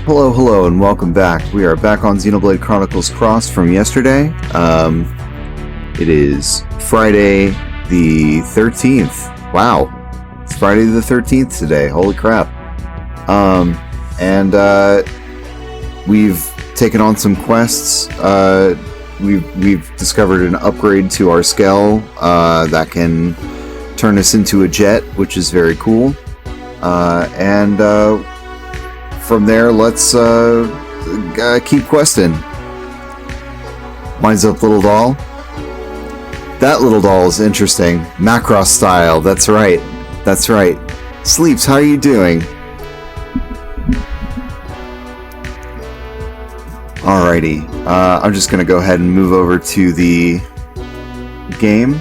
Hello, hello, and welcome back. We are back on Xenoblade Chronicles Cross from yesterday. It is Friday the 13th. Wow. It's Friday the 13th today. Holy crap. We've taken on some quests. We've discovered an upgrade to our Skell that can turn us into a jet, which is very cool. From there, let's keep questing. Winds up, little doll. That little doll is interesting. Macross style. That's right. That's right. Sleeps, how are you doing? Alrighty. I'm just gonna go ahead and move over to the game.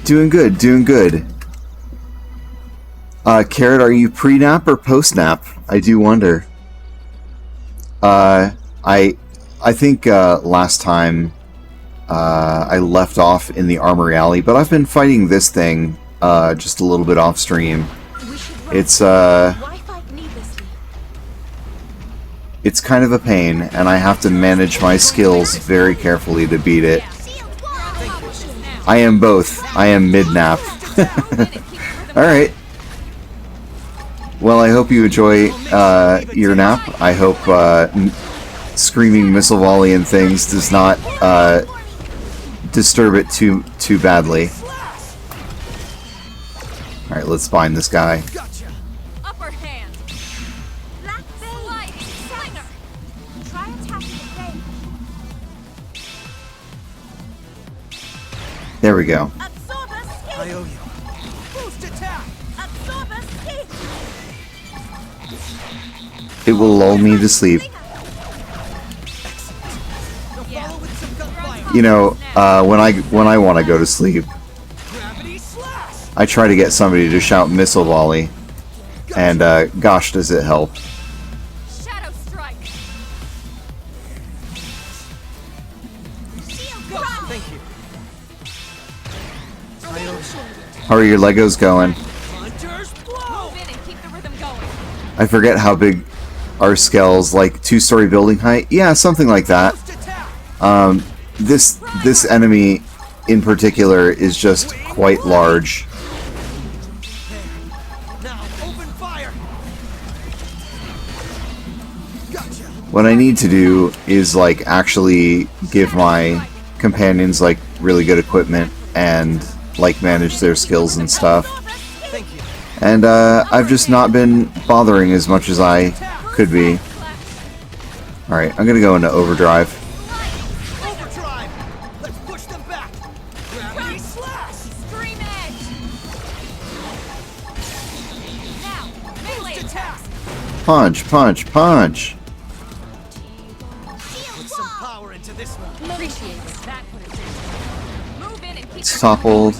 Doing good, doing good. Carrot, are you pre-nap or post-nap? I do wonder. I think last time I left off in the Armory Alley, but I've been fighting this thing just a little bit off stream. It's kind of a pain, and I have to manage my skills very carefully to beat it. I am both. I am mid-nap. Alright. Well, I hope you enjoy your nap. I hope screaming missile volley and things does not disturb it too badly. Alright, let's bind this guy. Upper hand. Black Blade. Slinger. Try attacking the blade. There we go. Absorber escape. I owe you. Boost attack. Absorber escape. It will lull me to sleep. You know, when I want to go to sleep, I try to get somebody to shout missile volley, and gosh, does it help. Shadow strike. Thank you. How are your Legos going? I forget how big our Skell's, like 2-story building height. Yeah, something like that. This enemy in particular is just quite large. What I need to do is like actually give my companions like really good equipment and like manage their skills and stuff. And I've just not been bothering as much as I could be. Alright, I'm gonna go into overdrive. Let's push them back. Gravity slash. Stream edge. Now, melee attack. Punch, punch, punch! Put some power into this one. Appreciate that. Move in and keep It's toppled.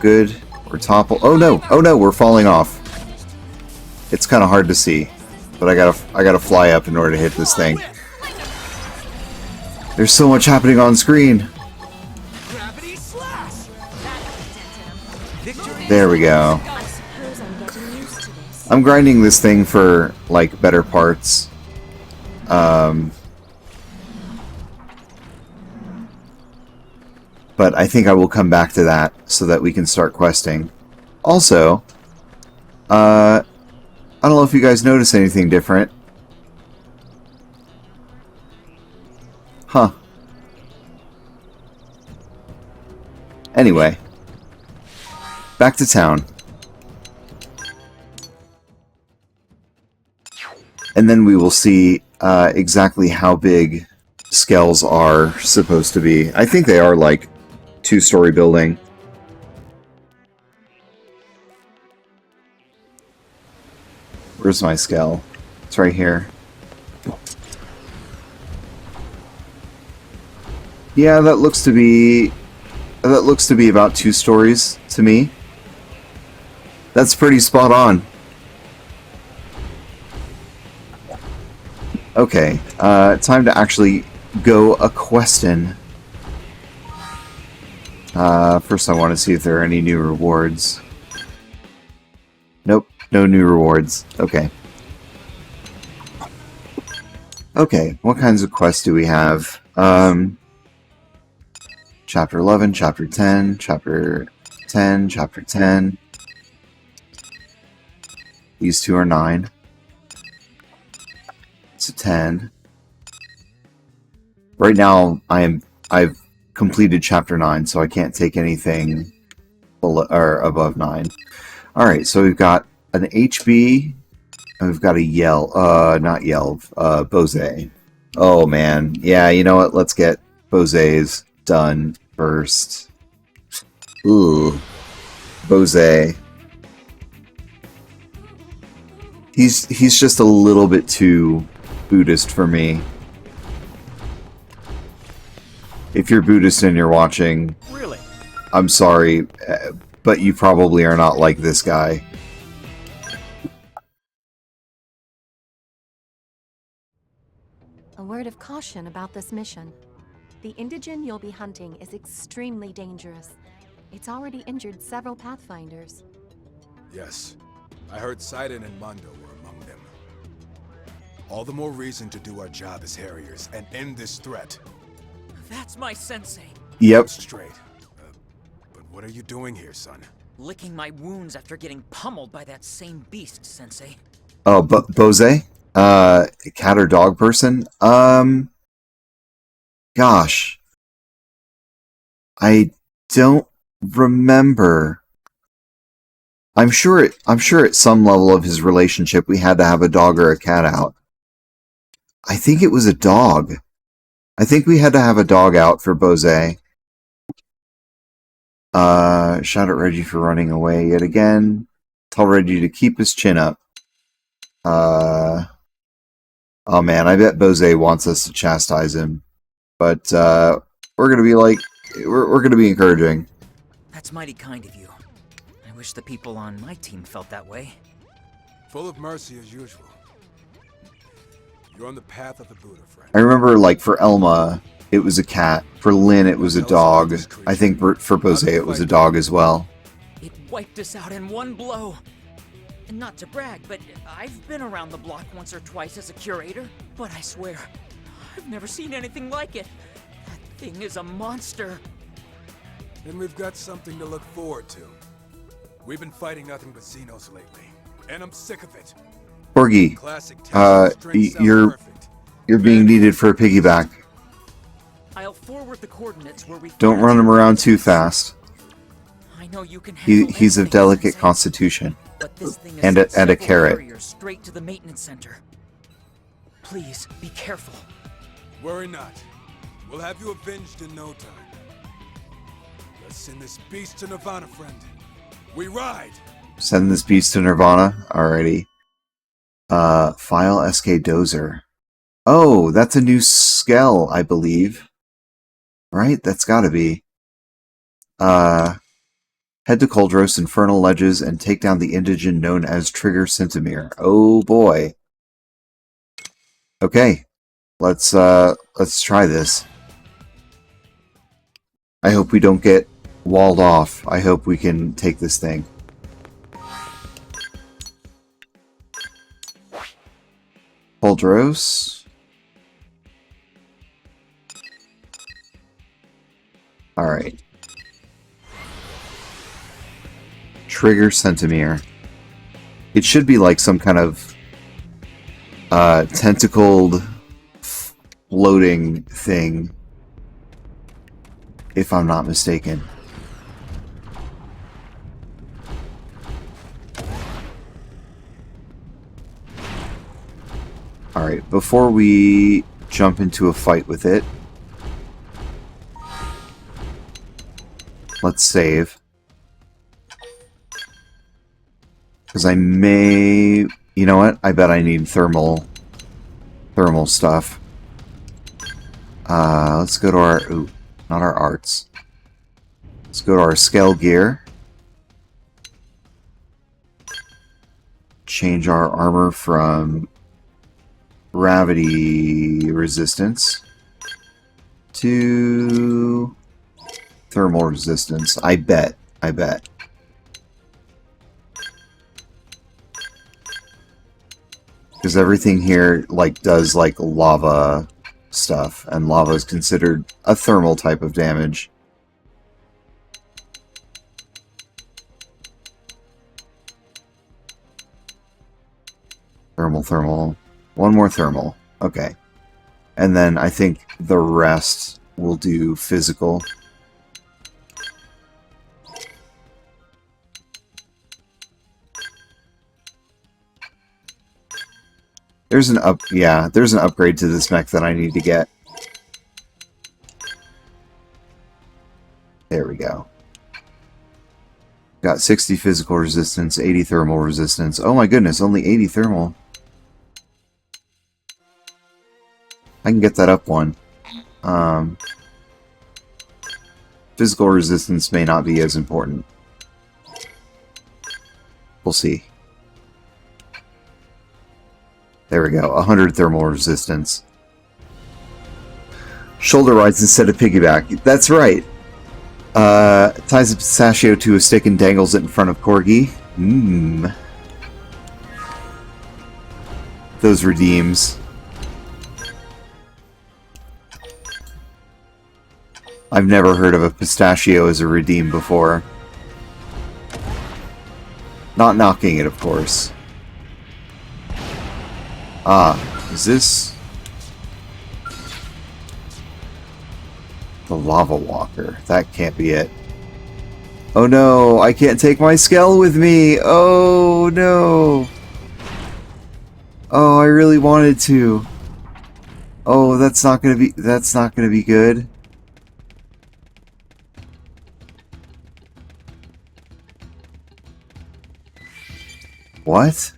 Good. We're toppled. Oh no, we're falling off. It's kind of hard to see, but I gotta fly up in order to hit this thing. There's so much happening on screen. There we go. I'm grinding this thing for like better parts. But I think I will come back to that so that we can start questing. Also, I don't know if you guys notice anything different. Huh. Anyway, back to town. And then we will see exactly how big Skells are supposed to be. I think they are like 2-story building. Where's my Skell? It's right here. Yeah, that looks to be about 2 stories to me. That's pretty spot on. Okay, time to actually go a-questin'. First I want to see if there are any new rewards. Nope, no new rewards. Okay. Okay, what kinds of quests do we have? Chapter 11, Chapter 10, Chapter 10, Chapter 10. These two are 9. It's a 10. Right now, I've completed Chapter 9, so I can't take anything below, or above 9. Alright, so we've got an HB, and we've got a not Yelv, Bose. Oh man, yeah, you know what, let's get Bose's done first. Ooh, Bose. He's just a little bit too Buddhist for me. If you're Buddhist and you're watching, Really? I'm sorry, but you probably are not like this guy. A word of caution about this mission. The indigen you'll be hunting is extremely dangerous. It's already injured several Pathfinders. Yes, I heard Sidon and Mondo were among them. All the more reason to do our job as Harriers and end this threat. That's my sensei. Yep. Straight. But what are you doing here, son? Licking my wounds after getting pummeled by that same beast, sensei. Oh, Bose? Cat or dog person? Gosh. I don't remember. I'm sure at some level of his relationship we had to have a dog or a cat out. I think it was a dog. I think we had to have a dog out for Bose. Shout at Reggie for running away yet again. Tell Reggie to keep his chin up. Oh man, I bet Bose wants us to chastise him. But, we're gonna be like, we're gonna be encouraging. That's mighty kind of you. I wish the people on my team felt that way. Full of mercy as usual. You're on the path of the Buddha, friend. I remember, like, for Elma, it was a cat. For Lynn, it was a dog. I think for Bose, it was a dog as well. It wiped us out in one blow. And not to brag, but I've been around the block once or twice as a curator. But I swear, I've never seen anything like it. That thing is a monster. Then we've got something to look forward to. We've been fighting nothing but Xenos lately, and I'm sick of it. Porgy, Classic Texas straight sound perfect. you're being needed for a piggyback. I'll forward the coordinates where we Don't run him around too fast. I know you can handle He's of anything, delicate Sensei, constitution. but this thing is And a several carrot. barriers straight to the maintenance center. Please be careful. Worry not. We'll have you avenged in no time. Let's send this beast to Nirvana, friend. We ride! Send this beast to Nirvana. Alrighty. File SK Dozer. Oh, that's a new skell, I believe. Right? That's gotta be. Head to Coldros Infernal Ledges and take down the indigen known as Trigger Centimere. Oh boy. Okay. Let's try this. I hope we don't get walled off. I hope we can take this thing. Coldros. Alright. Trigger Centimere. It should be like some kind of tentacled floating thing, if I'm not mistaken. Alright, before we jump into a fight with it, let's save. Because I may... You know what? I bet I need thermal stuff. Let's go to our... Ooh, not our arts. Let's go to our scale gear. Change our armor from gravity resistance to thermal resistance. I bet. Because everything here, like, does, like, lava stuff. And lava is considered a thermal type of damage. Thermal. One more thermal. Okay. And then I think the rest will do physical. There's an upgrade to this mech that I need to get. There we go. Got 60 physical resistance, 80 thermal resistance. Oh my goodness, only 80 thermal. I can get that up one. Physical resistance may not be as important. We'll see. There we go, 100 thermal resistance. Shoulder rides instead of piggyback. That's right. Ties a pistachio to a stick and dangles it in front of Corgi. Mmm. Those redeems. I've never heard of a pistachio as a redeem before. Not knocking it, of course. Ah, is this... the lava walker? That can't be it. Oh no, I can't take my Skell with me! Oh no! Oh, I really wanted to. Oh, that's not gonna be good. What?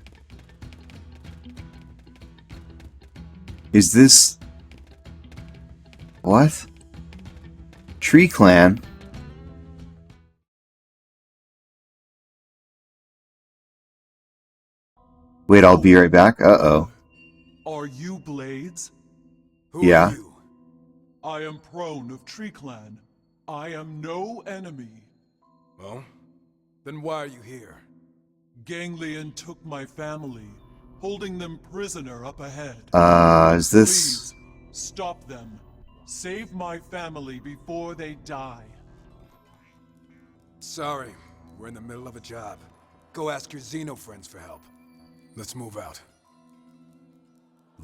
Is this... what? Tree Clan? Wait, I'll be right back. Uh-oh. Are you Blades? Who Yeah. are you? I am Prone of Tree Clan. I am no enemy. Well, then why are you here? Ganglion took my family, holding them prisoner up ahead. Is this... Please, stop them. Save my family before they die. Sorry, we're in the middle of a job. Go ask your Xeno friends for help. Let's move out.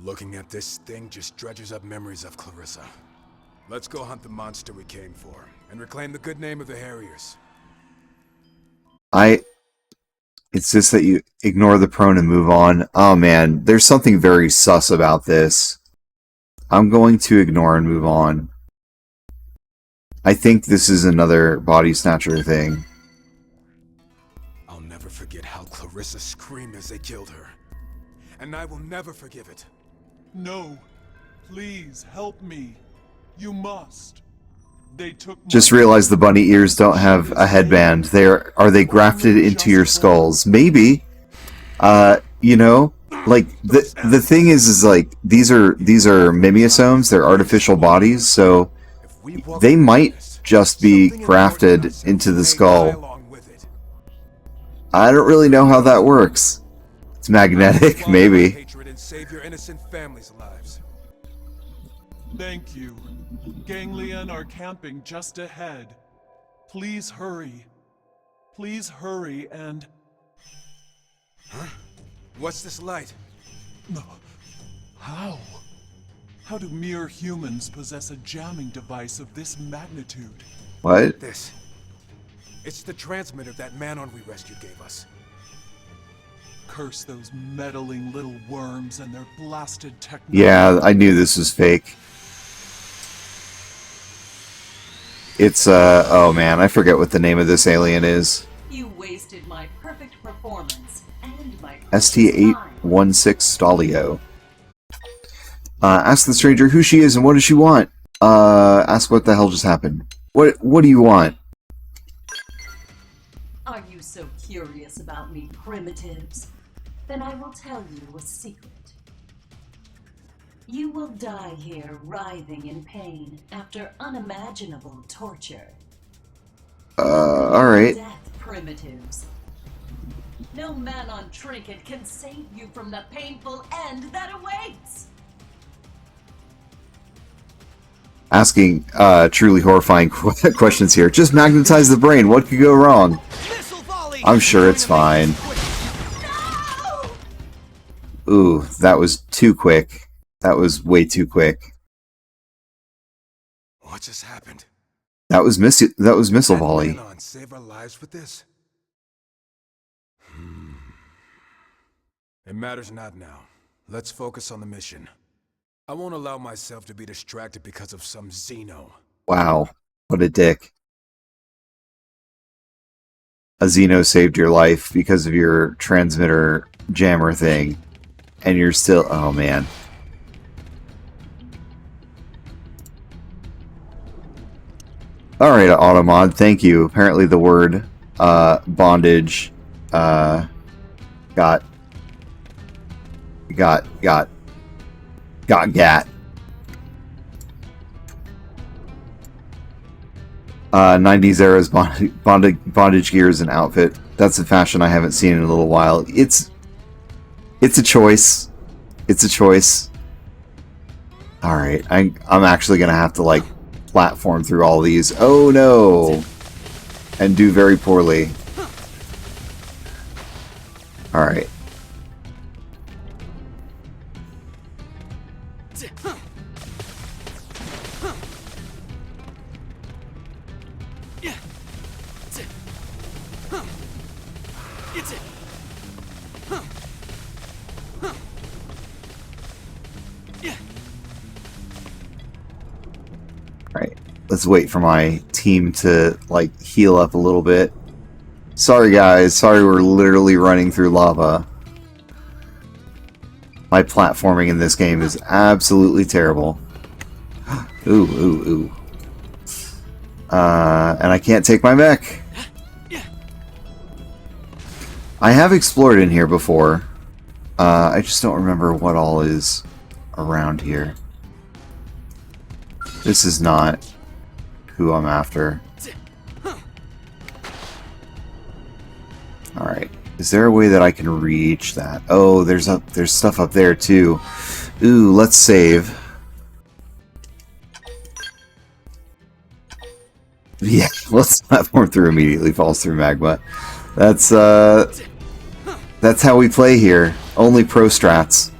Looking at this thing just dredges up memories of Clarissa. Let's go hunt the monster we came for, and reclaim the good name of the Harriers. It's just that you ignore the prone and move on. Oh man, there's something very sus about this. I'm going to ignore and move on. I think this is another body snatcher thing. I'll never forget how Clarissa screamed as they killed her. And I will never forgive it. No, please help me. You must. They took my Just realized the bunny ears don't have a headband. Are they grafted into your skulls? Maybe. You know, like the thing is like these are mimiosomes. They're artificial bodies, so they might just be grafted into the skull. I don't really know how that works. It's magnetic, maybe. Hatred and save your innocent families' lives. Thank you. Ganglion are camping just ahead. Please hurry. Please hurry and... Huh? What's this light? No. How? How do mere humans possess a jamming device of this magnitude? What? This. It's the transmitter that Manon we rescued gave us. Curse those meddling little worms and their blasted technology. Yeah, I knew this was fake. It's, oh man, I forget what the name of this alien is. You wasted my perfect performance and my ST-816 Stalio. Ask the stranger who she is and what does she want. Ask what the hell just happened. What do you want? Are you so curious about me, primitives? Then I will tell you a secret. You will die here writhing in pain after unimaginable torture. Alright. Death, primitives. No man on Trinket can save you from the painful end that awaits! Asking truly horrifying questions here. Just magnetize the brain. What could go wrong? I'm sure it's fine. Ooh, that was too quick. That was way too quick. What just happened? That was missile volley. Plan on save our lives with this? It matters not now. Let's focus on the mission. I won't allow myself to be distracted because of some Xeno. Wow, what a dick. A Xeno saved your life because of your transmitter jammer thing. And you're still... Oh, man. Alright, Automod, thank you. Apparently the word bondage got gat. 90s era's bondage gear is an outfit. That's a fashion I haven't seen in a little while. It's a choice. It's a choice. Alright, I'm actually gonna have to, like, platform through all these. Oh no! And do very poorly. Alright. Alright, let's wait for my team to, like, heal up a little bit. Sorry guys, sorry we're literally running through lava. My platforming in this game is absolutely terrible. Ooh, ooh, ooh. And I can't take my mech. I have explored in here before. I just don't remember what all is around here. This is not who I'm after. Alright. Is there a way that I can reach that? Oh, there's stuff up there too. Ooh, let's save. Yeah, let's platform through immediately, falls through magma. That's how we play here. Only pro strats.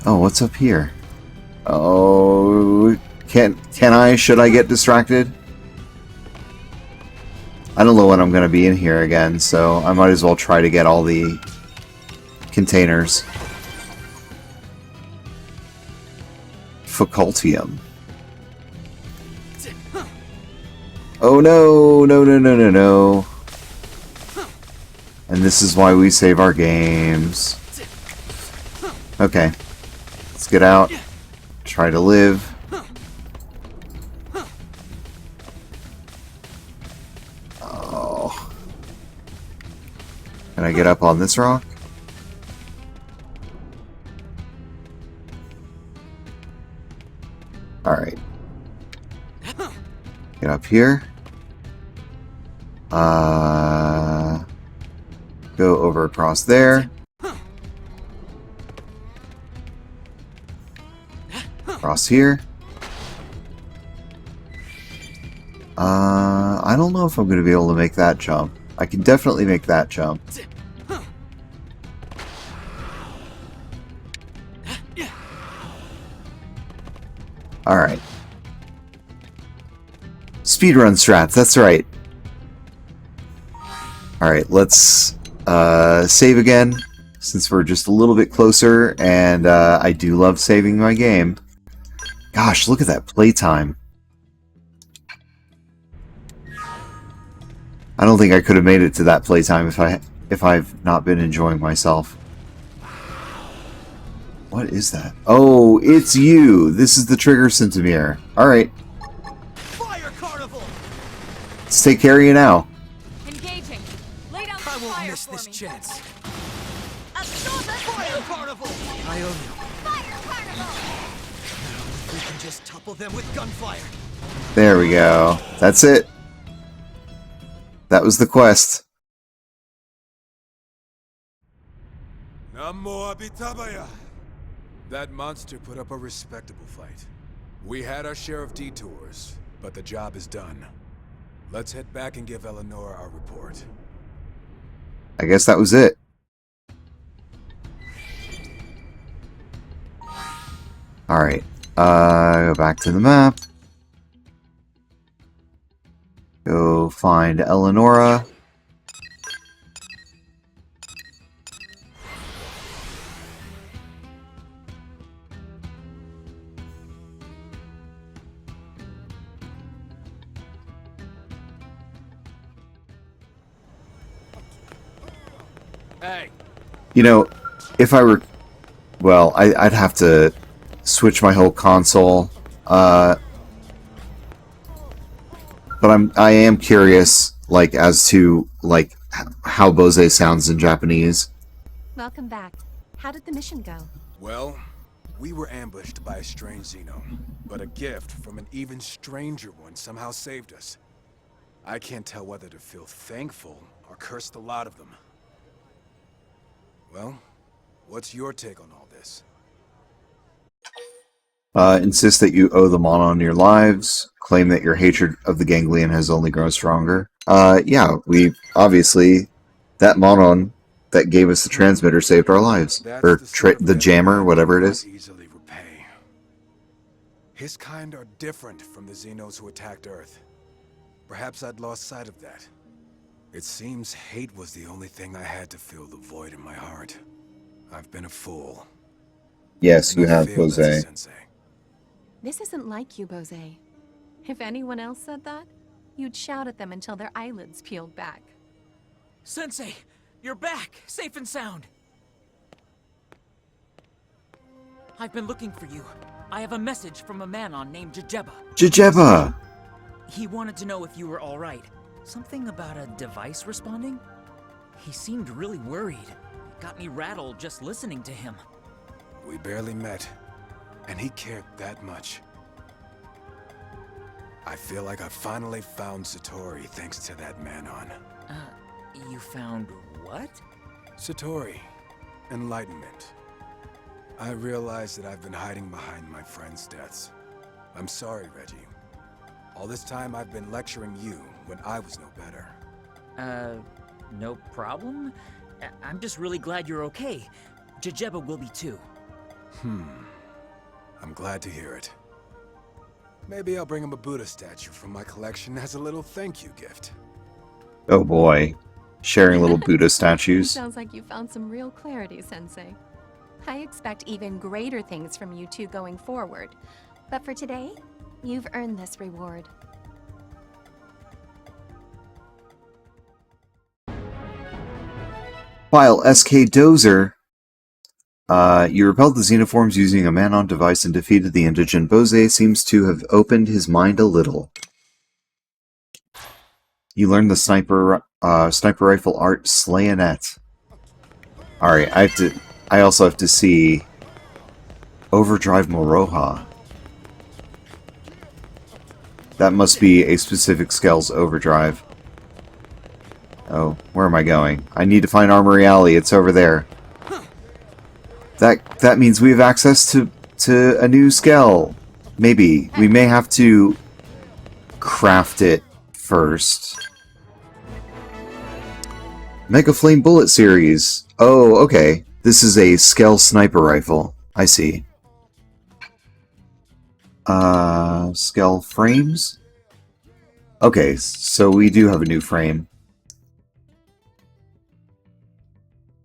Oh, what's up here? Oh, should I get distracted? I don't know when I'm gonna be in here again, so I might as well try to get all the containers. Facultium. Oh no, no, no, no, no, no. And this is why we save our games. Okay. Let's get out. Try to live. Oh. Can I get up on this rock? Alright. Get up here. Go over across there. Across here. I don't know if I'm going to be able to make that jump. I can definitely make that jump. Alright. Speedrun strats, that's right. Alright, let's save again, since we're just a little bit closer, and I do love saving my game. Gosh, look at that playtime. I don't think I could have made it to that playtime if I've not been enjoying myself. What is that? Oh, it's you! This is the trigger centimere. Alright. Fire Carnival! Let's take care of you now. Engaging. Lay down I won't fire miss for this me. chance. Fire Carnival! I owe you. Fire Carnival! We can just topple them with gunfire. There we go. That's it. That was the quest. Namo Abitabaya. That monster put up a respectable fight. We had our share of detours, but the job is done. Let's head back and give Eleanor our report. I guess that was it. Alright. Go back to the map. Go find Eleonora. Hey, You know, if I were... Well, I'd have to switch my whole console. But I am curious, like, as to, like, how Bose sounds in Japanese. Welcome back. How did the mission go? well, we were ambushed by a strange Xeno, but a gift from an even stranger one somehow saved us. I can't tell whether to feel thankful or curse the lot of them. Well, what's your take on all this? Insist that you owe the Monon your lives. Claim that your hatred of the Ganglion has only grown stronger. Yeah, we obviously... That Monon that gave us the transmitter saved our lives. That's Or sort of the jammer, vengeance whatever it I is. cannot easily repay. His kind are different from the Xenos who attacked Earth. Perhaps I'd lost sight of that. It seems hate was the only thing I had to fill the void in my heart. I've been a fool. Yes, you And I have, failed as a Bose. sensei. This isn't like you, Bose. If anyone else said that, you'd shout at them until their eyelids peeled back. Sensei, you're back, safe and sound. I've been looking for you. I have a message from a Manon named Jejeba. Jejeba! He wanted to know if you were all right. Something about a device responding? He seemed really worried. Got me rattled just listening to him. We barely met, and he cared that much. I feel like I finally found Satori thanks to that Manon. You found what? Satori. Enlightenment. I realize that I've been hiding behind my friends' deaths. I'm sorry, Reggie. All this time I've been lecturing you when I was no better. No problem? I'm just really glad you're okay. Jejeba will be too. I'm glad to hear it. Maybe I'll bring him a Buddha statue from my collection as a little thank you gift. Oh boy. Sharing little Buddha statues. Sounds like you found some real clarity, Sensei. I expect even greater things from you two going forward. But for today, you've earned this reward. While SK Dozer, you repelled the xenoforms using a Manon device and defeated the indigent. Bose seems to have opened his mind a little. You learned the sniper rifle art Slayonet. Alright, I also have to see Overdrive Moroha. That must be a specific skill's overdrive. Oh, where am I going? I need to find Armory Alley. It's over there. That means we have access to a new skill. Maybe. We may have to craft it first. Mega Flame Bullet Series. Oh, okay. This is a Skell Sniper Rifle. I see. Skell frames? Okay, so we do have a new frame.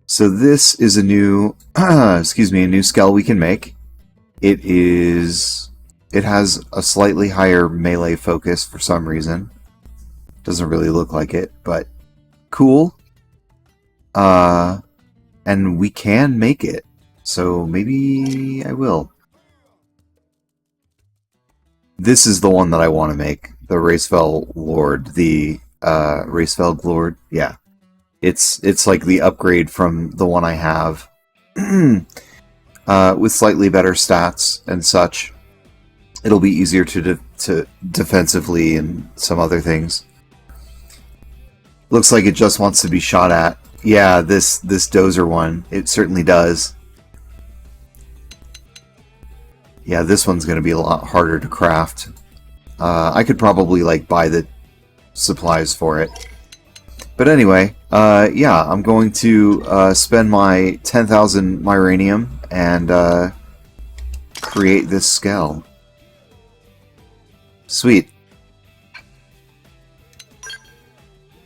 So this is a new, excuse me, a new Skell we can make. It has a slightly higher melee focus for some reason. Doesn't really look like it, but cool. And we can make it, so maybe I will. This is the one that I want to make, the Racefell Lord, the Racefell Lord, yeah. It's like the upgrade from the one I have, with slightly better stats and such. It'll be easier to defensively and some other things. Looks like it just wants to be shot at. Yeah, this dozer one, it certainly does. Yeah, this one's going to be a lot harder to craft. I could probably, like, buy the supplies for it. But anyway, yeah, I'm going to spend my 10,000 myranium and create this skell. Sweet.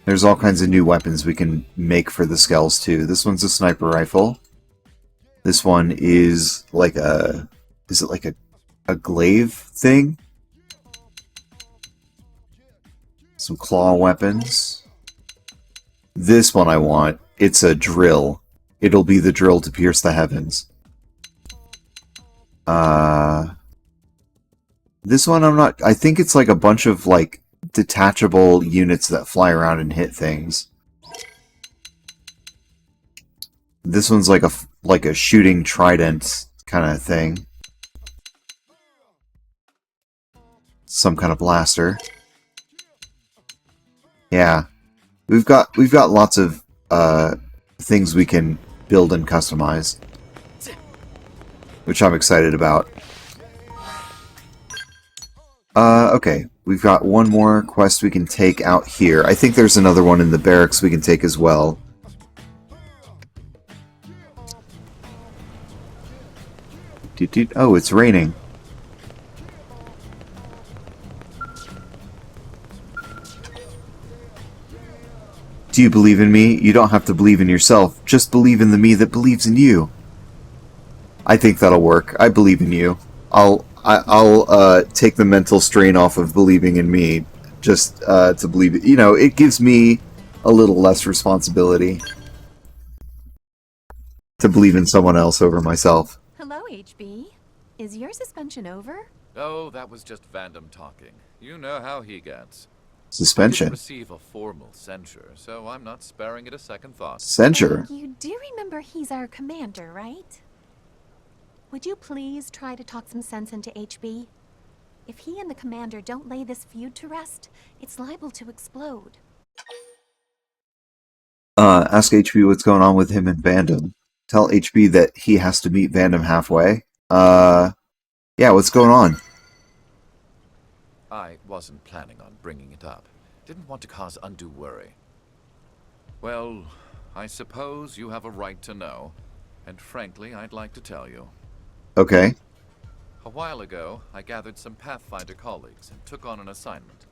There's all kinds of new weapons we can make for the skells too. This one's a sniper rifle. This one is like a... Is it like a glaive thing? Some claw weapons. This one I want. It's a drill. It'll be the drill to pierce the heavens. This one I'm not... I think it's like a bunch of like detachable units that fly around and hit things. This one's like a shooting trident kind of thing. Some kind of blaster. Yeah. We've got lots of things we can build and customize, which I'm excited about. Okay, we've got one more quest we can take out here. I think there's another one in the barracks we can take as well. Oh, it's raining. Do you believe in me? You don't have to believe in yourself. Just believe in the me that believes in you. I think that'll work. I believe in you. I'll take the mental strain off of believing in me, just to believe it. You know, it gives me a little less responsibility to believe in someone else over myself. Hello, HB. Is your suspension over? Oh, that was just Vandam talking. You know how he gets. Suspension. Didn't receive a formal censure, so I'm not sparing it a second thought. Censure? You do remember he's our commander, right? Would you please try to talk some sense into HB? If he and the commander don't lay this feud to rest, it's liable to explode. Ask HB what's going on with him and Vandam. Tell HB that he has to meet Vandam halfway. Yeah, what's going on? I wasn't planning on bringing it up. Didn't want to cause undue worry. Well, I suppose you have a right to know, and frankly, I'd like to tell you. Okay. A while ago, I gathered some Pathfinder colleagues and took on an assignment.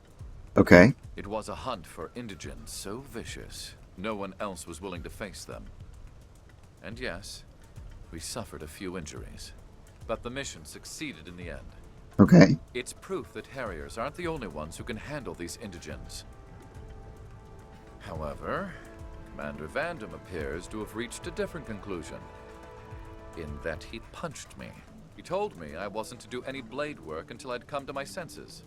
Okay. It was a hunt for indigents so vicious, no one else was willing to face them. And yes, we suffered a few injuries, but the mission succeeded in the end. Okay. It's proof that Harriers aren't the only ones who can handle these indigents. However, Commander Vandam appears to have reached a different conclusion, in that he punched me. He told me I wasn't to do any blade work until I'd come to my senses.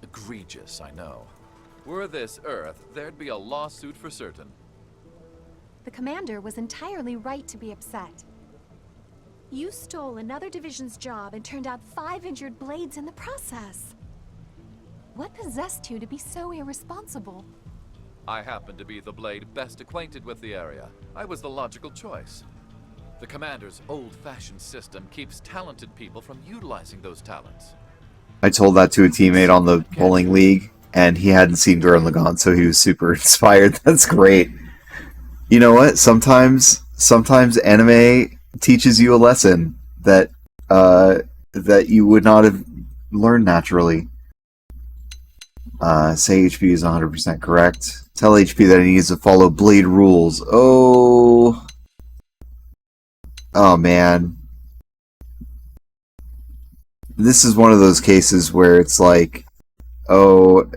Egregious, I know. Were this Earth, there'd be a lawsuit for certain. The commander was entirely right to be upset. You stole another division's job and turned out 5 injured blades in the process. What possessed you to be so irresponsible? I happen to be the blade best acquainted with the area. I was the logical choice. The commander's old-fashioned system keeps talented people from utilizing those talents. I told that to a teammate on the bowling league, and he hadn't seen Gurren Lagann, so he was super inspired. That's great. You know what? Sometimes anime teaches you a lesson that that you would not have learned naturally. Say HP is 100% correct. Tell HP that he needs to follow blade rules. Oh man. This is one of those cases where it's like, oh,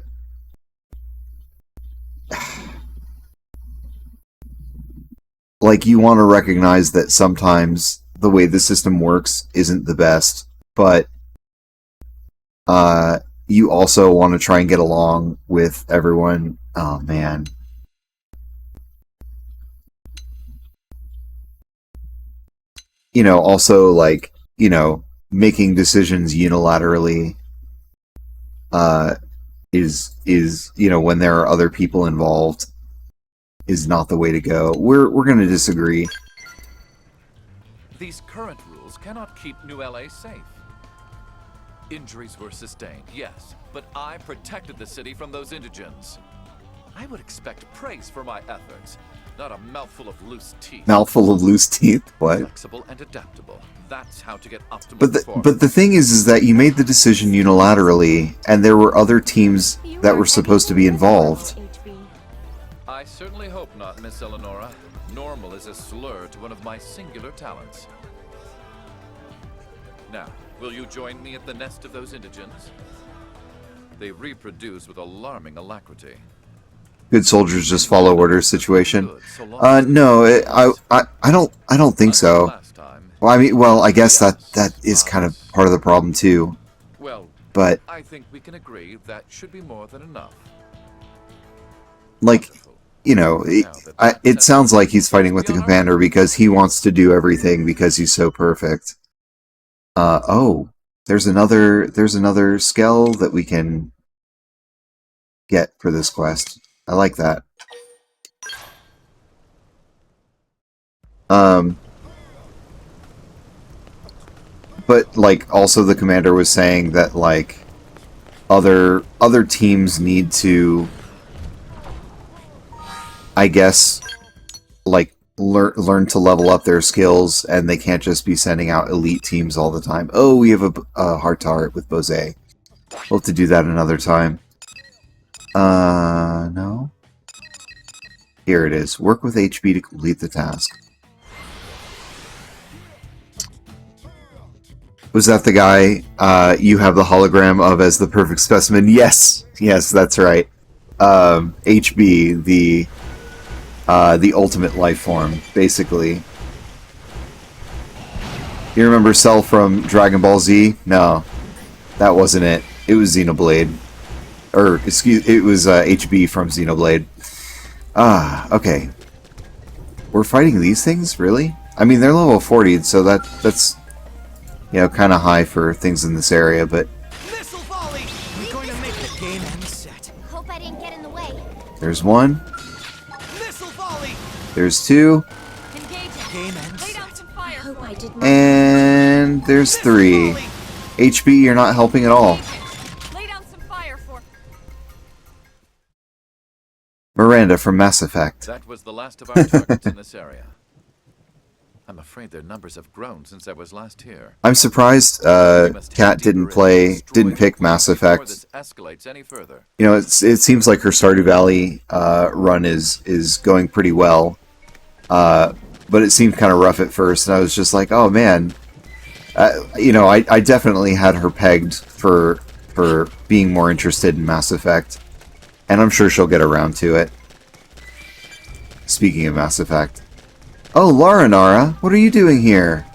like you want to recognize that sometimes the way the system works isn't the best, but you also want to try and get along with everyone. Oh man. You know, also like, you know, making decisions unilaterally is you know, when there are other people involved, is not the way to go. We're going to disagree. These current rules cannot keep New LA safe. Injuries were sustained, yes, but I protected the city from those indigents. I would expect praise for my efforts, not a mouthful of loose teeth. Mouthful of loose teeth? What? Flexible and adaptable. That's how to get optimal performance. But the thing is that you made the decision unilaterally, and there were other teams that were supposed to be involved. I certainly hope not, Miss Eleonora. Normal is a slur to one of my singular talents. Now, will you join me at the nest of those indigents? They reproduce with alarming alacrity. Good soldiers just follow orders situation. Good, so long No, I don't think so. last time. Well, I guess that is kind of part of the problem too. Well, But I think we can agree that should be more than enough. like, you know, it sounds like he's fighting with the commander because he wants to do everything because he's so perfect. Oh, there's another skell that we can get for this quest. I like that. But like also the commander was saying that like other teams need to, I guess, like learn to level up their skills, and they can't just be sending out elite teams all the time. Oh, we have a heart to heart with Bose. We'll have to do that another time. No. Here it is. Work with HB to complete the task. Was that the guy you have the hologram of as the perfect specimen? Yes! Yes, that's right. HB, the ultimate life form, basically. You remember Cell from Dragon Ball Z? No. That wasn't it. It was Xenoblade. Or, excuse, it was HB from Xenoblade. Okay. We're fighting these things? Really? I mean, they're level 40, so that's, you know, kind of high for things in this area, but... Missile volley! We're going to make the game end set. Hope I didn't get in the way. There's one. Missile volley! There's two. Game end set. I hope I did not. And there's three. HB, you're not helping at all. Lay down some fire for. Miranda from Mass Effect. That was the last of our targets in this area. I'm afraid their numbers have grown since I was last here. I'm surprised Kat didn't pick Mass Effect. This escalates any further. You know, it seems like her Stardew Valley run is going pretty well. But it seemed kind of rough at first, and I was just like, oh man. You know, I definitely had her pegged for being more interested in Mass Effect. And I'm sure she'll get around to it. Speaking of Mass Effect. Oh, Laura Nara, what are you doing here?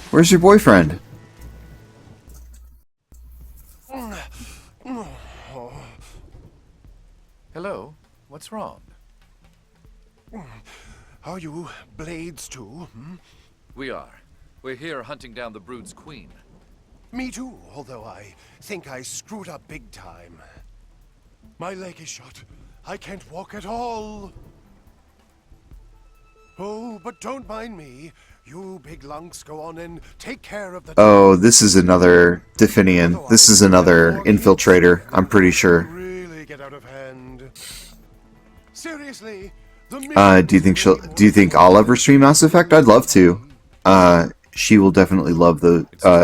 Where's your boyfriend? Hello? What's wrong? Are you Blades too? We are. We're here hunting down the Brood's queen. Me too, although I think I screwed up big time. My leg is shot. I can't walk at all. Oh, but don't mind me. You big lunks go on and take care of the... Oh, this is another Definian. This is another infiltrator, I'm pretty sure. Really get out of hand. Seriously, Do you think I'll ever stream Mass Effect? I'd love to. She will definitely love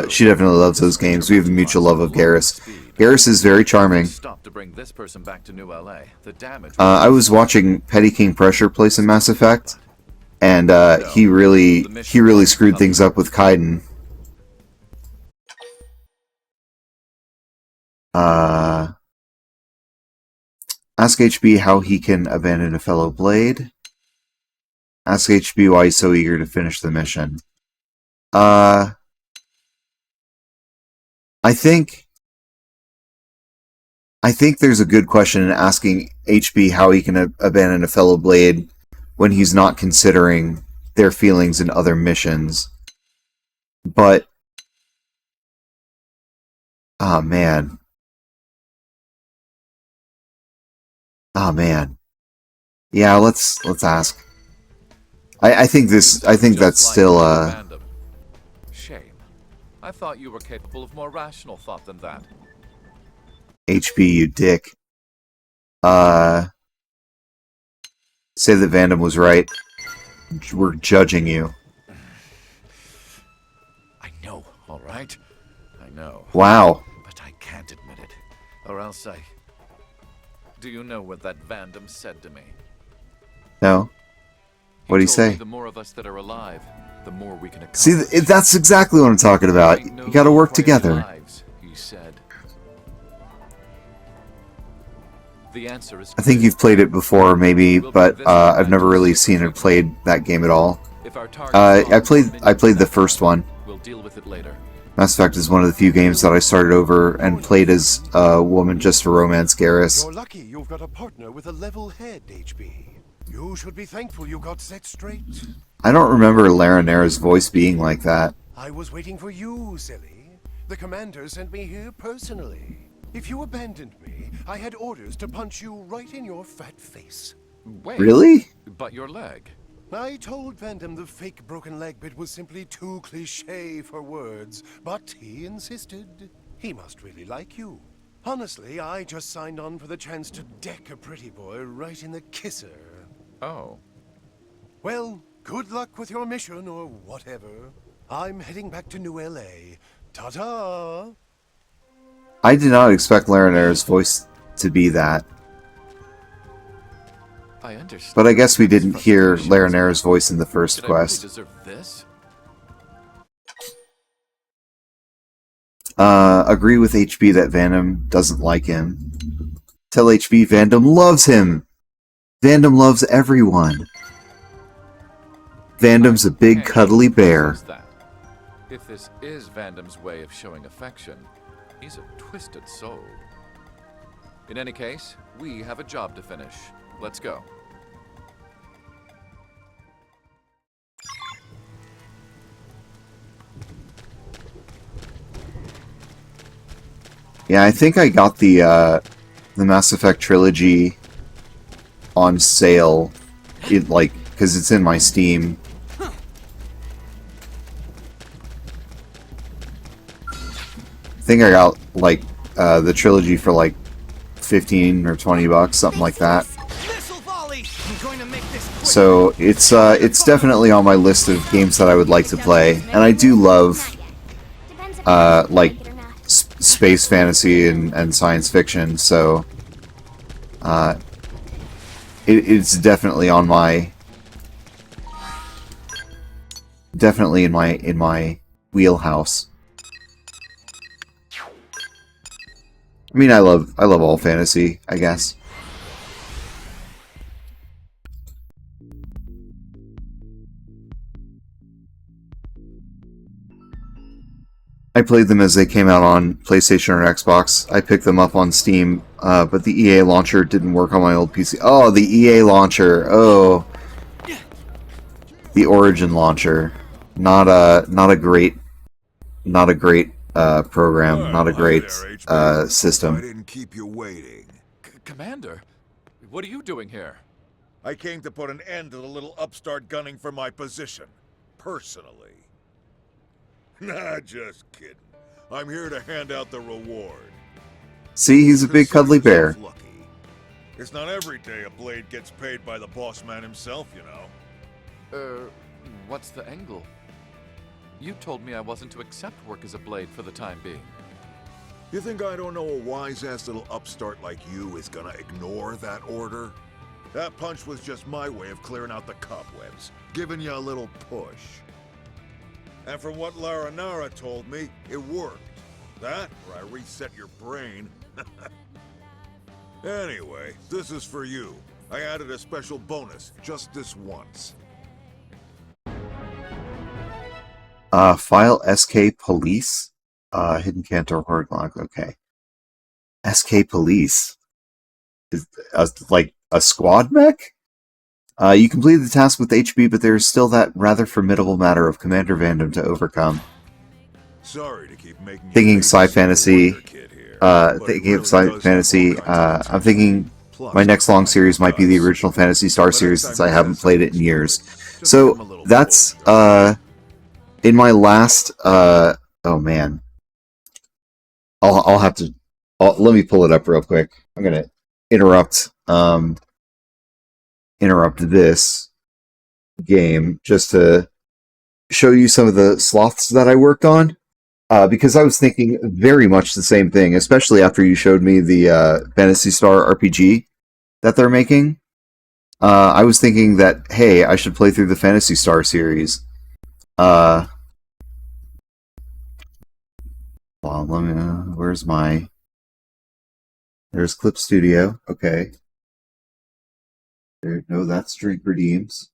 she definitely loves those games. We have a mutual love of Garrus. Garrus is very charming. Stop to bring this person back to New LA. The damage. I was watching Petty King Pressure play some Mass Effect, and he really screwed things up with Kaiden. Ask HB how he can abandon a fellow Blade. Ask HB why he's so eager to finish the mission. I think there's a good question in asking HB how he can abandon a fellow Blade when he's not considering their feelings in other missions. But, oh man. Oh man. Yeah, let's ask. I think that's still Random. Shame. I thought you were capable of more rational thought than that. HB, you dick. Say that Vandom was right. We're judging you. I know, all right? I know. Wow. But I can't admit it. Or else I... Do you know what that Vandom said to me? No. What do you told say? me the more of us that are alive, the more we can accomplish. See, that's exactly what I'm talking about. You gotta work together. Lives, he said. The answer is I think you've played it before, maybe, but I've never really seen or played that game at all. I played the first one. We'll deal with it later. Mass Effect is one of the few games that I started over and played as a woman just to romance Garrus. You're lucky you've got a partner with a level head, HB. You should be thankful you got set straight. I don't remember Laranera's voice being like that. I was waiting for you, silly. The commander sent me here personally. If you abandoned me, I had orders to punch you right in your fat face. Wait. Really? But your leg. I told Vandom the fake broken leg bit was simply too cliché for words, but he insisted. He must really like you. Honestly, I just signed on for the chance to deck a pretty boy right in the kisser. Oh. Well, good luck with your mission or whatever. I'm heading back to New LA. Ta-ta! I did not expect Laranera's voice to be that. I understand. But I guess we didn't hear Laranera's voice in the first Did quest. I really deserve this? Agree with HB that Vandom doesn't like him. Tell HB Vandom loves him! Vandom loves everyone. Vandom's a big cuddly bear. If this is Vandom's way of showing affection, he's a twisted soul. In any case, we have a job to finish. Let's go. Yeah, I think I got the Mass Effect trilogy on sale, because it's in my Steam. I think I got the trilogy for like 15 or 20 bucks, something like that. So it's definitely on my list of games that I would like to play, and I do love space fantasy and science fiction. So it's definitely on my in my wheelhouse. I mean, I love all fantasy, I guess. I played them as they came out on PlayStation or Xbox. I picked them up on Steam, but the EA launcher didn't work on my old PC. Oh, the EA launcher. Oh, the Origin launcher. Not a great program. Not a great system. I didn't keep you waiting. Commander, what are you doing here? I came to put an end to the little upstart gunning for my position. Personally. Nah, just kidding. I'm here to hand out the reward. See, he's a big cuddly bear. Lucky. It's not every day a blade gets paid by the boss man himself, you know. What's the angle? You told me I wasn't to accept work as a blade for the time being. You think I don't know a wise-ass little upstart like you is gonna ignore that order? That punch was just my way of clearing out the cobwebs, giving you a little push. And from what Laranera told me, it worked. That, or I reset your brain. Anyway, this is for you. I added a special bonus, just this once. File SK Police? Hidden Cantor Horde Log, okay. SK Police? Is like a squad mech? You completed the task with HB, but there is still that rather formidable matter of Commander Vandom to overcome. Sorry to keep making Thinking sci-fantasy, I'm thinking my next long series might be the original Phantasy Star series since I haven't played it in years. So that's in my last oh man, I'll have to let me pull it up real quick. I'm gonna interrupt this game just to show you some of the sloths that I worked on. Because I was thinking very much the same thing, especially after you showed me the Phantasy Star RPG that they're making. I was thinking that, hey, I should play through the Phantasy Star series. Well, let me. Where's my? There's Clip Studio. Okay. There, no, that's Drink Redeems.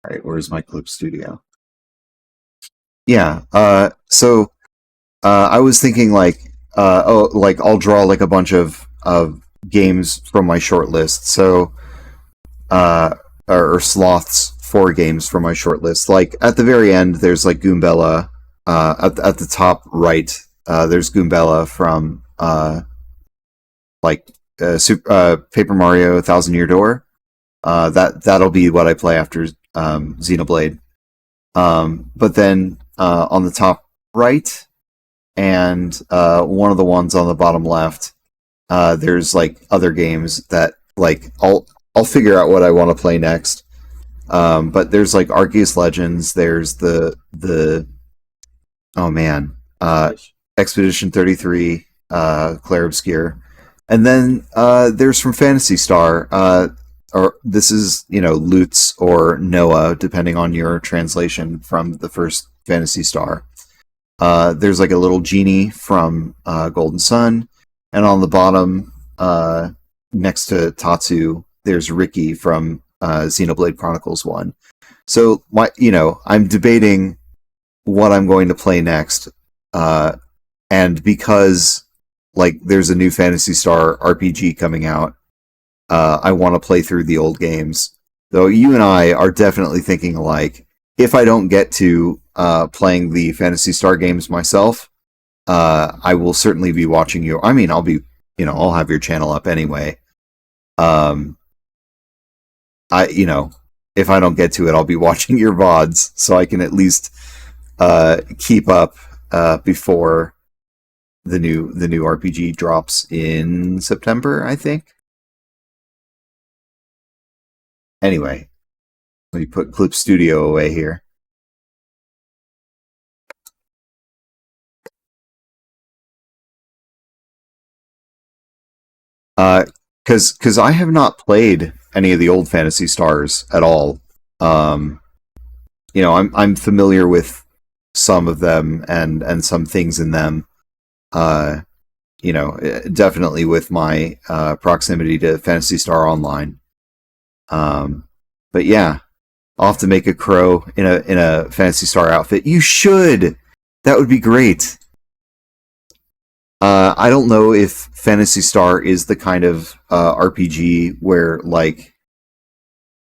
Alright, where's my Clip Studio? Yeah, so I was thinking like I'll draw like a bunch of games from my shortlist. So or sloths for games from my shortlist. Like at the very end there's like Goombella. At the top right, there's Goombella from Paper Mario Thousand Year Door. That'll be what I play after Xenoblade. But then on the top right and one of the ones on the bottom left, there's like other games that like I'll figure out what I want to play next. But there's like Arceus Legends. There's the oh man, Expedition 33, Clair Obscure, and then there's from Phantasy Star. Or this is, Lutz or Noah, depending on your translation from the first Phantasy Star. There's like a little genie from Golden Sun, and on the bottom, next to Tatsu, there's Ricky from Xenoblade Chronicles 1. So I'm debating what I'm going to play next, and because like there's a new Phantasy Star RPG coming out. I want to play through the old games. Though you and I are definitely thinking alike. If I don't get to playing the Phantasy Star games myself, I will certainly be watching you. I mean, I'll have your channel up anyway. If I don't get to it, I'll be watching your VODs so I can at least keep up before the new RPG drops in September, I think. Anyway, let me put Clip Studio away here. Because I have not played any of the old Phantasy Stars at all. I'm familiar with some of them and some things in them. Definitely with my proximity to Phantasy Star Online. But yeah, I'll have to make a crow in a Phantasy Star outfit. You should! That would be great. I don't know if Phantasy Star is the kind of RPG where like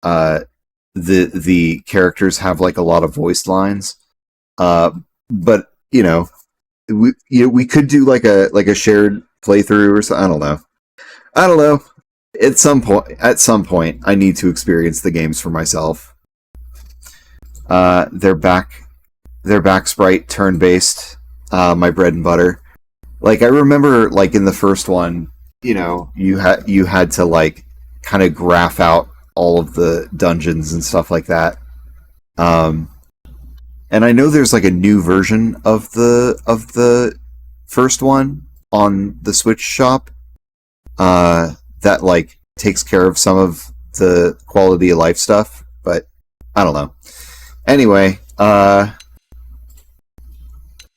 the characters have like a lot of voiced lines. But we could do like a shared playthrough or something. I don't know. At some point, I need to experience the games for myself. Their back sprite turn-based, my bread and butter. Like I remember, like in the first one, you had to like kind of graph out all of the dungeons and stuff like that. And I know there's like a new version of the first one on the Switch shop. That like takes care of some of the quality of life stuff, but I don't know. Anyway,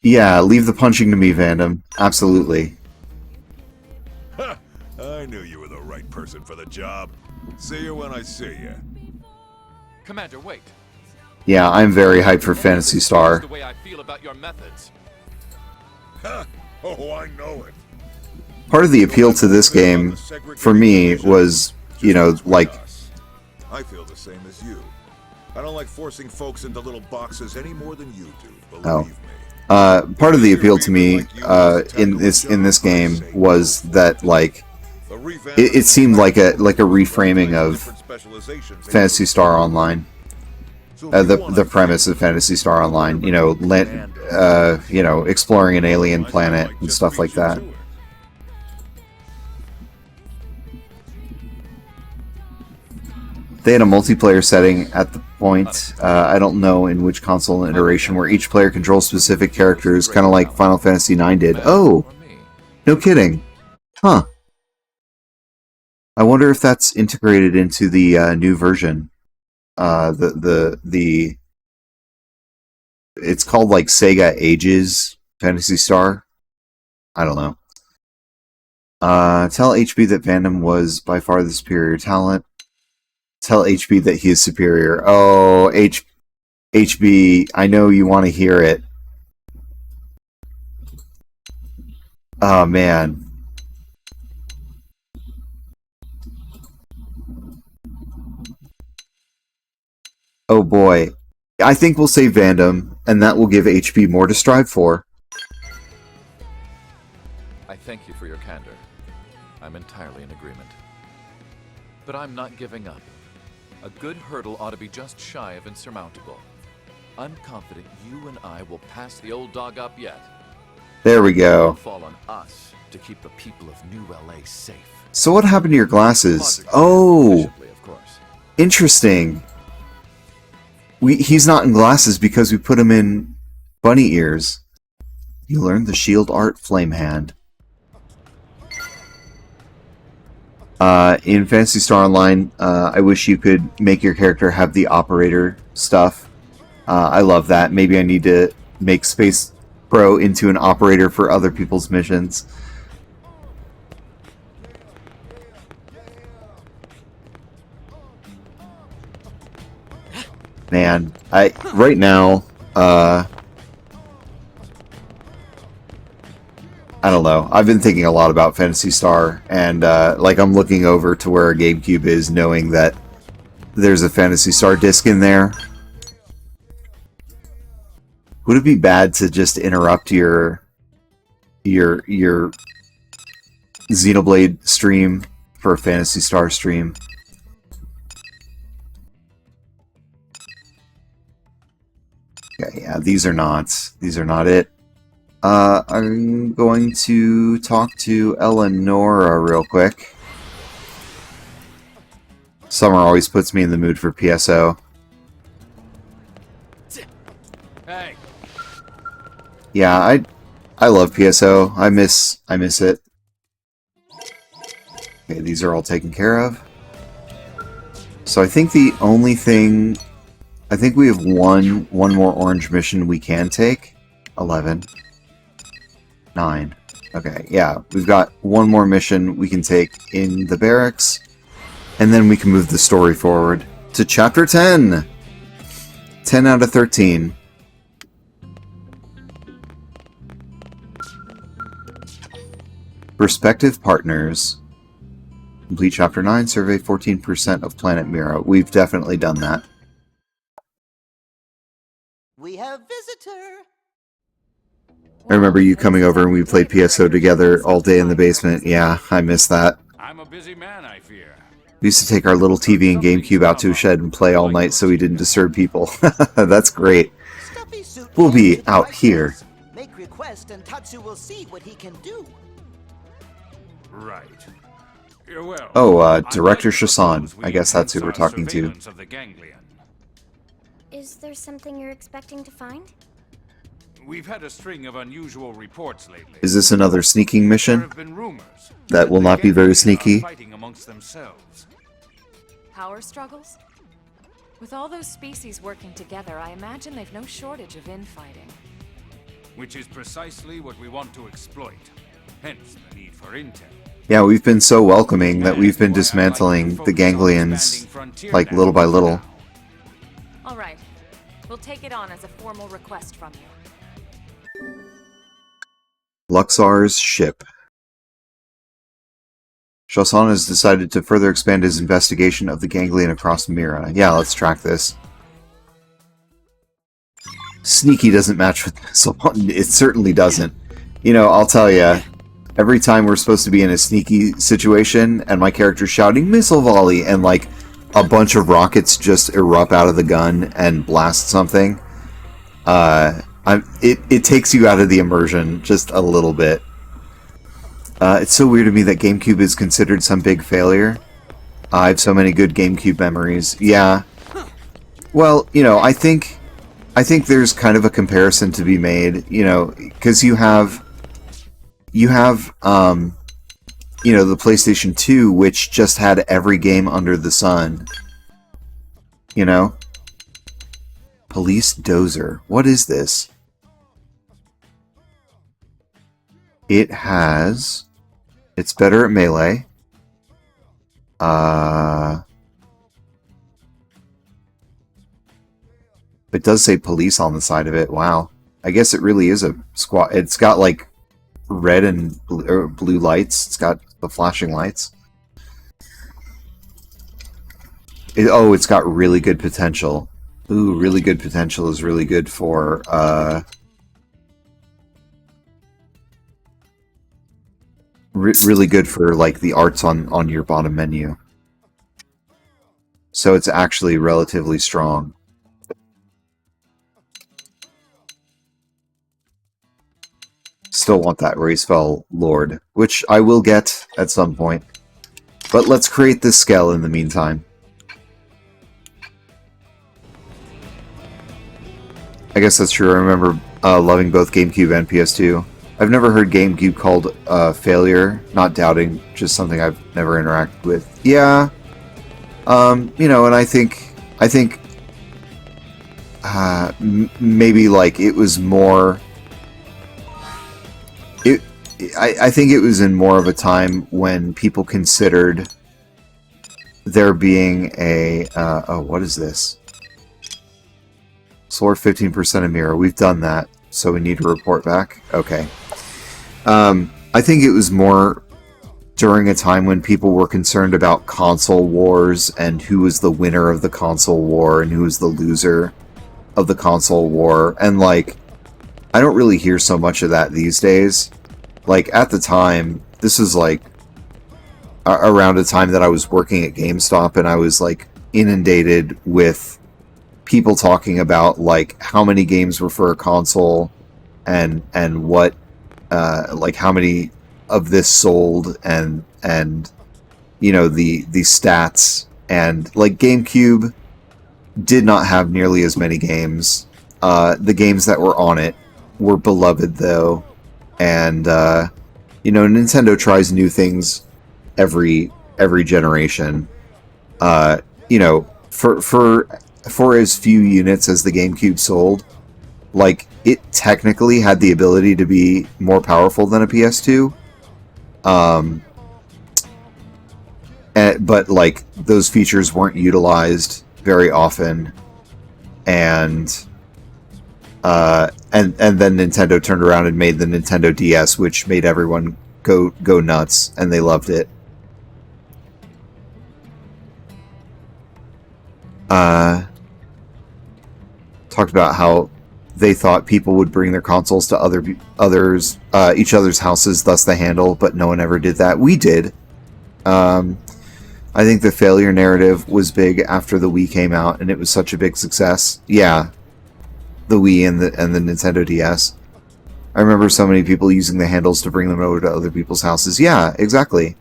yeah, leave the punching to me, Vandom. Absolutely. I knew you were the right person for the job. See you when I see you. Commander, wait. Yeah, I'm very hyped for Phantasy Star. The way I feel about your methods. Oh, I know it. Part of the appeal to this game, for me, was, like... I feel the same as you. I don't like forcing folks into little boxes any more than you do, believe me. Part of the appeal to me in this game was that like it seemed like a reframing of Phantasy Star Online. The premise of Phantasy Star Online, you know, exploring an alien planet and stuff like that. They had a multiplayer setting at the point, I don't know in which console iteration, where each player controls specific characters, kind of like Final Fantasy IX did. Oh! No kidding. Huh. I wonder if that's integrated into the new version. It's called like Sega Ages Phantasy Star. I don't know. Tell HB that Vandom was by far the superior talent. Tell HB that he is superior. Oh, HB, I know you want to hear it. Oh, man. Oh, boy. I think we'll save Vandom, and that will give HB more to strive for. I thank you for your candor. I'm entirely in agreement. But I'm not giving up. A good hurdle ought to be just shy of insurmountable. I'm confident you and I will pass the old dog up yet. There we go. It'll fall on us to keep the people of New LA safe. So what happened to your glasses? Oh, interesting. He's not in glasses because we put him in bunny ears. You learned the shield art flame hand. In Phantasy Star Online, I wish you could make your character have the operator stuff. I love that. Maybe I need to make Space Pro into an operator for other people's missions. Man, right now, I don't know. I've been thinking a lot about Phantasy Star, and like I'm looking over to where our GameCube is, knowing that there's a Phantasy Star disc in there. Would it be bad to just interrupt your Xenoblade stream for a Phantasy Star stream? Okay, yeah, these are not it. I'm going to talk to Eleonora real quick. Summer always puts me in the mood for PSO. Hey. Yeah, I love PSO. I miss it. Okay, these are all taken care of. So I think the only thing, I think we have one more orange mission we can take. 11. 9. Okay, yeah, we've got one more mission we can take in the barracks, and then we can move the story forward to Chapter 10! 10 out of 13. Prospective partners. Complete Chapter 9, survey 14% of Planet Mira. We've definitely done that. We have visitor! I remember you coming over and we played PSO together all day in the basement. Yeah, I miss that. I'm a busy man, I fear. We used to take our little TV and GameCube out to a shed and play all night so we didn't disturb people. That's great. We'll be out here. Make request and Tatsu will see what he can do. Right. Well, Oh, Director Shasan. I guess that's who we're talking to. Is there something you're expecting to find? We've had a string of unusual reports lately. Is this another sneaking There mission? have been rumors That will not be very sneaky. fighting amongst themselves. Power struggles? With all those species working together, I imagine they've no shortage of infighting. Which is precisely what we want to exploit. Hence the need for intel. Yeah, we've been so welcoming that we've been dismantling the ganglions, like, little by little. All right. We'll take it on as a formal request from you. Luxar's ship. Shasan has decided to further expand his investigation of the ganglion across Mira. Yeah, let's track this. Sneaky doesn't match with missile. It certainly doesn't. You know, I'll tell you, every time we're supposed to be in a sneaky situation and my character's shouting missile volley and like a bunch of rockets just erupt out of the gun and blast something, it takes you out of the immersion just a little bit. It's so weird to me that GameCube is considered some big failure. I have so many good GameCube memories. Yeah. Well, you know, I think there's kind of a comparison to be made, you know, because you have you know, the PlayStation 2, which just had every game under the sun. You know? Police Dozer. What is this? It has... It's better at melee. It does say police on the side of it. Wow. I guess it really is a squad. It's got like red and blue lights. It's got the flashing lights. It's got really good potential. Ooh, really good potential is really good for really good for like the arts on your bottom menu. So it's actually relatively strong. Still want that Xenoblade Lord, which I will get at some point. But let's create this scale in the meantime. I guess that's true. I remember loving both GameCube and PS2. I've never heard GameCube called failure. Not doubting, just something I've never interacted with. Yeah, you know, and I think maybe like it was more. I think it was in more of a time when people considered there being a what is this? Solar 15% of mirror. We've done that, so we need to report back. Okay. I think it was more during a time when people were concerned about console wars and who was the winner of the console war and who was the loser of the console war. And like, I don't really hear so much of that these days. Like, at the time, this was like around a time that I was working at GameStop, and I was like inundated with people talking about like how many games were for a console and what like how many of this sold and you know the stats, and like GameCube did not have nearly as many games. The games that were on it were beloved though. And you know, Nintendo tries new things every generation. You know, for as few units as the GameCube sold, like it technically had the ability to be more powerful than a PS2. But like those features weren't utilized very often, and then Nintendo turned around and made the Nintendo DS, which made everyone go nuts, and they loved it. Talked about how they thought people would bring their consoles to each other's houses, thus the handle, but no one ever did that. We did. I think the failure narrative was big after the Wii came out, and it was such a big success. Yeah. The Wii and the Nintendo DS. I remember so many people using the handles to bring them over to other people's houses. Yeah, exactly.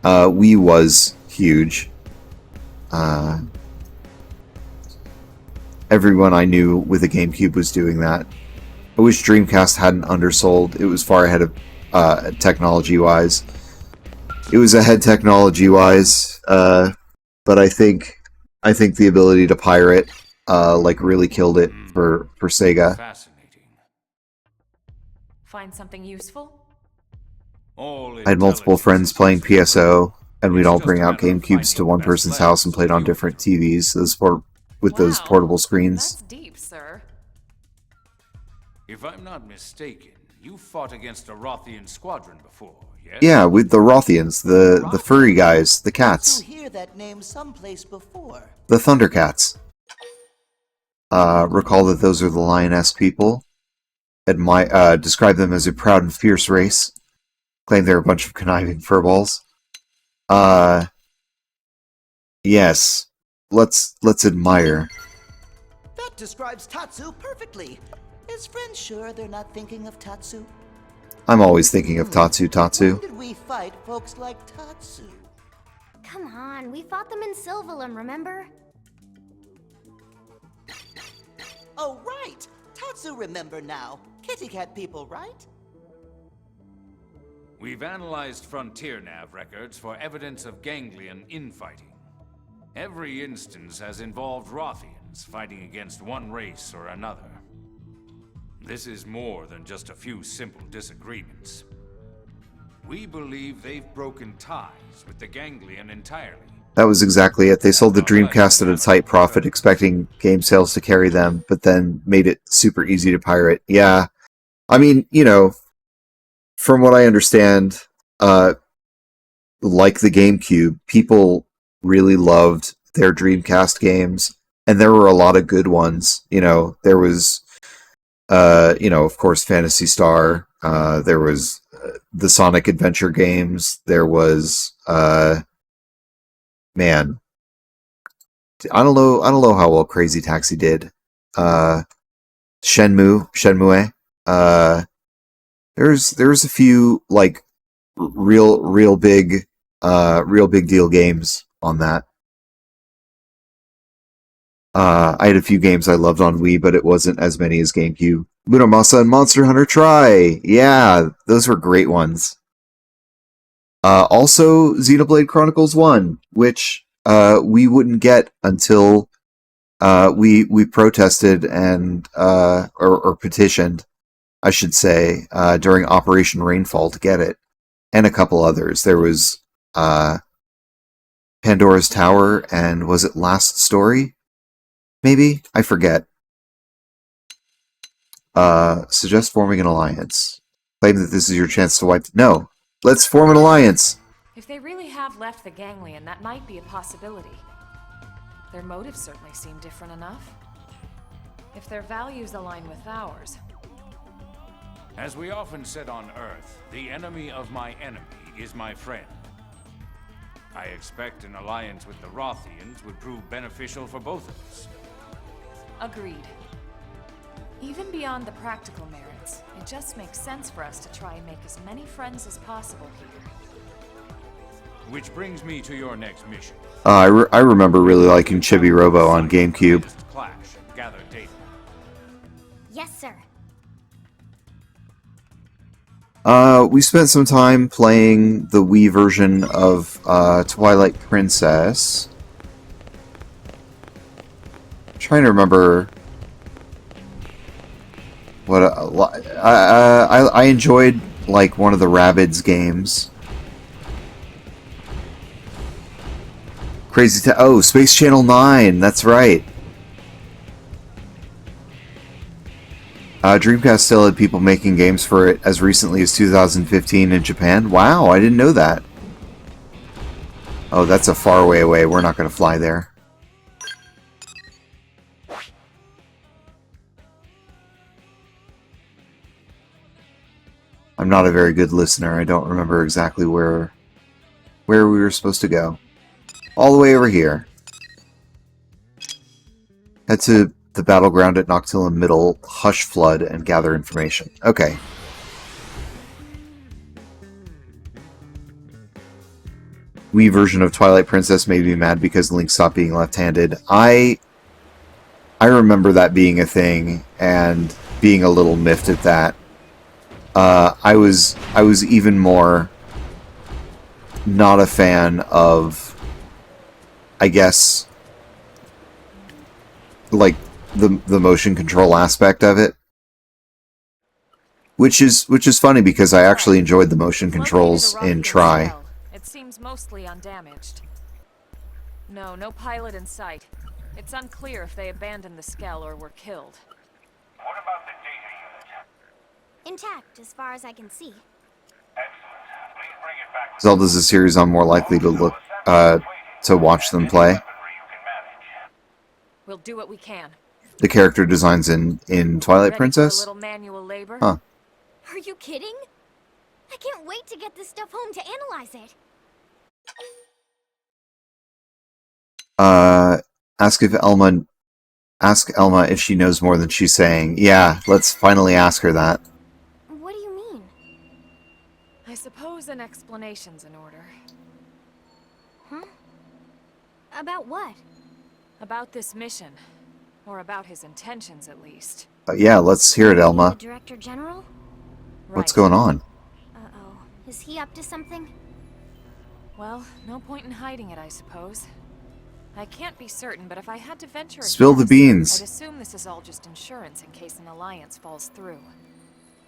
Wii was huge. Everyone I knew with a GameCube was doing that. I wish Dreamcast hadn't undersold. It was far ahead of technology-wise. It was ahead technology-wise, but I think the ability to pirate like really killed it for Sega. Fascinating. Find something useful? I had multiple friends playing PSO, and we'd all bring out GameCubes to one person's house and played on different TVs with those portable screens. That's deep, sir. If I'm not mistaken, you fought against a Rothian squadron before, yes? Yeah, with the Rothians, the furry guys, the cats. You hear that name someplace before. The Thundercats. recall that those are the Lioness people. Describe them as a proud and fierce race. Claim they're a bunch of conniving furballs. Yes. Let's admire. That describes Tatsu perfectly. Is friends sure they're not thinking of Tatsu? I'm always thinking of Tatsu. When did we fight folks like Tatsu? Come on, we fought them in Sylvalum, remember? Oh, right! Tatsu remember now. Kitty cat people, right? We've analyzed Frontier Nav records for evidence of ganglion infighting. Every instance has involved Rothians fighting against one race or another. This is more than just a few simple disagreements. We believe they've broken ties with the ganglion entirely. That was exactly it. They sold the Dreamcast at a tight profit, expecting game sales to carry them, but then made it super easy to pirate. Yeah. I mean, you know, from what I understand, like the GameCube, people really loved their Dreamcast games, and there were a lot of good ones. You know, there was, of course, Phantasy Star. There was the Sonic Adventure games. There was, man, I don't know how well Crazy Taxi did. Shenmue. There's a few like real big deal games on that. I had a few games I loved on Wii, but it wasn't as many as GameCube. Muramasa and Monster Hunter Tri! Yeah, those were great ones. Also, Xenoblade Chronicles 1, which we wouldn't get until we protested and or petitioned, I should say, during Operation Rainfall to get it, and a couple others. There was Pandora's Tower, and was it Last Story? Maybe? I forget. Suggest forming an alliance. Claim that this is your chance to wipe... No! Let's form an alliance! If they really have left the ganglion, that might be a possibility. Their motives certainly seem different enough. If their values align with ours... As we often said on Earth, the enemy of my enemy is my friend. I expect an alliance with the Rothians would prove beneficial for both of us. Agreed. Even beyond the practical merits, it just makes sense for us to try and make as many friends as possible here. Which brings me to your next mission. I remember really liking Chibi Robo on GameCube. Clash and gather data. Yes, sir. We spent some time playing the Wii version of Twilight Princess. I'm trying to remember what I enjoyed, like, one of the Rabbids games. Space Channel 9, that's right. Dreamcast still had people making games for it as recently as 2015 in Japan. Wow, I didn't know that. Oh, that's a far way away. We're not going to fly there. I'm not a very good listener. I don't remember exactly where we were supposed to go. All the way over here. Head to the battleground at Noctilla Middle, Hush Flood, and gather information. Okay. Wii version of Twilight Princess made me mad because Link stopped being left-handed. I remember that being a thing and being a little miffed at that. I was even more not a fan of, I guess, like the motion control aspect of it, which is funny because I actually enjoyed the motion controls in Tri. It seems mostly undamaged. No pilot in sight. It's unclear if they abandoned the Skell or were killed. What about the data unit? Intact, as far as I can see. Excellent. Please bring it back. Zelda's a series I'm more likely to to watch them play. We'll do what we can. the character designs in Twilight Ready Princess. for a little manual labor? Huh. Are you kidding? I can't wait to get this stuff home to analyze it. Ask Elma if she knows more than she's saying. Yeah, let's finally ask her that. What do you mean? I suppose an explanation's in order. Huh? About what? About this mission. Or about his intentions, at least. Yeah, let's hear it, Elma. The Director General? What's going on? Uh-oh. Is he up to something? Well, no point in hiding it, I suppose. I can't be certain, but if I had to venture a Spill the guess, beans. I'd assume this is all just insurance in case an alliance falls through.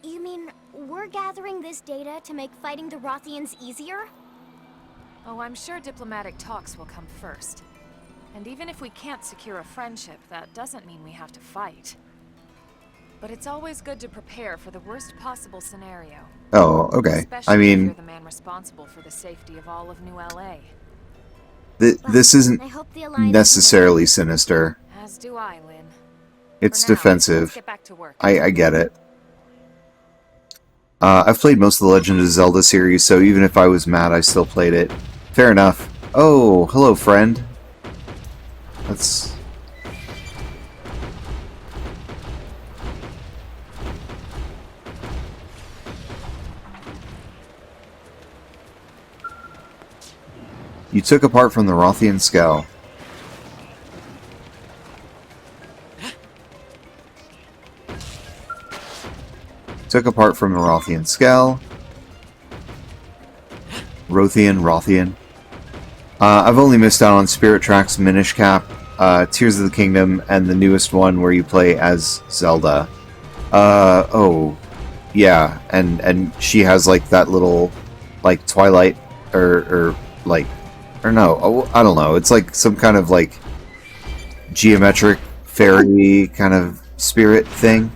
You mean we're gathering this data to make fighting the Rothians easier? Oh, I'm sure diplomatic talks will come first. And even if we can't secure a friendship, that doesn't mean we have to fight. But it's always good to prepare for the worst possible scenario. Oh, okay. Especially I if mean, you're the man responsible for the safety of all of New LA. this isn't necessarily sinister. As do I, Lynn. It's For now, defensive. let's get back to work. I get it. I've played most of the Legend of Zelda series, so even if I was mad, I still played it. Fair enough. Oh, hello, friend. Let's... You took apart from the Rothian skull. Took apart from the Rothian skull. Rothian. I've only missed out on Spirit Tracks, Minish Cap, Tears of the Kingdom, and the newest one where you play as Zelda. Oh, yeah, and she has like that little, like Twilight, or no, oh, I don't know. It's like some kind of like geometric fairy kind of spirit thing.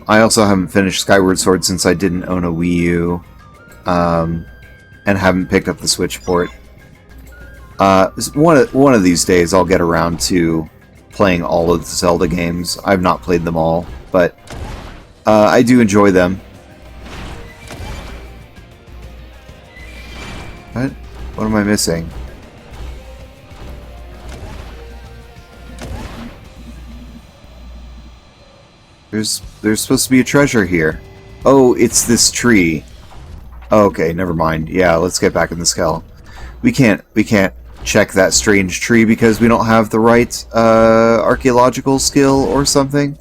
I also haven't finished Skyward Sword since I didn't own a Wii U, and haven't picked up the Switch port. One of these days I'll get around to playing all of the Zelda games. I've not played them all, but I do enjoy them. What am I missing? There's supposed to be a treasure here. Oh, it's this tree. Okay, never mind. Yeah, let's get back in the skull. We can't check that strange tree because we don't have the right archaeological skill or something.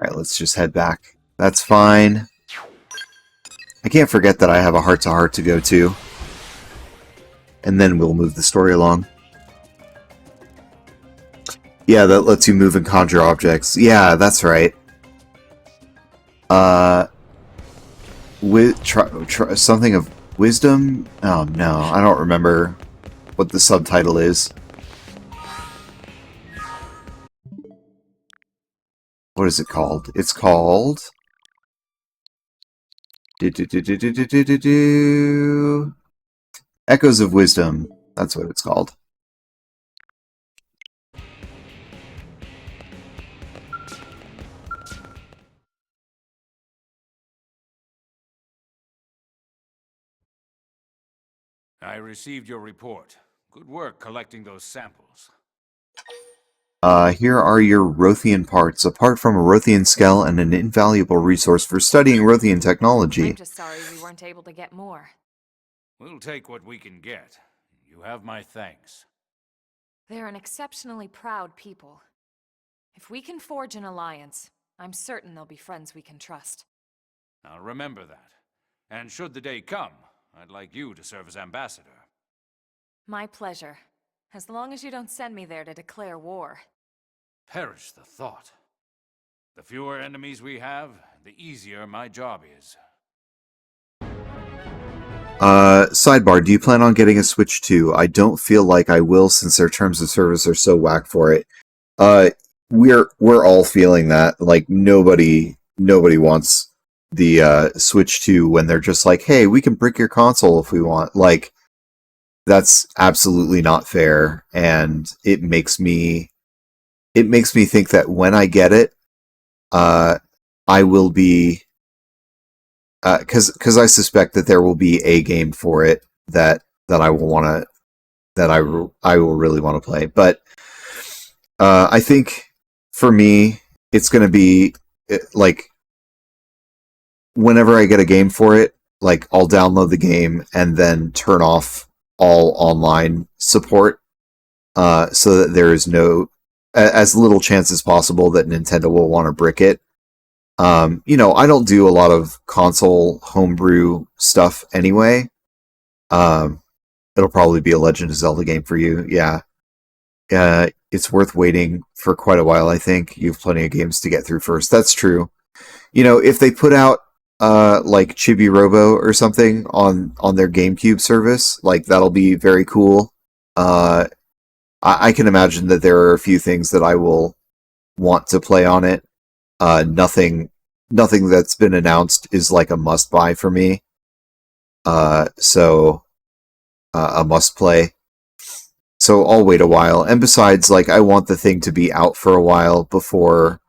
Alright, let's just head back. That's fine. I can't forget that I have a heart-to-heart to go to. And then we'll move the story along. Yeah, that lets you move and conjure objects. Yeah, that's right. Something of wisdom? Oh, no, I don't remember what the subtitle is. What is it called? It's called... Echoes of Wisdom. That's what it's called. I received your report. Good work collecting those samples. Here are your Rothian parts. Apart from a Rothian skull and an invaluable resource for studying Rothian technology. I'm just sorry we weren't able to get more. We'll take what we can get. You have my thanks. They're an exceptionally proud people. If we can forge an alliance, I'm certain they'll be friends we can trust. I'll remember that. And should the day come, I'd like you to serve as ambassador. My pleasure. As long as you don't send me there to declare war. Perish the thought. The fewer enemies we have, the easier my job is. Sidebar, do you plan on getting a Switch 2? I don't feel like I will since their terms of service are so whack for it. we're all feeling that. Like nobody wants the Switch 2 when they're just like, hey, we can brick your console if we want. Like, that's absolutely not fair, and it makes me think that when I get it, I will be, because I suspect that there will be a game for it that I will want to, that I will really want to play. But I think for me, it's going to be like whenever I get a game for it, like I'll download the game and then turn off all online support, so that there is no as little chance as possible that Nintendo will want to brick it. You know, I don't do a lot of console homebrew stuff anyway. It'll probably be a Legend of Zelda game for you, yeah. It's worth waiting for quite a while, I think. You have plenty of games to get through first. That's true. You know, if they put out like Chibi Robo or something on their GameCube service, like that'll be very cool. I can imagine that there are a few things that I will want to play on it. Nothing that's been announced is like a must buy for me. So a must play. So I'll wait a while. And besides, like, I want the thing to be out for a while before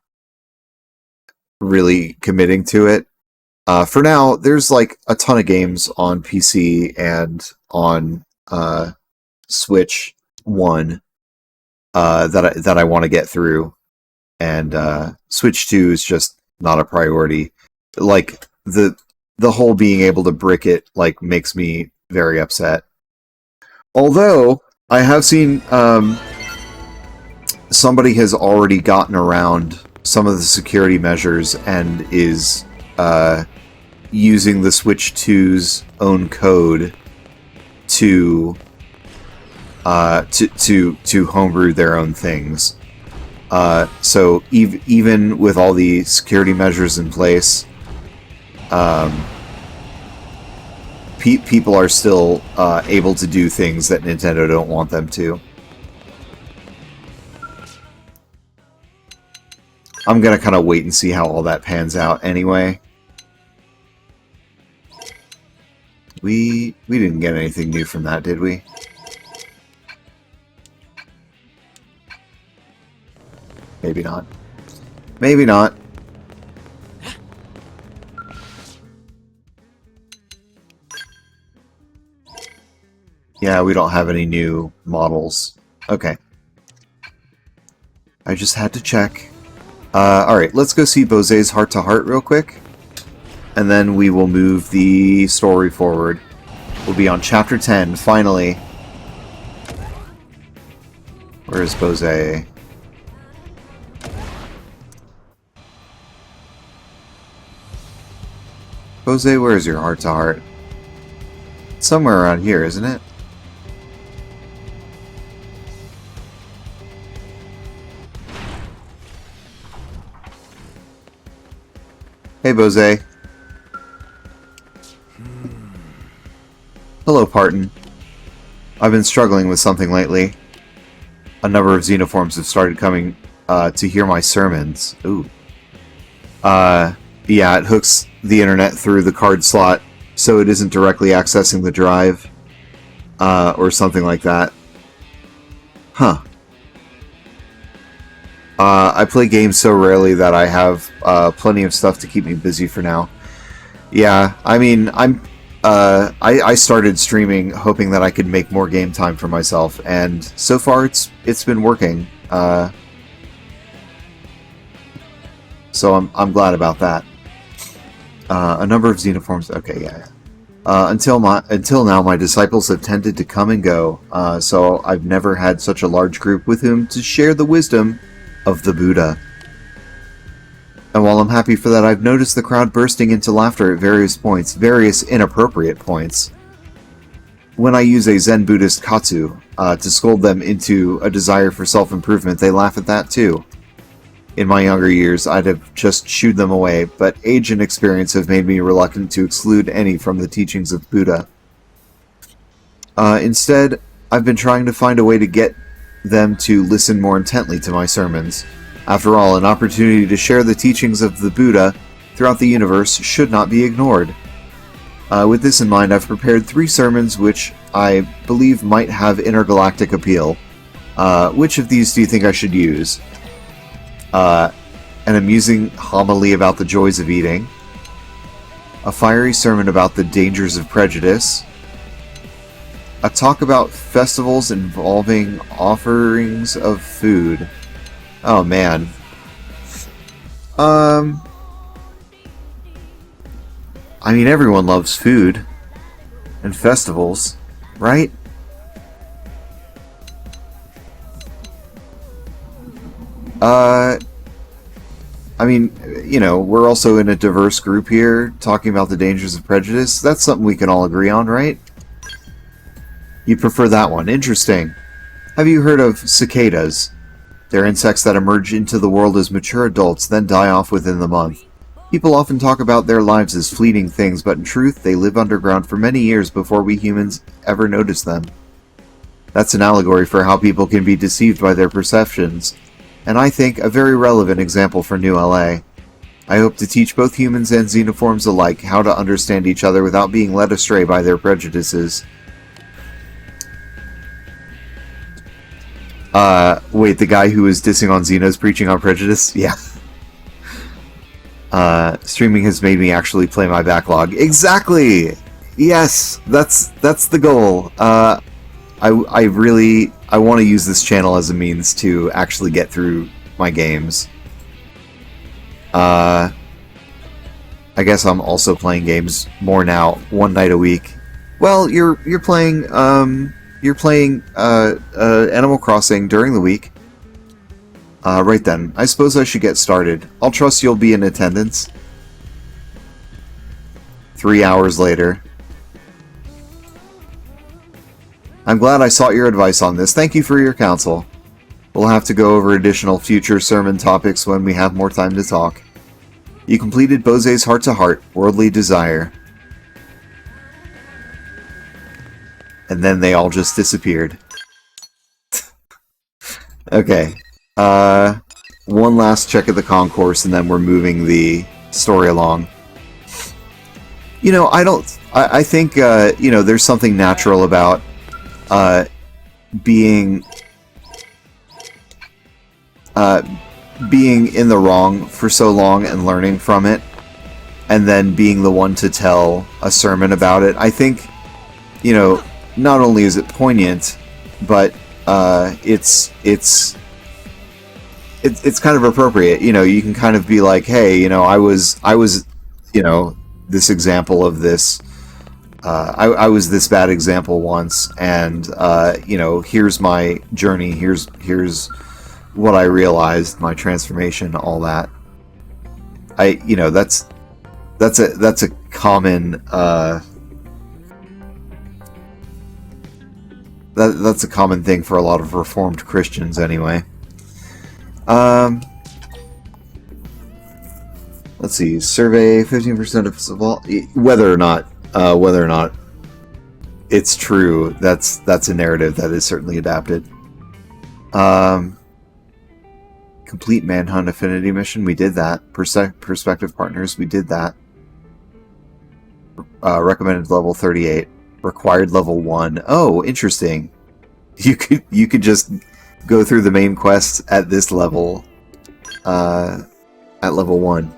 really committing to it. For now, there's like a ton of games on PC and on Switch 1 that I want to get through, and Switch 2 is just not a priority. Like the whole being able to brick it like makes me very upset. Although I have seen somebody has already gotten around some of the security measures and is using the Switch 2's own code to homebrew their own things. So even with all the security measures in place, people are still able to do things that Nintendo don't want them to. I'm gonna kind of wait and see how all that pans out anyway. We didn't get anything new from that, did we? Maybe not. Maybe not. Yeah, we don't have any new models. Okay. I just had to check. Alright, let's go see Bose's heart-to-heart real quick. And then we will move the story forward. We'll be on Chapter 10, finally. Where is Bose? Bose, where is your heart-to-heart? Somewhere around here, isn't it? Hey, Bose. Hello, Parton. I've been struggling with something lately. A number of xenoforms have started coming to hear my sermons. Ooh. Yeah, it hooks the internet through the card slot, so it isn't directly accessing the drive, or something like that. Huh. I play games so rarely that I have plenty of stuff to keep me busy for now. Yeah, I mean, I started streaming hoping that I could make more game time for myself, and so far it's been working. So I'm glad about that. A number of xenoforms. Okay, yeah. Until now, my disciples have tended to come and go, so I've never had such a large group with whom to share the wisdom of the Buddha. And while I'm happy for that, I've noticed the crowd bursting into laughter at various points, various inappropriate points. When I use a Zen Buddhist katsu to scold them into a desire for self-improvement, they laugh at that too. In my younger years, I'd have just shooed them away, but age and experience have made me reluctant to exclude any from the teachings of Buddha. Instead, I've been trying to find a way to get them to listen more intently to my sermons. After all, an opportunity to share the teachings of the Buddha throughout the universe should not be ignored. With this in mind, I've prepared 3 sermons which I believe might have intergalactic appeal. Which of these do you think I should use? An amusing homily about the joys of eating, a fiery sermon about the dangers of prejudice, a talk about festivals involving offerings of food. Oh man. I mean, everyone loves food and festivals, right? I mean, you know, we're also in a diverse group here, talking about the dangers of prejudice. That's something we can all agree on, right? You prefer that one. Interesting. Have you heard of cicadas? They're insects that emerge into the world as mature adults, then die off within the month. People often talk about their lives as fleeting things, but in truth, they live underground for many years before we humans ever notice them. That's an allegory for how people can be deceived by their perceptions, and I think a very relevant example for New LA. I hope to teach both humans and xenoforms alike how to understand each other without being led astray by their prejudices. Wait, the guy who was dissing on Xeno's preaching on prejudice? Yeah. Streaming has made me actually play my backlog. Exactly! Yes, that's the goal. I want to use this channel as a means to actually get through my games. I guess I'm also playing games more now, one night a week. Well, you're playing Animal Crossing during the week. Right then, I suppose I should get started. I'll trust you'll be in attendance. 3 hours later. I'm glad I sought your advice on this. Thank you for your counsel. We'll have to go over additional future sermon topics when we have more time to talk. You completed Bose's heart-to-heart, worldly desire. And then they all just disappeared. Okay. One last check of the concourse, and then we're moving the story along. You know, I think, you know, there's something natural about being in the wrong for so long and learning from it, and then being the one to tell a sermon about it. I think, you know, not only is it poignant, but it's kind of appropriate. You know, you can kind of be like, hey, you know, I was, you know, this example of this. I was this bad example once, and you know, here's my journey. Here's what I realized, my transformation, all that. You know, that's a common that's a common thing for a lot of Reformed Christians, anyway. Let's see. Survey 15% of all, whether or not it's true. That's a narrative that is certainly adapted. Complete Manhunt Affinity Mission. We did that. Perspective Partners. We did that. Recommended level 38. Required level 1. Oh, interesting. You could just go through the main quests at this level. At level 1.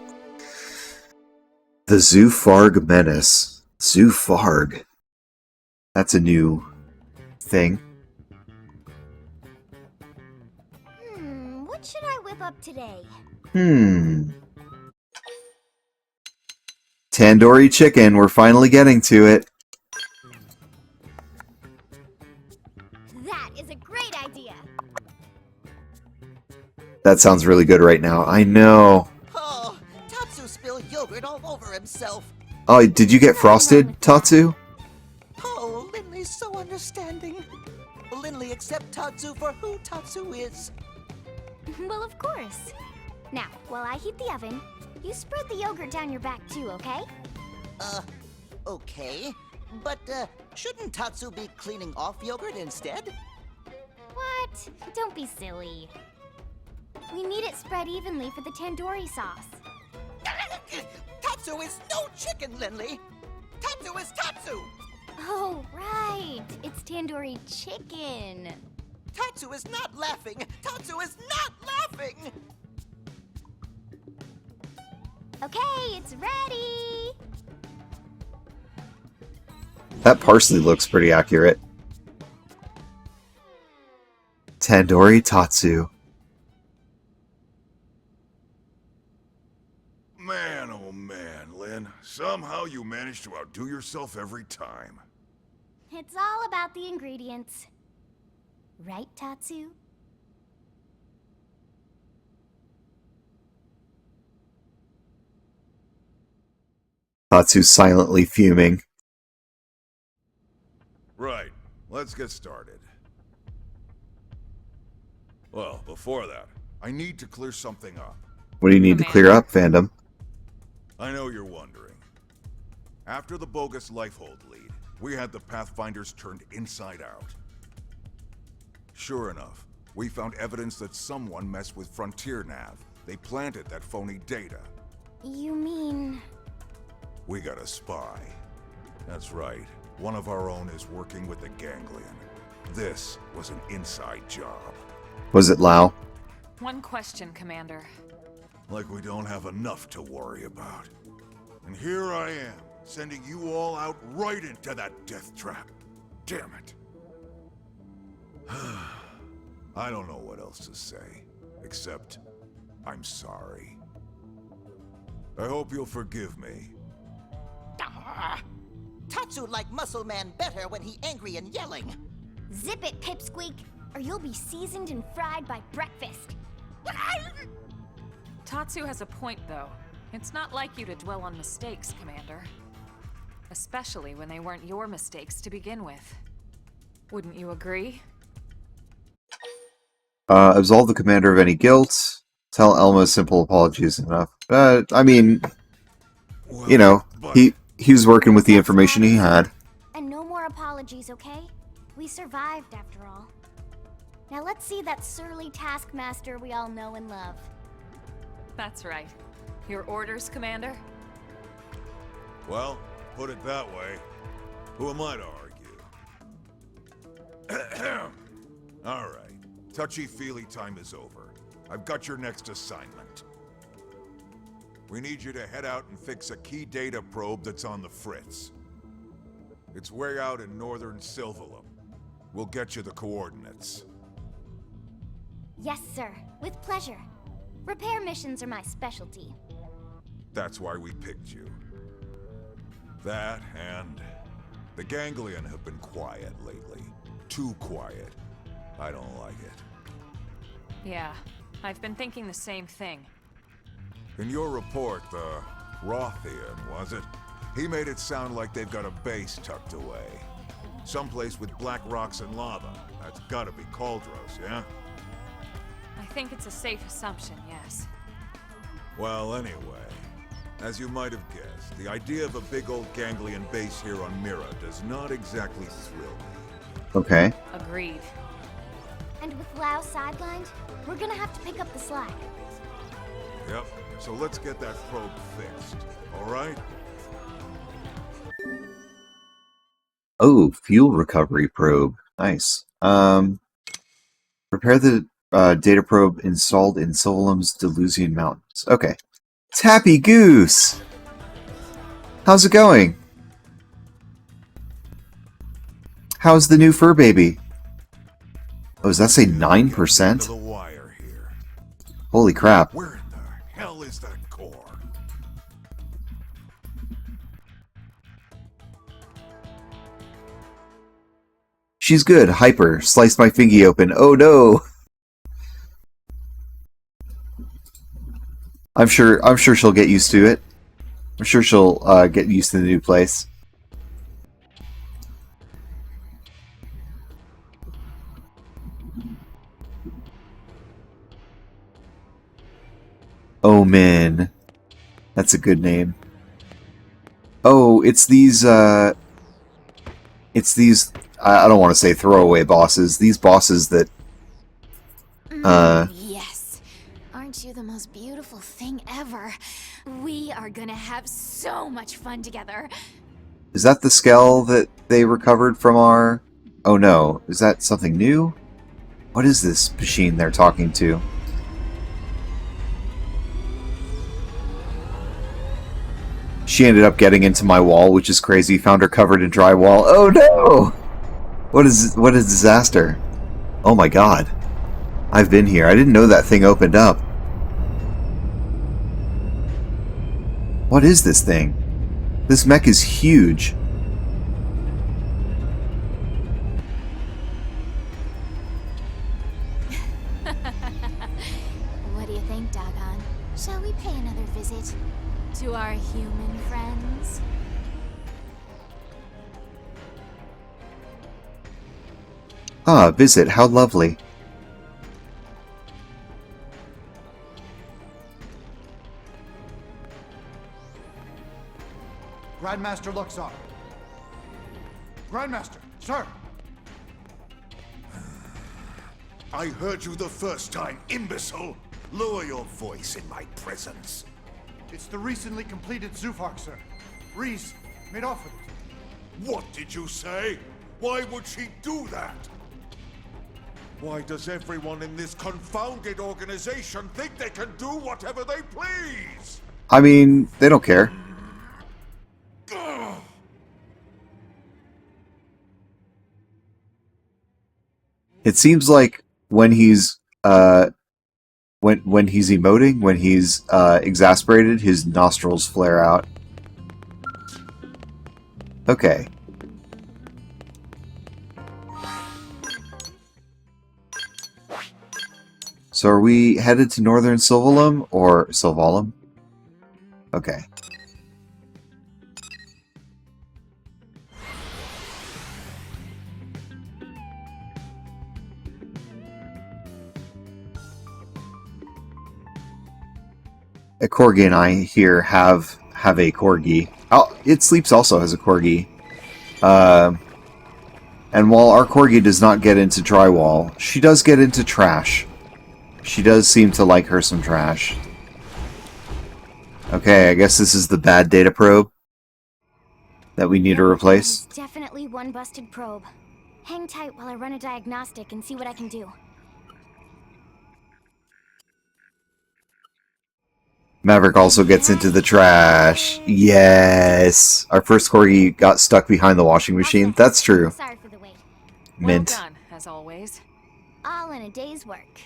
The Zoofarg Menace. Zoofarg. That's a new thing. What should I whip up today? Tandoori chicken. We're finally getting to it. That is a great idea. That sounds really good right now. I know. Oh, Tatsu spilled yogurt all over himself. Oh, did you get frosted, Tatsu? Oh, Linley's so understanding. Linley accept Tatsu for who Tatsu is. Well, of course. Now, while I heat the oven, you spread the yogurt down your back too, okay? Okay. But, shouldn't Tatsu be cleaning off yogurt instead? What? Don't be silly. You need it spread evenly for the tandoori sauce. Tatsu is no chicken, Lindley. Tatsu is Tatsu. Oh, right. It's tandoori chicken. Tatsu is not laughing. Tatsu is not laughing. Okay, it's ready. That parsley looks pretty accurate. Tandoori Tatsu. Man, oh man, Lynn. Somehow you manage to outdo yourself every time. It's all about the ingredients. Right, Tatsu? Tatsu's silently fuming. Right. Let's get started. Well, before that, I need to clear something up. What do you need to clear up, fandom? I know you're wondering. After the bogus Lifehold lead, we had the Pathfinders turned inside out. Sure enough, we found evidence that someone messed with Frontier Nav. They planted that phony data. You mean... We got a spy. That's right. One of our own is working with the Ganglion. This was an inside job. Was it Lao? One question, Commander. Like we don't have enough to worry about. And here I am, sending you all out right into that death trap. Damn it. I don't know what else to say, except I'm sorry. I hope you'll forgive me. Tatsu like Muscle Man better when he angry and yelling. Zip it, Pipsqueak, or you'll be seasoned and fried by breakfast. Tatsu has a point, though. It's not like you to dwell on mistakes, Commander. Especially when they weren't your mistakes to begin with. Wouldn't you agree? Absolve the commander of any guilt. Tell Elma a simple apology is enough. I mean, you know, he was working with the information he had. And no more apologies, okay? We survived, after all. Now let's see that surly taskmaster we all know and love. That's right. Your orders, Commander? Well, put it that way. Who am I to argue? All right. Touchy-feely time is over. I've got your next assignment. We need you to head out and fix a key data probe that's on the fritz. It's way out in northern Sylvalum. We'll get you the coordinates. Yes, sir. With pleasure. Repair missions are my specialty. That's why we picked you. That and... the Ganglion have been quiet lately. Too quiet. I don't like it. Yeah, I've been thinking the same thing. In your report, the Rothian, was it? He made it sound like they've got a base tucked away. Someplace with black rocks and lava. That's gotta be Cauldros, yeah? I think it's a safe assumption, yes. Well, anyway, as you might have guessed, the idea of a big old Ganglion base here on Mira does not exactly thrill me. Okay. Agreed. And with Lao sidelined, we're gonna have to pick up the slack. Yep, so let's get that probe fixed, alright? Oh, fuel recovery probe. Nice. Prepare the data probe installed in Sylvalum's Delusian Mountains. Okay. Tappy Goose! How's it going? How's the new fur baby? Oh, does that say 9%? The wire here. Holy crap. Where in the hell is that core? She's good. Hyper. Sliced my fingy open. Oh no! I'm sure she'll get used to it. I'm sure she'll get used to the new place. Omen. That's a good name. Oh, it's these I don't want to say throwaway bosses. These bosses that Yes. Aren't you the most beautiful thing ever? We are gonna have so much fun together. Is that the Skell that they recovered from our... Oh no, is that something new? What is this machine they're talking to? She ended up getting into my wall, which is crazy. Found her covered in drywall. Oh no! What a disaster. Oh my god. I've been here. I didn't know that thing opened up. What is this thing? This mech is huge. What do you think, Dagon? Shall we pay another visit to our human friends? Ah, visit. How lovely. Grandmaster Luxor. Grandmaster, sir. I heard you the first time, imbecile. Lower your voice in my presence. It's the recently completed Zoofark, sir. Reese made off with it. What did you say? Why would she do that? Why does everyone in this confounded organization think they can do whatever they please? I mean, they don't care. It seems like when he's when he's emoting, when he's exasperated, his nostrils flare out. Okay. So are we headed to Northern Silvalum or Silvalum? Okay. A Corgi and I here have a Corgi. Oh, It Sleeps also has a Corgi. And while our Corgi does not get into drywall, she does get into trash. She does seem to like her some trash. Okay, I guess this is the bad data probe that we need to replace. There's definitely one busted probe. Hang tight while I run a diagnostic and see what I can do. Maverick also gets into the trash. Yes! Our first Corgi got stuck behind the washing machine. That's true. Sorry for the wait. Mint. Well done, as always. All in a day's work.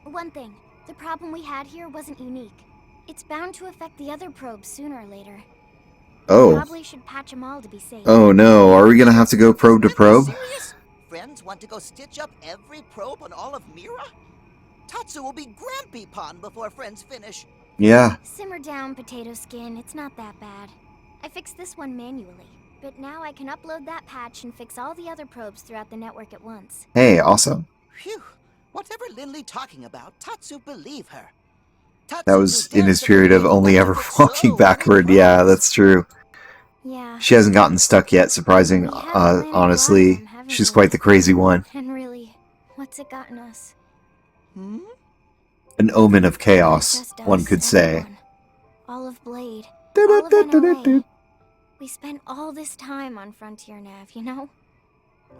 One thing, the problem we had here wasn't unique. It's bound to affect the other probes sooner or later. Oh. Probably should patch them all to be safe. Oh no, are we gonna have to go probe to probe? Serious? Friends want to go stitch up every probe on all of Mira? Tatsu will be Grampy Pond before friends finish. Yeah. Simmer down, potato skin. It's not that bad. I fixed this one manually, but now I can upload that patch and fix all the other probes throughout the network at once. Hey, awesome. Phew. Whatever Lindley talking about, Tatsu believe her. That was in his period of only ever walking backward. Yeah, that's true. Yeah. She hasn't gotten stuck yet, surprising, honestly. She's quite the crazy one. And really, what's it gotten us? An omen of chaos, one could say. Olive Blade. All of NLA. We spent all this time on Frontier Nav, you know?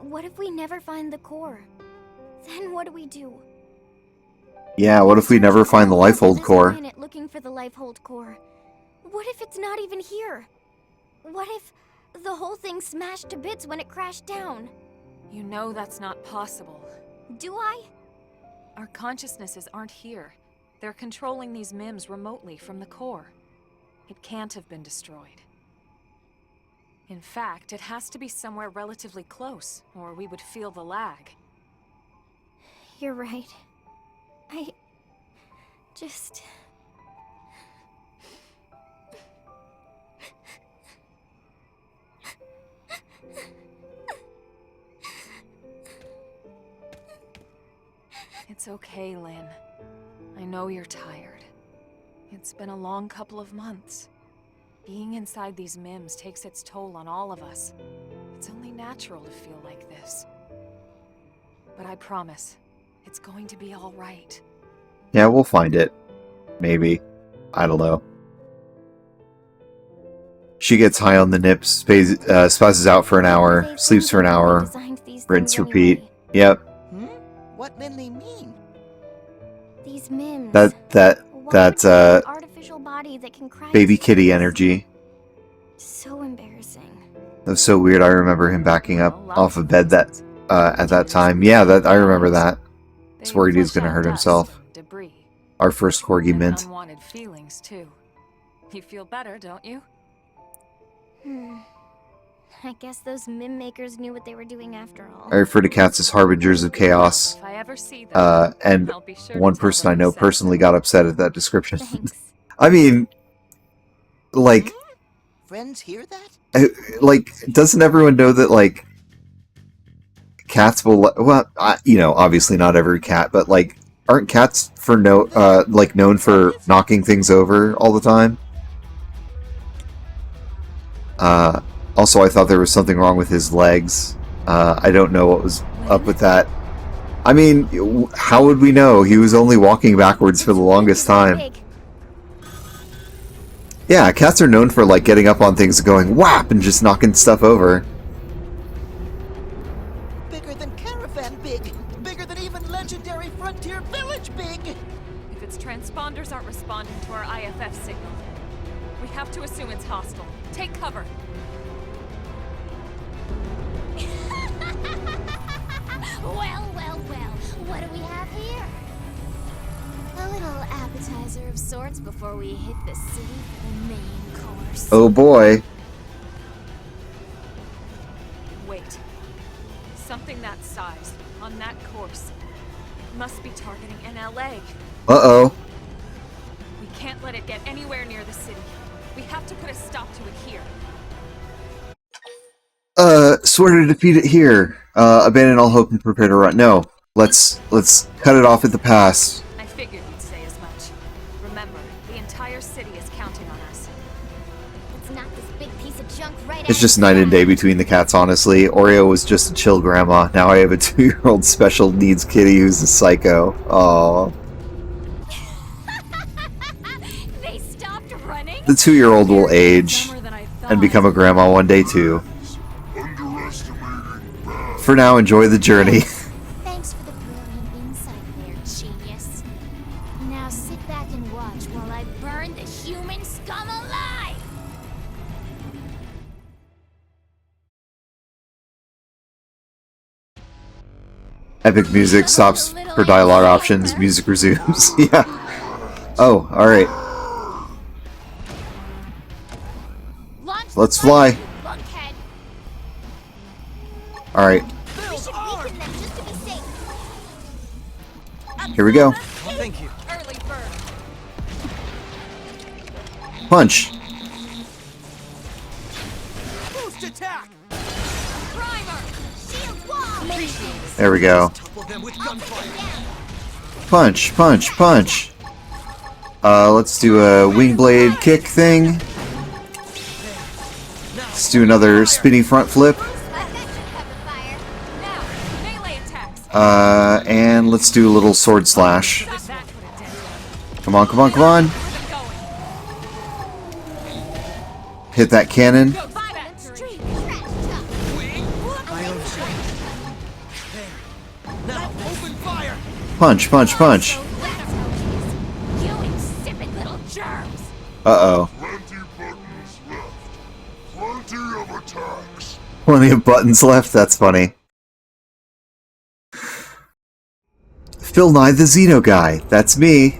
What if we never find the core? Then what do we do? Yeah, what if we never find the Lifehold core? Looking for the Lifehold core. What if it's not even here? What if the whole thing smashed to bits when it crashed down? You know that's not possible. Do I? Our consciousnesses aren't here. They're controlling these MIMs remotely from the core. It can't have been destroyed. In fact, it has to be somewhere relatively close, or we would feel the lag. You're right. I just... It's okay, Lynn. I know you're tired. It's been a long couple of months. Being inside these MIMs takes its toll on all of us. It's only natural to feel like this. But I promise, it's going to be all right. Yeah, we'll find it. Maybe. I don't know. She gets high on the nips, spasses out for an hour, sleeps for an hour, rinse, repeat. Yep. What then they mean? These mims. That's artificial body that can cry baby kitty energy. So embarrassing. That was so weird. I remember him backing up off of bed at that time. Yeah, I remember that. I was worried he was going to hurt himself. Debris. Our first corgi mint. Unwanted feelings too. You feel better, don't you? I guess those mim makers knew what they were doing after all. I refer to cats as harbingers of chaos. If I ever see them, And I'll be sure one to tell person them I you know said personally so. got upset at that description. I mean, like, Friends hear that? like, doesn't everyone know that, like, cats will, well, you know, obviously not every cat, but, like, aren't cats known for knocking things over all the time? Also, I thought there was something wrong with his legs. I don't know what was up with that. I mean, how would we know? He was only walking backwards for the longest time. Yeah, cats are known for, like, getting up on things and going whap and just knocking stuff over. Bigger than Caravan big. Bigger than even legendary Frontier Village big. If its transponders aren't responding to our IFF signal, we have to assume it's hostile. Take cover. Well. What do we have here? A little appetizer of sorts before we hit the city for the main course. Oh boy. Wait. Something that size, on that course, must be targeting NLA. Uh-oh. We can't let it get anywhere near the city. We have to put a stop to it here. Swear to defeat it here. Abandon all hope and prepare to run. No. Let's cut it off at the pass. I figured you'd say as much. Remember, the entire city is counting on us. Let's knock this big piece of junk right It's just night and day between the cats, honestly. Oreo was just a chill grandma. Now I have a 2-year-old special needs kitty who's a psycho. Aww. They stopped running? The 2-year-old will age and become a grandma one day too. For now, enjoy the journey. Thanks for the brilliant insight there, genius. Now sit back and watch while I burn the human scum alive! Epic music stops for dialogue options. Music resumes. Yeah. Oh, alright. Let's fly. Alright. Here we go. Thank you. Early bird. Punch. Boost attack. Primer. Shield wall. There we go. Topple them with gunfire. Punch, punch, punch. Let's do a wing blade kick thing. Let's do another spinny front flip. Now, melee attacks. And let's do a little sword slash. Come on, come on, come on. Hit that cannon. Now open fire. Punch, punch, punch. You insipid little germs! Uh-oh. Plenty of attacks. Plenty of buttons left? That's funny. Phil Nye the Xeno guy. That's me.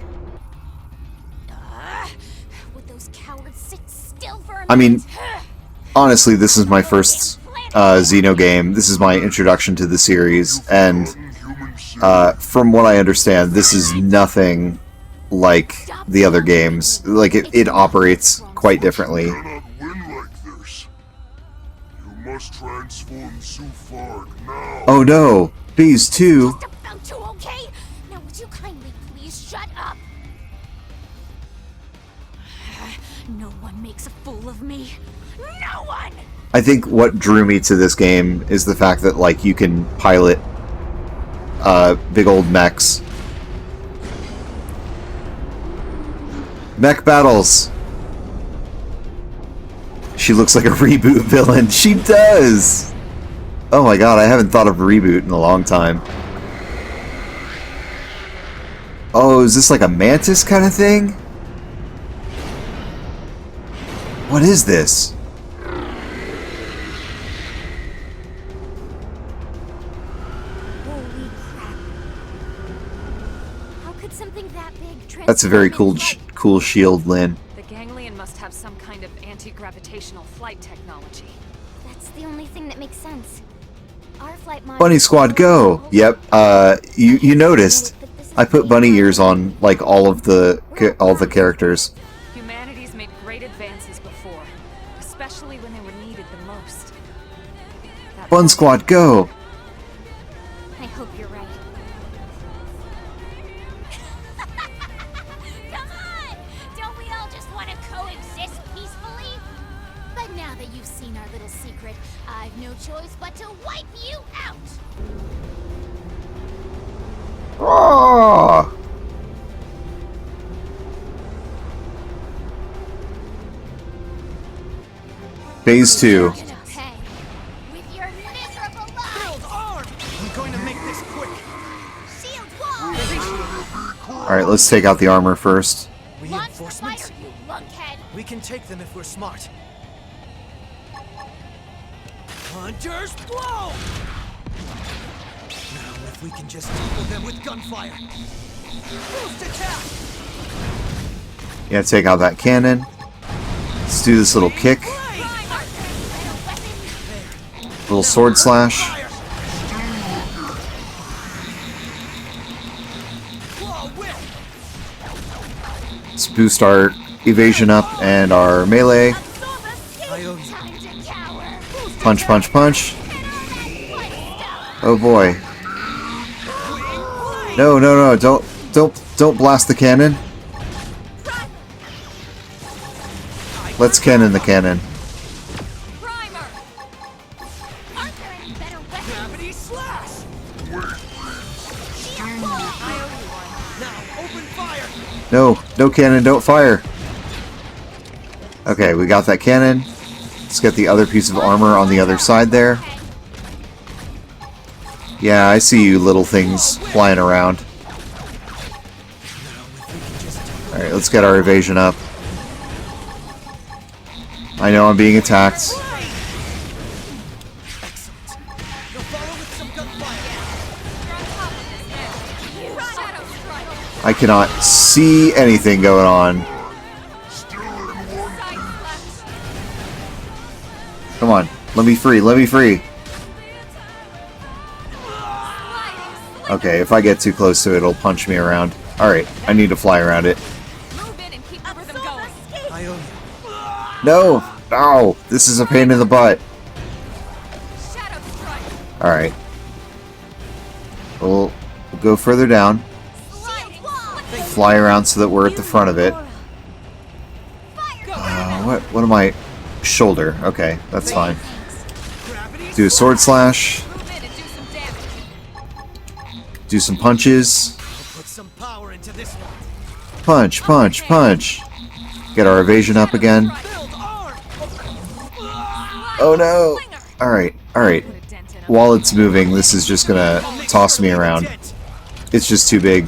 Would those cowards sit still for a I mean, minute? honestly, this is my first Xeno game. This is my introduction to the series, and from what I understand, this is nothing like the other games. Like, it operates quite differently. Cannot win like this. You must transform Sufard now. Oh no! Phase 2! Just about to, okay? Now would you kindly please shut up? No one makes a fool of me. No one! I think what drew me to this game is the fact that, like, you can pilot big old mechs. Mech battles. She looks like a reboot villain. She does! Oh my god, I haven't thought of reboot in a long time. Oh, is this like a mantis kind of thing? What is this? That's a very cool shield, Lynn. The ganglion must have some kind of anti-gravitational flight technology. That's the only thing that makes sense. Our flight Bunny Squad, go! Yep. You noticed. I put bunny ears on like all the characters. Humanity's made great advances before, especially when they were needed the most. Bun Squad, go! I hope you're right. Come on! Don't we all just want to coexist peacefully? But now that you've seen our little secret, I've no choice but to wipe you out! Oh! Phase 2. With your miserable lives! I'm going to make this quick. Shield wall! Alright, let's take out the armor first. Reinforcements? You lunkhead! We can take them if we're smart. Hunter's blow! Now, if we can just tackle them with gunfire. Boost attack! Yeah, take out that cannon. Let's do this little kick. Little sword slash. Let's boost our evasion up and our melee. Punch, punch, punch. Oh boy. No, no, no, don't blast the cannon. Let's cannon the cannon. Gravity slash! Now, open fire! No, no cannon, don't fire. Okay, we got that cannon. Let's get the other piece of armor on the other side there. Yeah, I see you little things flying around. Alright, let's get our evasion up. I know I'm being attacked. I cannot see anything going on. Come on, let me free, let me free. Okay, if I get too close to it, it'll punch me around. Alright, I need to fly around it. No! No! This is a pain in the butt. Alright. We'll go further down. Fly around so that we're at the front of it. What am I... Shoulder. Okay, that's fine. Do a sword slash. Do some punches. Punch, punch, punch. Get our evasion up again. Oh no! Alright, alright. While it's moving, this is just gonna toss me around. It's just too big.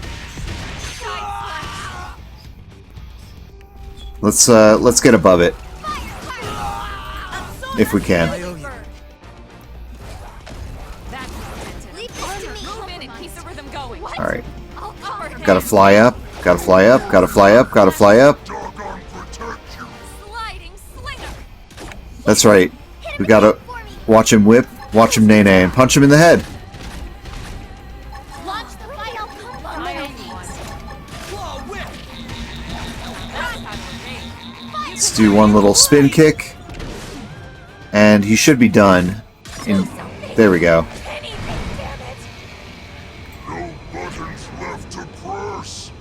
Let's get above it. If we can. Alright. Gotta fly up, gotta fly up, gotta fly up, gotta fly up. That's right. We gotta watch him whip, watch him nay-nay, and punch him in the head. Let's do one little spin kick. And he should be done. There we go. No buttons left to press.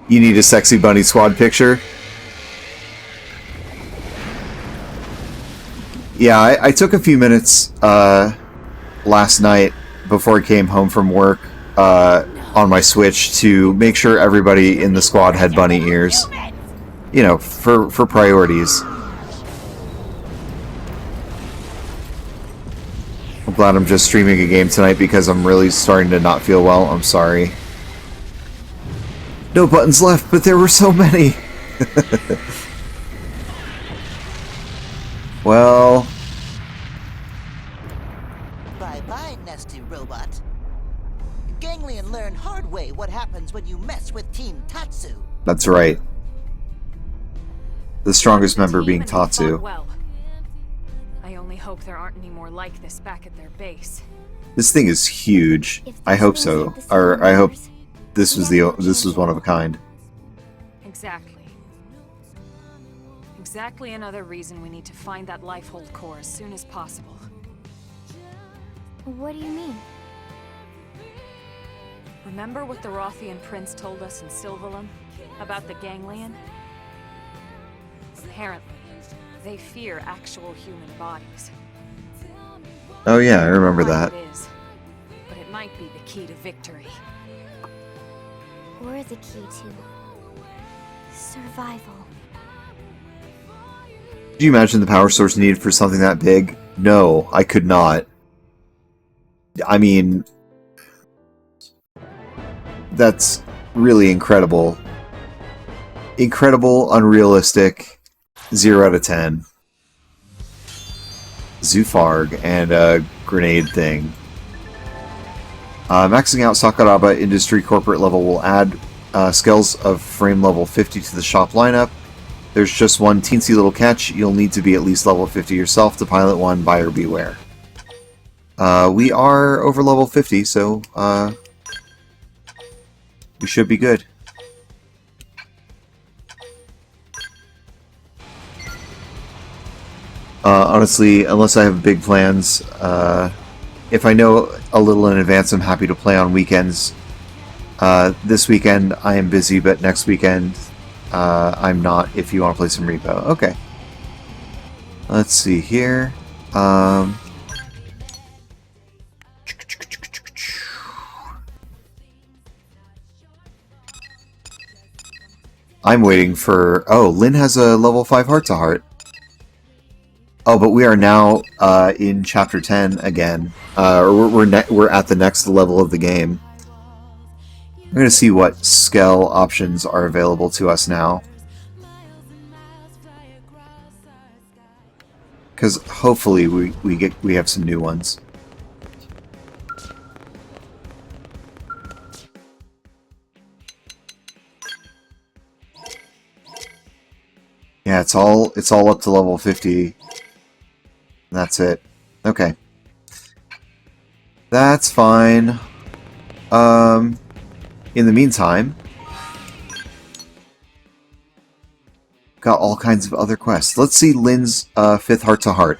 You need a sexy bunny squad picture? Yeah, I took a few minutes last night before I came home from work on my Switch to make sure everybody in the squad had bunny ears. You know, for priorities. I'm glad I'm just streaming a game tonight because I'm really starting to not feel well. I'm sorry. No buttons left, but there were so many. Well... Bye-bye, nasty robot. Ganglion learned hard way what happens when you mess with Team Tatsu. That's right. The strongest member being Team and we Tatsu. fought well. I only hope there aren't any more like this back at their base. This thing is huge. I hope so. Or I hope this was one of a kind. Exactly. Exactly another reason we need to find that Lifehold core as soon as possible. What do you mean? Remember what the Rothian prince told us in Sylvalum about the Ganglion? Apparently, they fear actual human bodies. Oh yeah, I remember that. It is, but it might be the key to victory. Or the key to survival. Could you imagine the power source needed for something that big? No, I could not. I mean... That's really incredible. Incredible, unrealistic, 0 out of 10. Zoofarg and a grenade thing. Maxing out Sakuraba Industry Corporate level will add skills of frame level 50 to the shop lineup. There's just one teensy little catch. You'll need to be at least level 50 yourself to pilot one, buyer beware. We are over level 50, so we should be good. Honestly, unless I have big plans, if I know a little in advance, I'm happy to play on weekends. This weekend I am busy, but next weekend I'm not, if you want to play some repo. Okay. Let's see here. I'm waiting for... Oh, Lynn has a level 5 Heart-to-Heart. Oh, but we are now in Chapter 10 again. We're at the next level of the game. I'm going to see what Skell options are available to us now. Because hopefully we have some new ones. Yeah, it's all up to level 50. That's it. Okay. That's fine. In the meantime, got all kinds of other quests. Let's see Lynn's 5th Heart-to-Heart.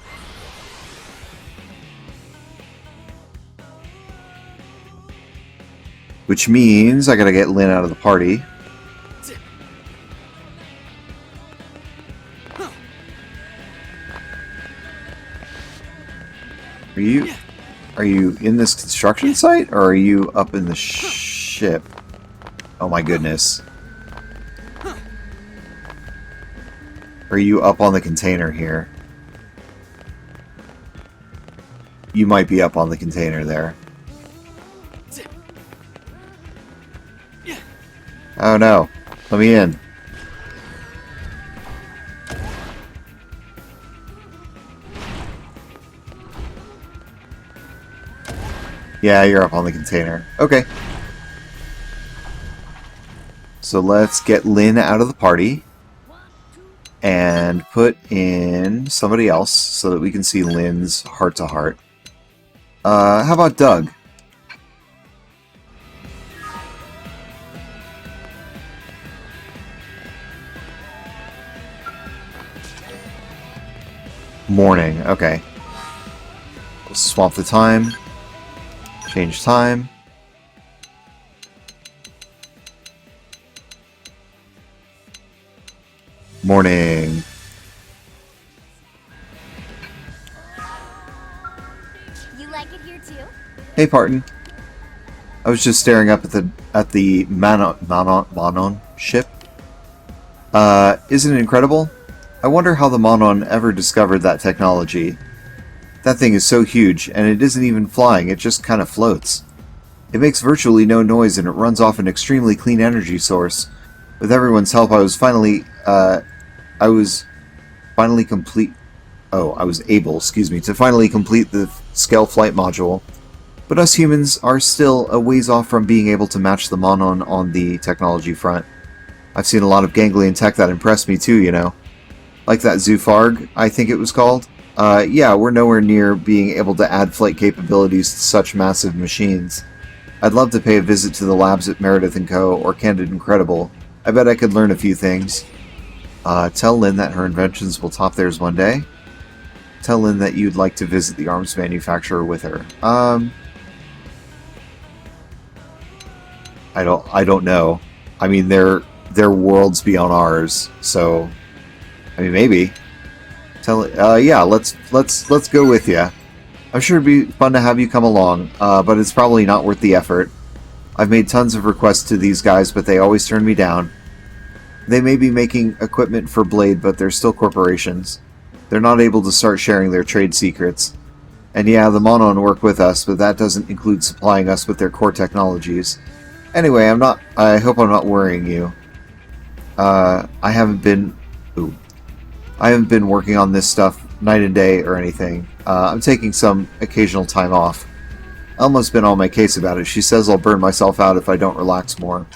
Which means I gotta get Lynn out of the party. Are you in this construction site, or are you up in the ship? Oh my goodness. Are you up on the container here? You might be up on the container there. Oh no. Let me in. Yeah, you're up on the container. Okay. So let's get Lynn out of the party and put in somebody else so that we can see Lynn's heart-to-heart. How about Doug? Morning, okay. We'll swap the time. Change time. Morning. You like it here too? Hey, Parton. I was just staring up at the Manon ship. Isn't it incredible? I wonder how the Manon ever discovered that technology. That thing is so huge, and it isn't even flying, it just kind of floats. It makes virtually no noise, and it runs off an extremely clean energy source. With everyone's help, I was able, to finally complete the scale flight module. But us humans are still a ways off from being able to match the Manon on the technology front. I've seen a lot of ganglion tech that impressed me too, you know. Like that Zoofarg, I think it was called. Yeah, we're nowhere near being able to add flight capabilities to such massive machines. I'd love to pay a visit to the labs at Meredith & Co. or Candid Incredible. I bet I could learn a few things. Tell Lynn that her inventions will top theirs one day. Tell Lynn that you'd like to visit the arms manufacturer with her. I don't know. I mean, they're worlds beyond ours, so I mean, maybe. Yeah, let's go with you. I'm sure it'd be fun to have you come along, but it's probably not worth the effort. I've made tons of requests to these guys, but they always turn me down. They may be making equipment for Blade, but they're still corporations. They're not able to start sharing their trade secrets. And yeah, the Monon work with us, but that doesn't include supplying us with their core technologies. Anyway, I hope I'm not worrying you. I haven't been working on this stuff night and day or anything. I'm taking some occasional time off. Elma's been on my case about it. She says I'll burn myself out if I don't relax more.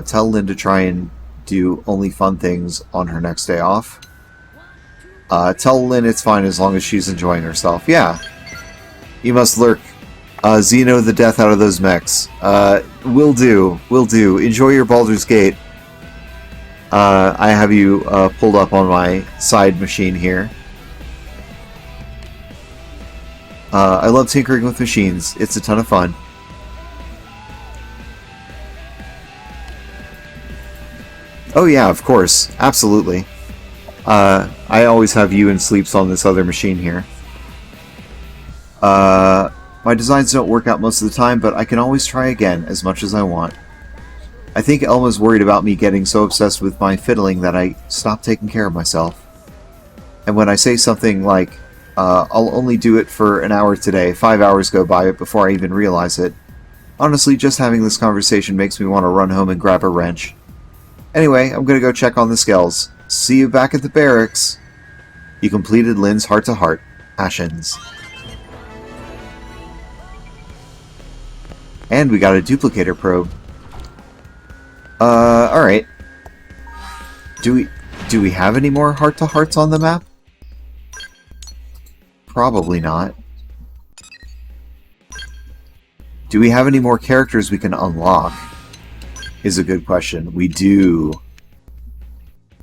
Tell Lynn to try and do only fun things on her next day off. Tell Lynn it's fine as long as she's enjoying herself. Yeah. You must lurk. Xeno the death out of those mechs. Will do. Enjoy your Baldur's Gate. I have you pulled up on my side machine here. I love tinkering with machines. It's a ton of fun. Oh yeah, of course. Absolutely. I always have you and Sleeps on this other machine here. My designs don't work out most of the time, but I can always try again as much as I want. I think Elma's worried about me getting so obsessed with my fiddling that I stop taking care of myself. And when I say something like, I'll only do it for an hour today, 5 hours go by before I even realize it. Honestly, just having this conversation makes me want to run home and grab a wrench. Anyway, I'm gonna go check on the skells. See you back at the barracks. You completed Lynn's heart-to-heart. Passions. And we got a duplicator probe. Alright. Do we have any more heart-to-hearts on the map? Probably not. Do we have any more characters we can unlock? Is a good question. We do.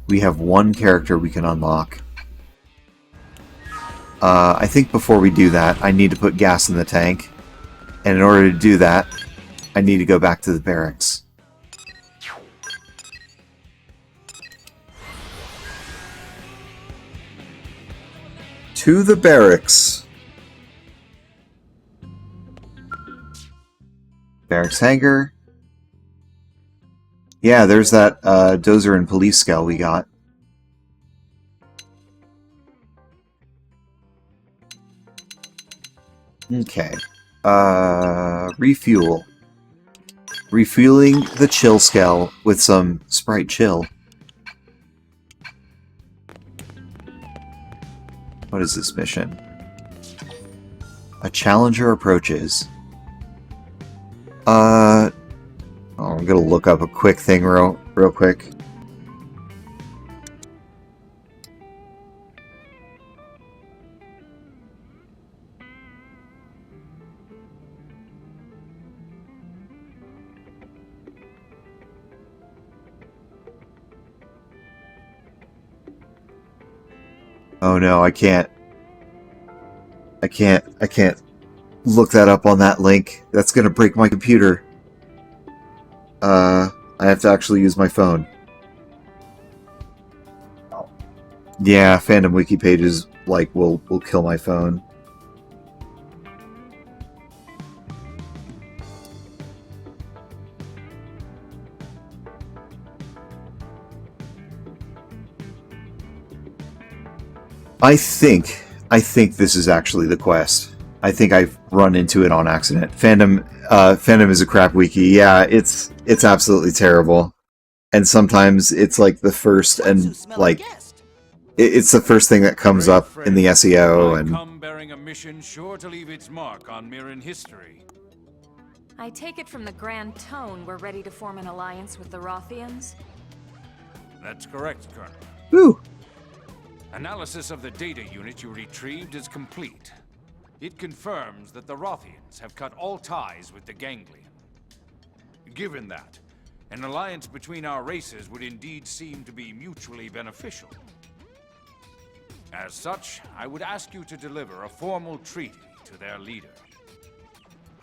We have one character we can unlock. I think before we do that, I need to put gas in the tank. And in order to do that, I need to go back to the barracks. To the barracks. Barracks hangar. Yeah, there's that Dozer and police scale we got. Okay. Refuel. Refueling the chill scale with some Sprite Chill. What is this mission? A challenger approaches. Oh, I'm gonna look up a quick thing real quick. Oh no, I can't look that up on that link. That's gonna break my computer. I have to actually use my phone. Yeah, fandom wiki pages, like, will kill my phone. I think this is actually the quest. I think I've run into it on accident. Fandom is a crap wiki. Yeah, it's absolutely terrible. And sometimes it's like the first and like it's the first thing that comes up in the SEO and come bearing a mission sure to leave its mark on Mirren history. I take it from the grand tone we're ready to form an alliance with the Rothians? That's correct, Colonel. Woo. Analysis of the data unit you retrieved is complete. It confirms that the Rothians have cut all ties with the Ganglion. Given that, an alliance between our races would indeed seem to be mutually beneficial. As such, I would ask you to deliver a formal treaty to their leader.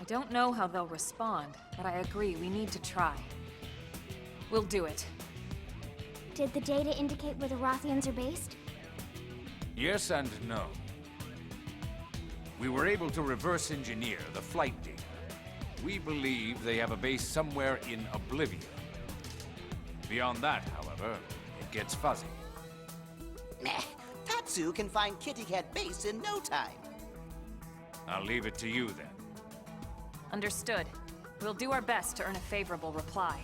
I don't know how they'll respond, but I agree we need to try. We'll do it. Did the data indicate where the Rothians are based? Yes and no. We were able to reverse engineer the flight data. We believe they have a base somewhere in Oblivion. Beyond that, however, it gets fuzzy. Meh. Tatsu can find Kitty Cat Base in no time. I'll leave it to you then. Understood. We'll do our best to earn a favorable reply.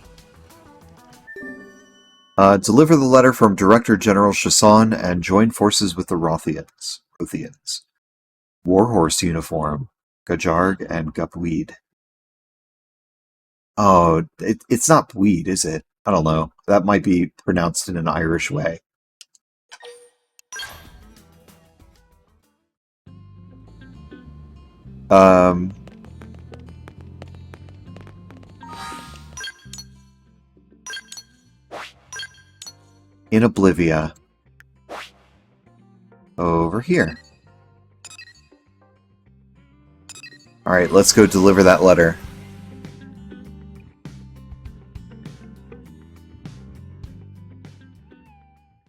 Deliver the letter from Director General Shasan and join forces with the Rothians. Warhorse uniform. Gajarg and Gupweed. Oh, it's not Bweed, is it? I don't know. That might be pronounced in an Irish way. In Oblivia. Over here. Alright, let's go deliver that letter.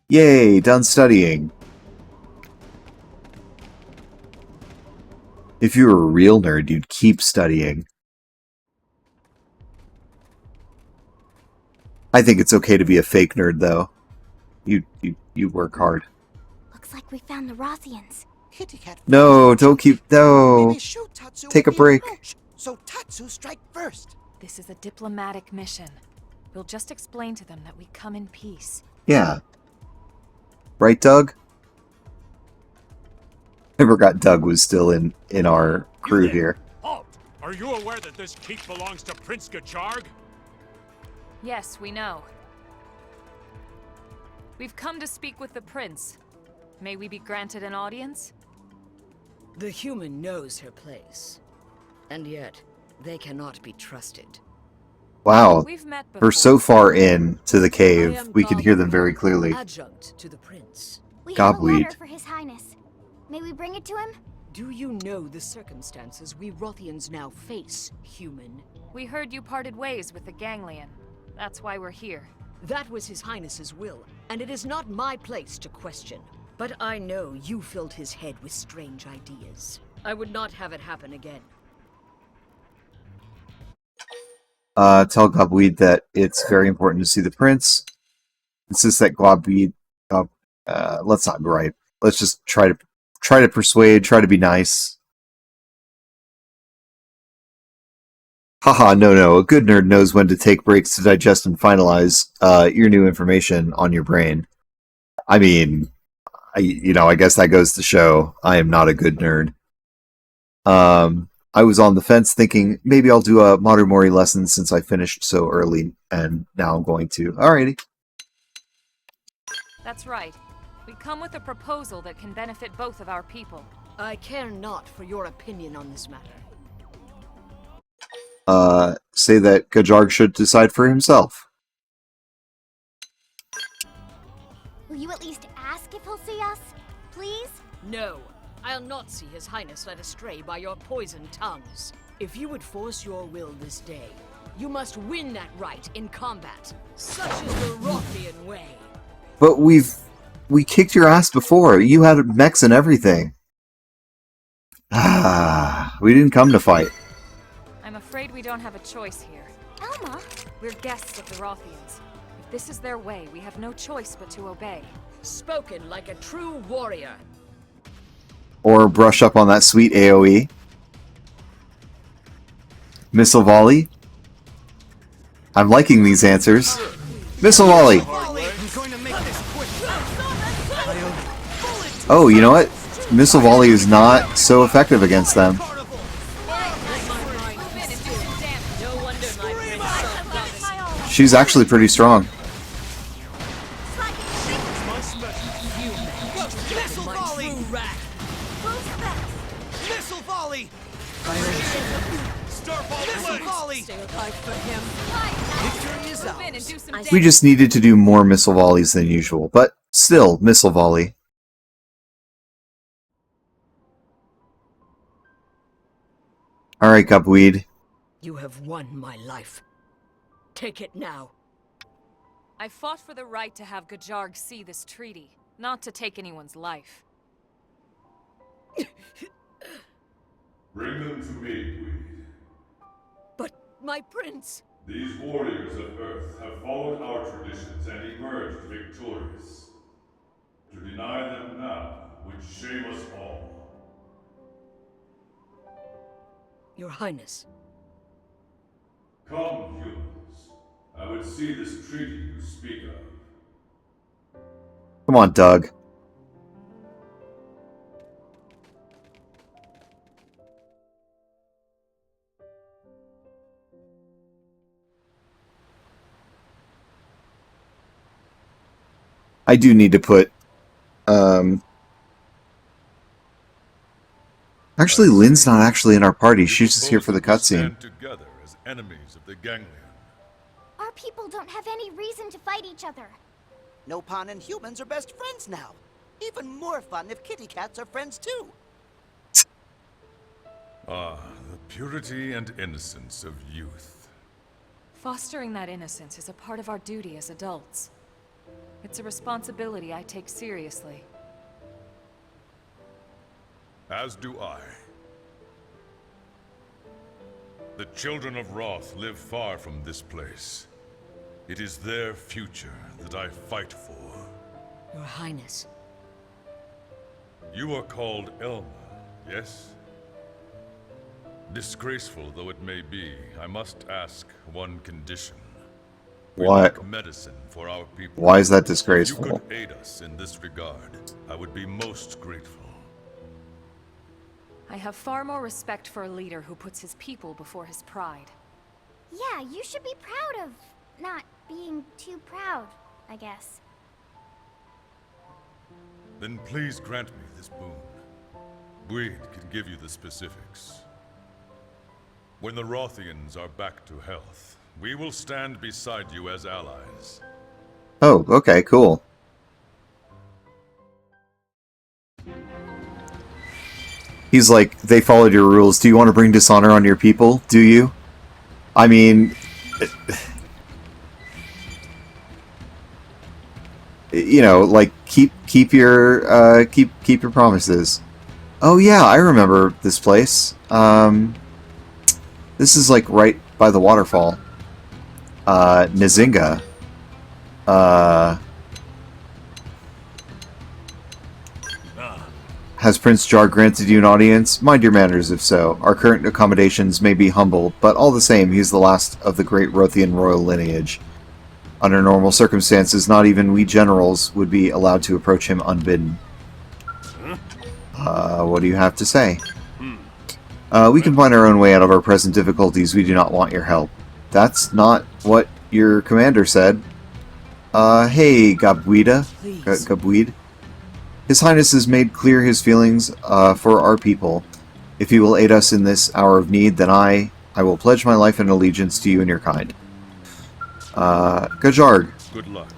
Yay, done studying. If you were a real nerd, you'd keep studying. I think it's okay to be a fake nerd, though. You work hard. Looks like we found the Rothians. Kitty Cat. No, don't keep. No. Maybe shoot Tatsu Take a with the break. approach, so Tatsu strike first. This is a diplomatic mission. We'll just explain to them that we come in peace. Yeah. Right, Doug? I forgot Doug was still in our crew here. Halt! Are you aware that this keep belongs to Prince Gajarg? Yes, we know. We've come to speak with the prince. May we be granted an audience? The human knows her place, and yet they cannot be trusted. Wow. We've met We're so far in to the cave, we can hear them very clearly. Adjunct to the prince. We have a Gobweed. letter for His Highness. May we bring it to him? Do you know the circumstances we Rothians now face, human? We heard you parted ways with the Ganglion. That's why we're here. That was His Highness's will, and it is not my place to question. But I know you filled his head with strange ideas. I would not have it happen again. Tell Gobweed that it's very important to see the prince. Insist that Gobweed... let's not gripe. Let's just try to persuade, try to be nice. Haha, no. A good nerd knows when to take breaks to digest and finalize your new information on your brain. I mean, I guess that goes to show I am not a good nerd. I was on the fence thinking maybe I'll do a Modern Mori lesson since I finished so early, and now I'm going to. Alrighty. That's right. We come with a proposal that can benefit both of our people. I care not for your opinion on this matter. Say that Gajarg should decide for himself. Will you at least ask if he'll see us? Please? No, I'll not see His Highness led astray by your poisoned tongues. If you would force your will this day, you must win that right in combat. Such is the Rothian way. But we kicked your ass before. You had mechs and everything. We didn't come to fight. I'm afraid we don't have a choice here. Elma? We're guests of the Rothians. If this is their way, we have no choice but to obey. Spoken like a true warrior. Or brush up on that sweet AoE. Missile volley. I'm liking these answers. Missile volley! Oh, you know what? Missile volley is not so effective against them. She's actually pretty strong. Missile volley! Missile volley! Missile volley! Victory is ours. We just needed to do more missile volleys than usual, but still, missile volley. Alright, Cupweed. You have won my life. Take it now. I fought for the right to have Gajarg see this treaty, not to take anyone's life. Bring them to me, Gweed. But my prince... These warriors of Earth have followed our traditions and emerged victorious. To deny them now would shame us all. Your Highness. Come, humans. I would see this treaty you speak of. Come on, Doug. I do need to put, actually, Lynn's not actually in our party. She's just here for the cutscene. Together as enemies of the Ganglion. Our people don't have any reason to fight each other. Nopon and humans are best friends now. Even more fun if kitty cats are friends too. Ah, the purity and innocence of youth. Fostering that innocence is a part of our duty as adults. It's a responsibility I take seriously. As do I. The children of Roth live far from this place. It is their future that I fight for. Your Highness. You are called Elma, yes? Disgraceful though it may be, I must ask one condition. We Why? lack medicine for our people. Why is that If you disgraceful? could aid us in this regard, I would be most grateful. I have far more respect for a leader who puts his people before his pride. Yeah, you should be proud of not being too proud, I guess. Then please grant me this boon. Gweed can give you the specifics. When the Rothians are back to health, we will stand beside you as allies. Oh, okay, cool. He's like, they followed your rules. Do you want to bring dishonor on your people? Do you? I mean... you know, like, keep your promises. Oh yeah, I remember this place. This is like right by the waterfall. Nzinga. Has Prince Jar granted you an audience? Mind your manners if so. Our current accommodations may be humble, but all the same, he's the last of the great Rothian royal lineage. Under normal circumstances, not even we generals would be allowed to approach him unbidden. What do you have to say? We can find our own way out of our present difficulties. We do not want your help. That's not what your commander said. Hey, Gabweed. His Highness has made clear his feelings for our people. If he will aid us in this hour of need, then I will pledge my life and allegiance to you and your kind. Gajarg. Good luck.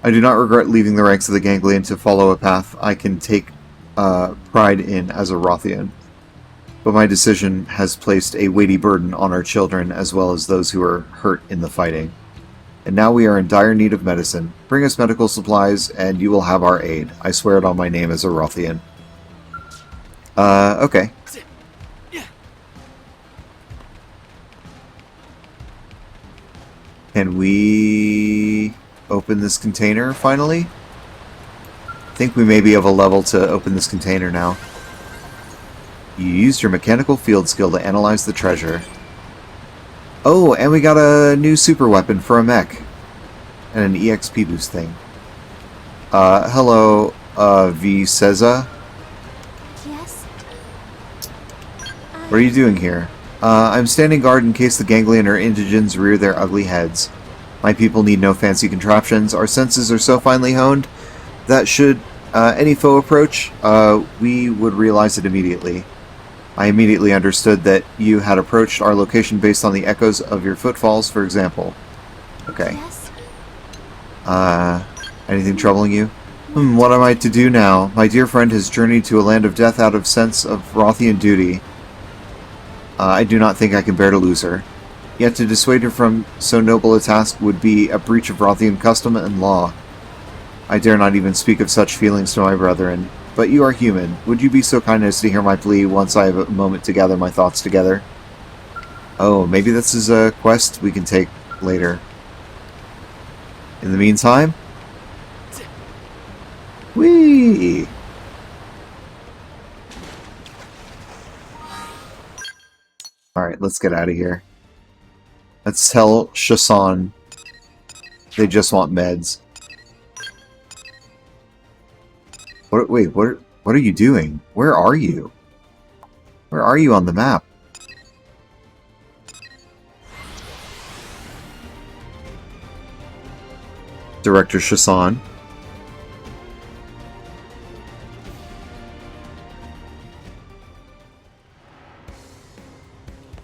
I do not regret leaving the ranks of the Ganglion to follow a path I can take pride in as a Rothian. But my decision has placed a weighty burden on our children as well as those who are hurt in the fighting. And now we are in dire need of medicine. Bring us medical supplies, and you will have our aid. I swear it on my name as a Rothian. Okay. Can we open this container, finally? I think we maybe have a level to open this container now. You used your mechanical field skill to analyze the treasure. Oh, and we got a new super weapon for a mech. And an EXP boost thing. Hello, V. Seza. Yes? What are you doing here? I'm standing guard in case the ganglion or indigens rear their ugly heads. My people need no fancy contraptions. Our senses are so finely honed that should any foe approach, we would realize it immediately. I immediately understood that you had approached our location based on the echoes of your footfalls, for example. Okay. Yes? Anything troubling you? What am I to do now? My dear friend has journeyed to a land of death out of sense of Rothian duty. I do not think I can bear to lose her. Yet to dissuade her from so noble a task would be a breach of Rothian custom and law. I dare not even speak of such feelings to my brethren. But you are human. Would you be so kind as to hear my plea once I have a moment to gather my thoughts together? Oh, maybe this is a quest we can take later. In the meantime... Whee! Alright, let's get out of here. Let's tell Shasan they just want meds. Wait, what are you doing? Where are you? Where are you on the map? Director Shasan.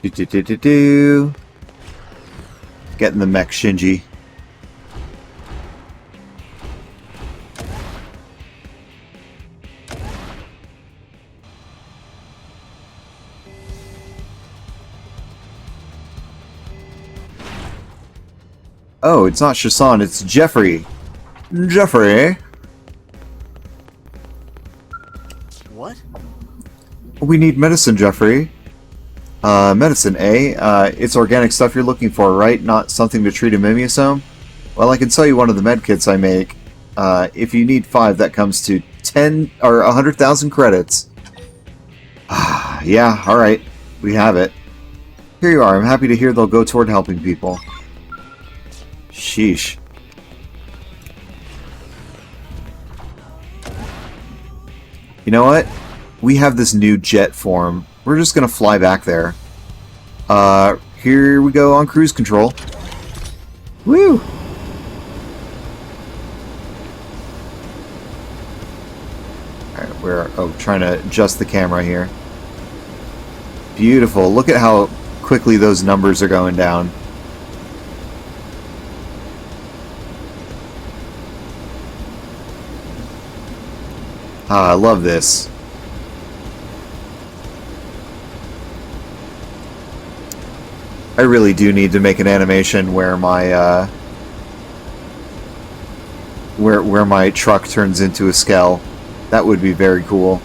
Do. Get in the mech, Shinji. Oh, it's not Shasan, it's Jeffrey. Jeffrey? What? We need medicine, Jeffrey. Medicine, eh? It's organic stuff you're looking for, right? Not something to treat a mimiosome? Well, I can sell you one of the medkits I make. If you need 5, that comes to 10 or 100,000 credits. Yeah, alright. We have it. Here you are. I'm happy to hear they'll go toward helping people. Sheesh. You know what? We have this new jet form. We're just gonna fly back there. Here we go on cruise control. Woo! Alright, we're trying to adjust the camera here. Beautiful. Look at how quickly those numbers are going down. I love this. I really do need to make an animation where my where my truck turns into a skell. That would be very cool.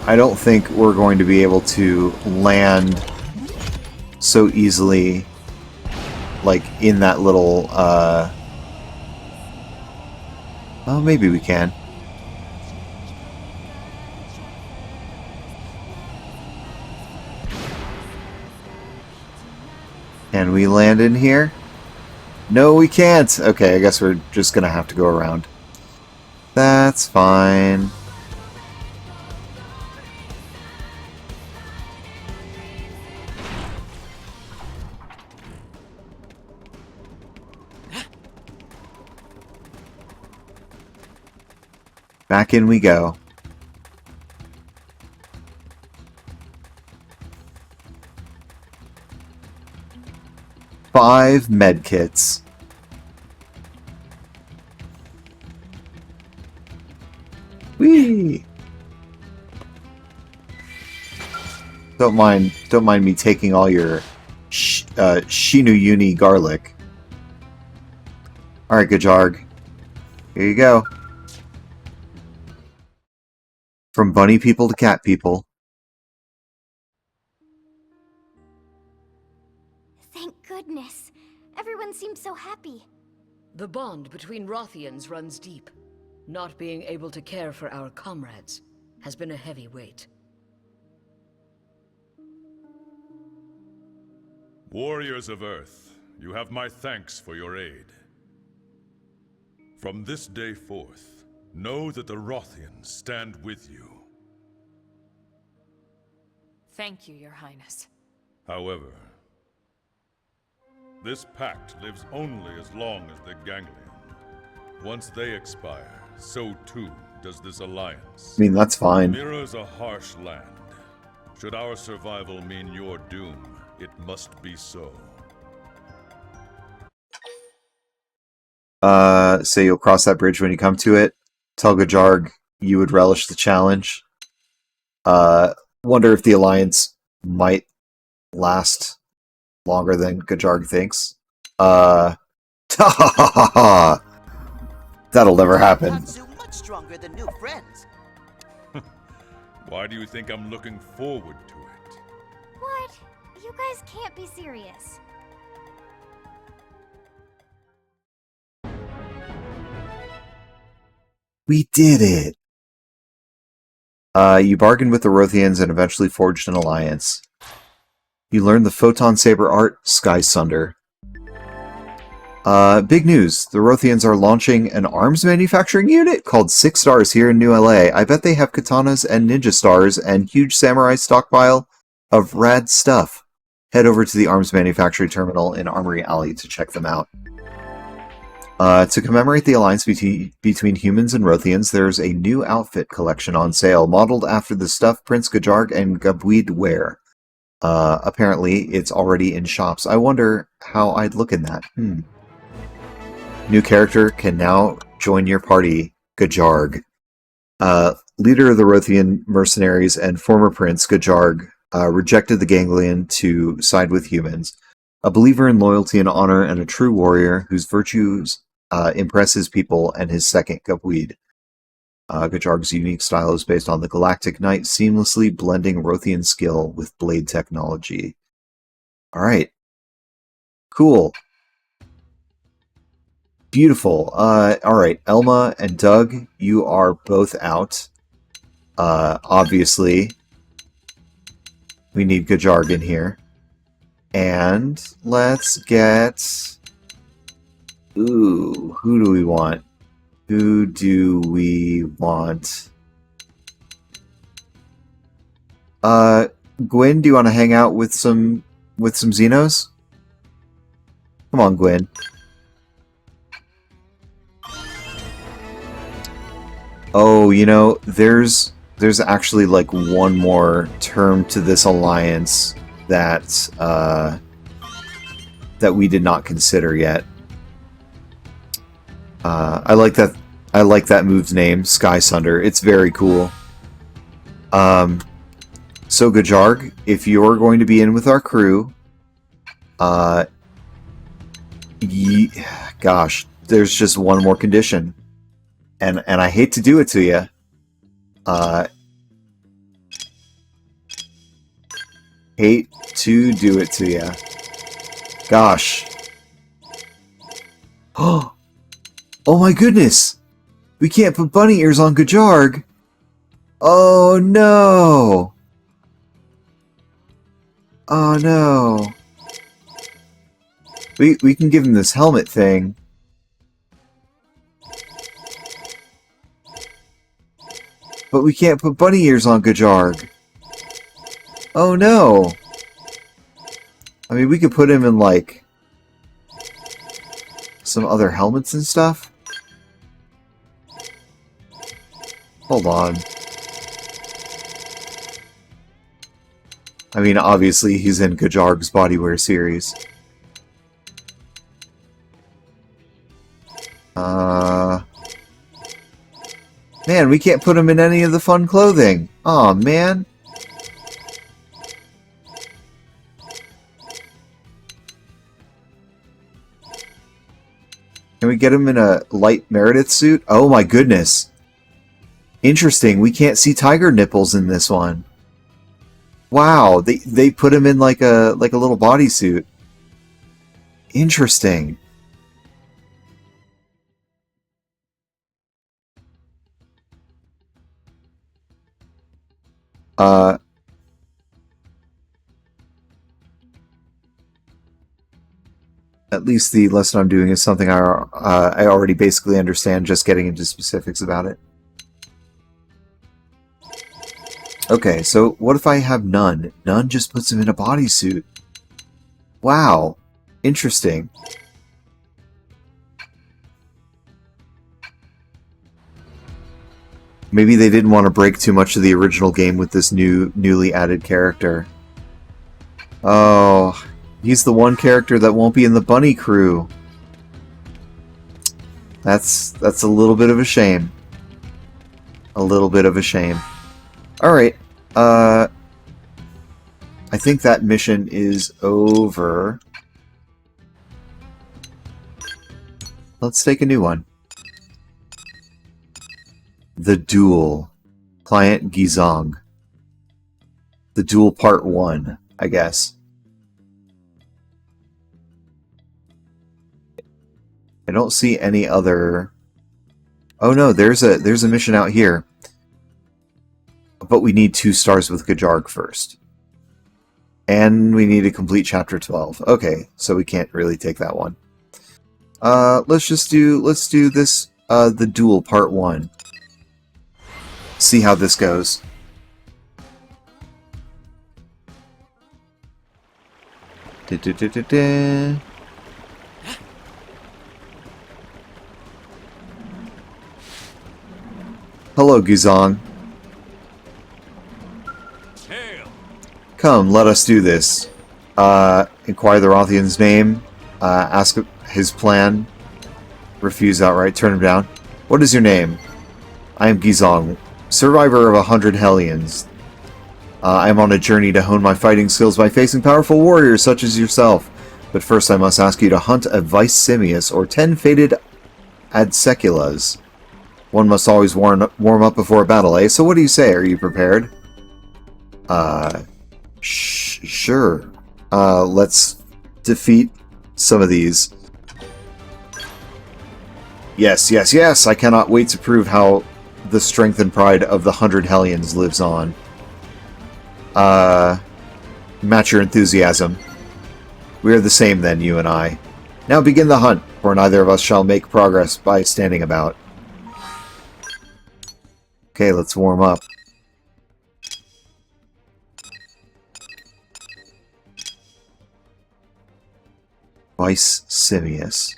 I don't think we're going to be able to land so easily, like, in that little, well, maybe we can. Can we land in here? No, we can't! Okay, I guess we're just gonna have to go around. That's fine. Back in we go. Five medkits. Whee! Don't mind me taking all your Shinuyuni garlic. Alright, Gajarg. Here you go. From bunny people to cat people. Everyone seems so happy. The bond between Rothians runs deep. Not being able to care for our comrades has been a heavy weight. Warriors of Earth, you have my thanks for your aid. From this day forth, know that the Rothians stand with you. Thank you, Your Highness. However, this pact lives only as long as the Ganglion. Once they expire, so too does this alliance. I mean, that's fine. Mira's a harsh land. Should our survival mean your doom, it must be so. So you'll cross that bridge when you come to it. Tell Gajarg you would relish the challenge. Wonder if the alliance might last longer than Gajarg thinks. That'll never happen. Tatsu much stronger than new friends. Why do you think I'm looking forward to it? What? You guys can't be serious. We did it! You bargained with the Rothians and eventually forged an alliance. You learned the Photon Saber art, Sky Sunder. Big news. The Rothians are launching an arms manufacturing unit called 6 Stars here in New LA. I bet they have katanas and ninja stars and huge samurai stockpile of rad stuff. Head over to the arms manufacturing terminal in Armory Alley to check them out. To commemorate the alliance between humans and Rothians, there's a new outfit collection on sale, modeled after the stuff Prince Gajarg and Gabweed wear. Apparently, it's already in shops. I wonder how I'd look in that. New character can now join your party, Gajarg. Leader of the Rothian mercenaries and former prince, Gajarg, rejected the Ganglion to side with humans. A believer in loyalty and honor and a true warrior whose virtues impress his people and his second Gabweed. Gajarg's unique style is based on the Galactic Knight, seamlessly blending Rothian skill with blade technology. Alright. Cool. Beautiful. Alright, Elma and Doug, you are both out. Obviously, we need Gajarg in here. And let's get... Ooh, who do we want? Who do we want? Gwyn, do you want to hang out with some Xenos? Come on, Gwyn. Oh, you know, there's actually like one more term to this alliance that that we did not consider yet. I like that move's name, Sky Sunder. It's very cool. So Gajarg, if you're going to be in with our crew, gosh, there's just one more condition, and I hate to do it to you. Hate to do it to you. Gosh. Oh my goodness! We can't put bunny ears on Gajarg! Oh no! Oh no! We can give him this helmet thing. But we can't put bunny ears on Gajarg. Oh no! I mean, we could put him in, like, some other helmets and stuff. Hold on. I mean, obviously, he's in Gajarg's bodywear series. Man, we can't put him in any of the fun clothing. Aw, man. Can we get him in a light Meredith suit? Oh my goodness. Interesting. We can't see tiger nipples in this one. Wow, they put him in like a little bodysuit. Interesting. At least the lesson I'm doing is something I already basically understand, just getting into specifics about it. Okay, so what if I have none? None just puts him in a bodysuit. Wow. Interesting. Maybe they didn't want to break too much of the original game with this newly added character. Oh, he's the one character that won't be in the bunny crew. That's a little bit of a shame. A little bit of a shame. Alright, I think that mission is over. Let's take a new one. The Duel. Client Gizong. The Duel Part 1, I guess. I don't see any other... Oh no, there's a mission out here. But we need 2 stars with Gajarg first. And we need to complete Chapter 12. Okay, so we can't really take that one. Let's do this, The Duel Part 1. See how this goes. Hello, Guzong. Come, let us do this. Inquire the Rothian's name. Ask his plan. Refuse outright. Turn him down. What is your name? I am Gizong, survivor of 100 Hellions. I am on a journey to hone my fighting skills by facing powerful warriors such as yourself. But first I must ask you to hunt a Vice Simius or 10 fated Adseculas. One must always warm up before a battle, eh? So what do you say? Are you prepared? Sure. Let's defeat some of these. Yes, yes, yes! I cannot wait to prove how the strength and pride of the 100 Hellions lives on. Match your enthusiasm. We are the same then, you and I. Now begin the hunt, for neither of us shall make progress by standing about. Okay, let's warm up. Vice Simius.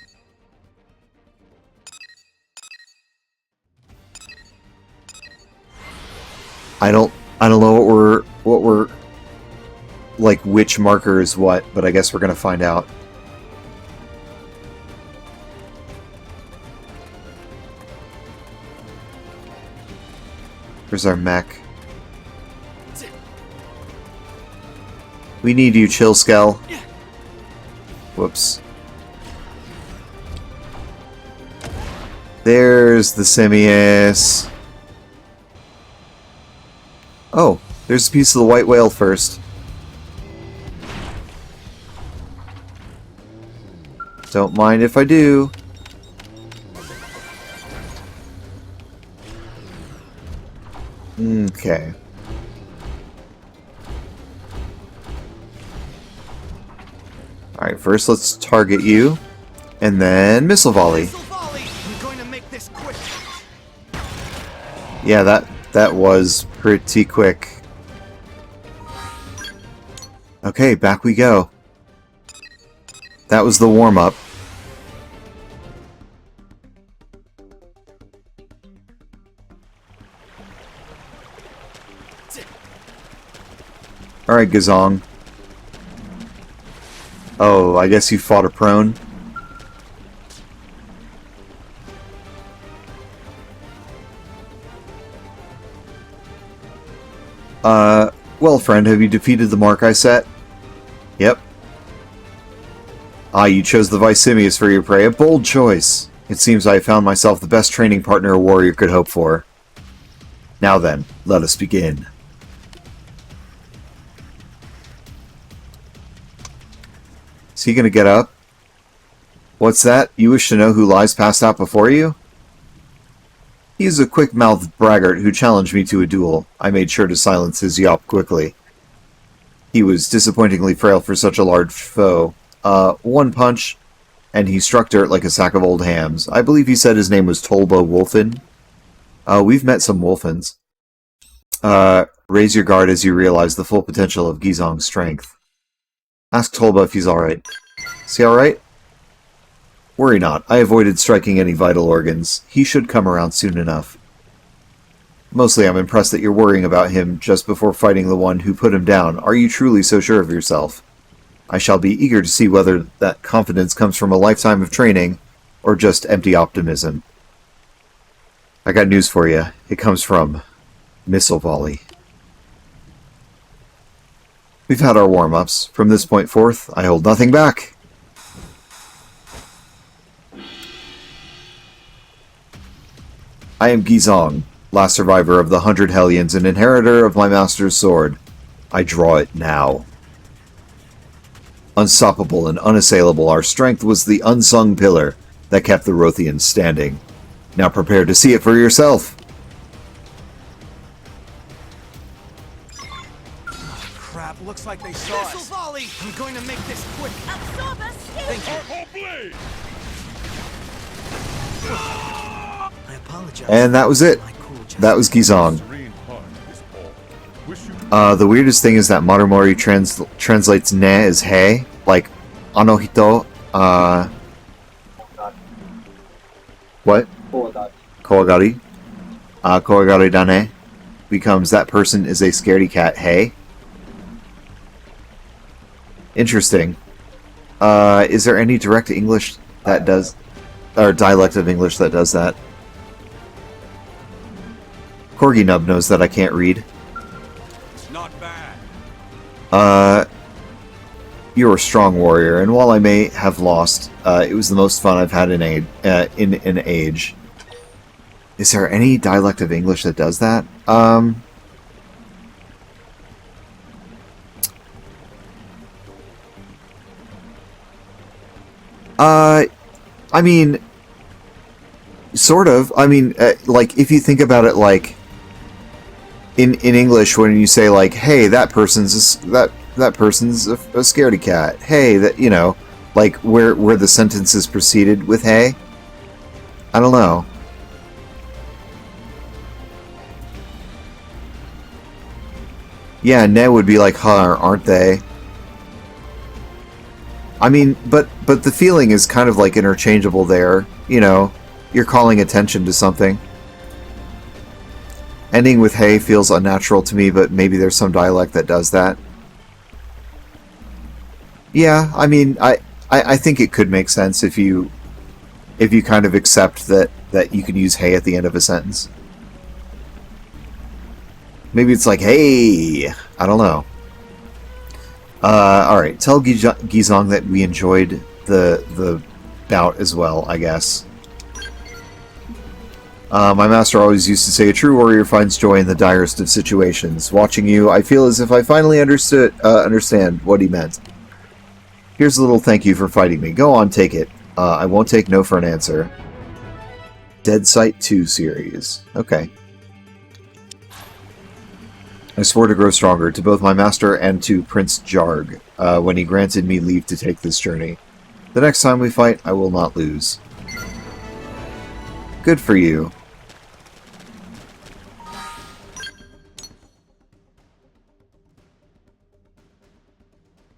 I don't know what we're like, which marker is what, but I guess we're gonna find out. Where's our mech? We need you, ChillPhil. Whoops. There's the Simius. Oh, there's a piece of the white whale first. Don't mind if I do. Okay. Alright, first let's target you, and then missile volley. I'm going to make this quick. Yeah, that was pretty quick. Okay, back we go. That was the warm-up. Alright, Gazong. Oh, I guess you fought a prone. Well, friend, have you defeated the mark I set? Yep. Ah, you chose the Vice Simius for your prey. A bold choice. It seems I have found myself the best training partner a warrior could hope for. Now then, let us begin. Is he gonna get up? What's that? You wish to know who lies passed out before you? He is a quick-mouthed braggart who challenged me to a duel. I made sure to silence his yawp quickly. He was disappointingly frail for such a large foe. One punch, and he struck dirt like a sack of old hams. I believe he said his name was Tolba Wolfen. We've met some Wolfens. Raise your guard as you realize the full potential of Gizong's strength. Ask Tolba if he's alright. Is he alright? Worry not. I avoided striking any vital organs. He should come around soon enough. Mostly I'm impressed that you're worrying about him just before fighting the one who put him down. Are you truly so sure of yourself? I shall be eager to see whether that confidence comes from a lifetime of training or just empty optimism. I got news for you. It comes from Missile Volley. We've had our warm-ups. From this point forth, I hold nothing back. I am Gizong, last survivor of the 100 Hellions and inheritor of my master's sword. I draw it now. Unstoppable and unassailable, our strength was the unsung pillar that kept the Rothians standing. Now prepare to see it for yourself. Crap, looks like they saw us. Missile volley! I'm going to make this quick. Absorb us! Thank you. I apologize. And that was it. That was Gizong. The weirdest thing is that Madomori translates ne as hey, like anohito, what? Kowagari. Kowagari dane becomes that person is a scaredy cat, hey. Interesting. Is there any direct English that does, or dialect of English that does that? Corgi Nub knows that I can't read. Not bad. You're a strong warrior, and while I may have lost, it was the most fun I've had in an age. Is there any dialect of English that does that? I mean, sort of. I mean, like, if you think about it, like, in English, when you say, like, hey, that person's that person's a scaredy cat. Hey, that, you know, like, where the sentence is preceded with hey. I don't know. Yeah, ne would be like, huh, aren't they? I mean, but the feeling is kind of like interchangeable there. You know, you're calling attention to something. Ending with hey feels unnatural to me, but maybe there's some dialect that does that. Yeah, I mean, I think it could make sense if you kind of accept that you can use hey at the end of a sentence. Maybe it's like, hey, I don't know. Alright, tell Gizong that we enjoyed the bout as well, I guess. My master always used to say, a true warrior finds joy in the direst of situations. Watching you, I feel as if I finally understand what he meant. Here's a little thank you for fighting me. Go on, take it. I won't take no for an answer. Dead Sight 2 series. Okay. I swore to grow stronger, to both my master and to Prince Jarg, when he granted me leave to take this journey. The next time we fight, I will not lose. Good for you.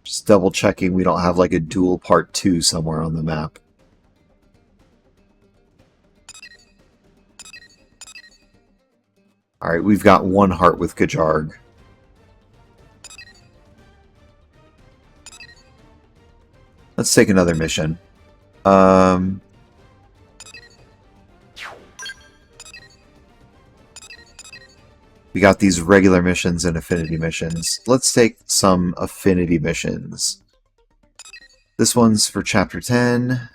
Just double checking we don't have like a dual part 2 somewhere on the map. Alright, we've got one heart with Kajarg. Let's take another mission. We got these regular missions and affinity missions. Let's take some affinity missions. This one's for Chapter 10.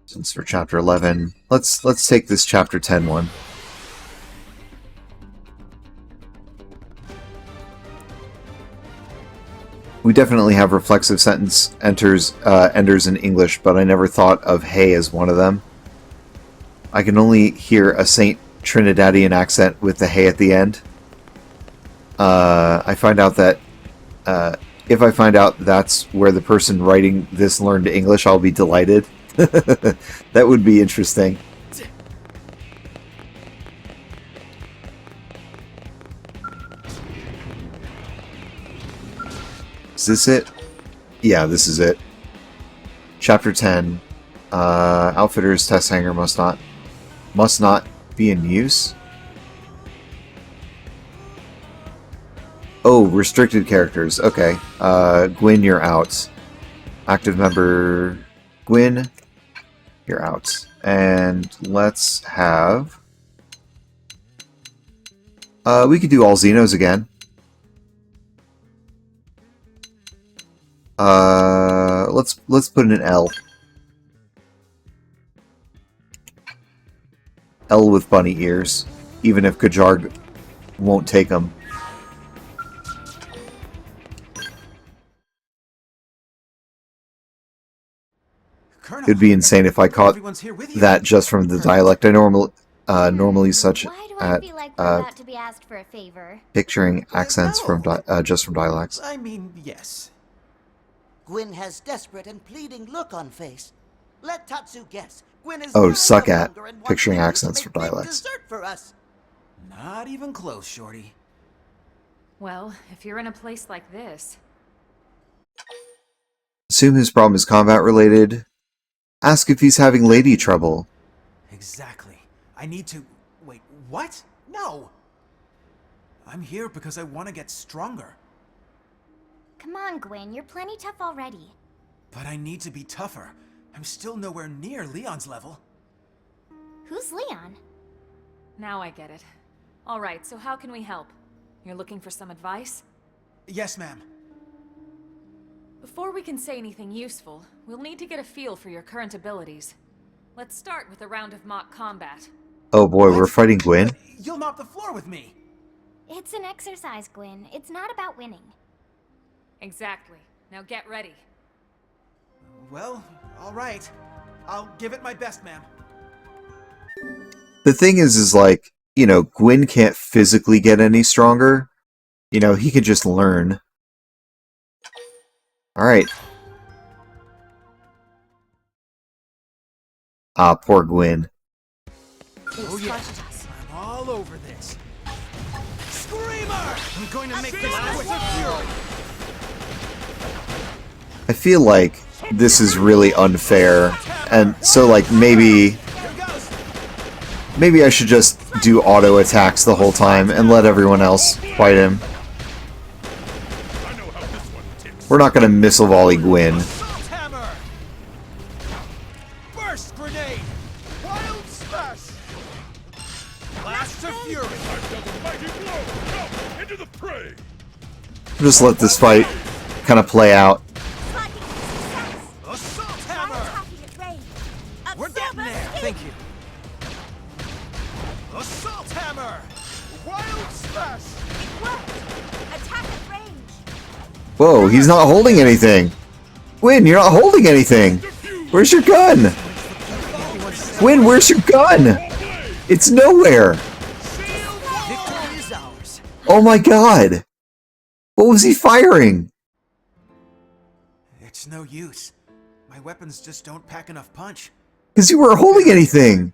This one's for Chapter 11. Let's take this Chapter 10 one. We definitely have reflexive sentence enders in English, but I never thought of hey as one of them. I can only hear a Saint Trinidadian accent with the hey at the end. I find out that if I find out that's where the person writing this learned English, I'll be delighted. That would be interesting. Is this it? Yeah, this is it. Chapter 10. Outfitter's test hanger must not be in use. Oh, restricted characters. Okay. Gwyn, you're out. Active member Gwyn, you're out. And let's have... we could do all Xenos again. Let's put in an L. L with bunny ears, even if Kajarg won't take them. It'd be insane if I caught that just from the dialect. I normally such at to be asked for a favor. picturing accents from just from dialects. I mean, yes. Gwyn has desperate and pleading look on face. Let Tatsu guess. Gwyn is Oh, dying suck of at hunger and picturing wants accents to from make big dialects. dessert for us. Not even close, Shorty. Well, if you're in a place like this... Assume his problem is combat related. Ask if he's having lady trouble. Exactly. I need to... Wait, what? No! I'm here because I want to get stronger. Come on, Gwyn, you're plenty tough already. But I need to be tougher. I'm still nowhere near Leon's level. Who's Leon? Now I get it. Alright, so how can we help? You're looking for some advice? Yes, ma'am. Before we can say anything useful, we'll need to get a feel for your current abilities. Let's start with a round of mock combat. Oh boy, we're fighting Gwyn. You'll mop the floor with me! It's an exercise, Gwyn. It's not about winning. Exactly. Now get ready. Well, alright. I'll give it my best, ma'am. The thing is like, you know, Gwyn can't physically get any stronger. You know, he could just learn. Alright. Ah, poor Gwyn. Oh yeah, I'm all over this. Screamer! I'm going to make this quick. I feel like this is really unfair, and so like maybe I should just do auto attacks the whole time and let everyone else fight him. We're not gonna missile volley Gwyn. Burst grenade! Wild smash! Blast of fury! Into the fray! Just let this fight kind of play out. Assault hammer! We're getting there. Thank you. Assault hammer! Wild smash! Attack at range. Whoa, he's not holding anything! Gwyn, you're not holding anything! Where's your gun? Gwyn, where's your gun? It's nowhere! Victory is ours. Oh my god! What was he firing? It's no use. My weapons just don't pack enough punch. Because you weren't holding anything!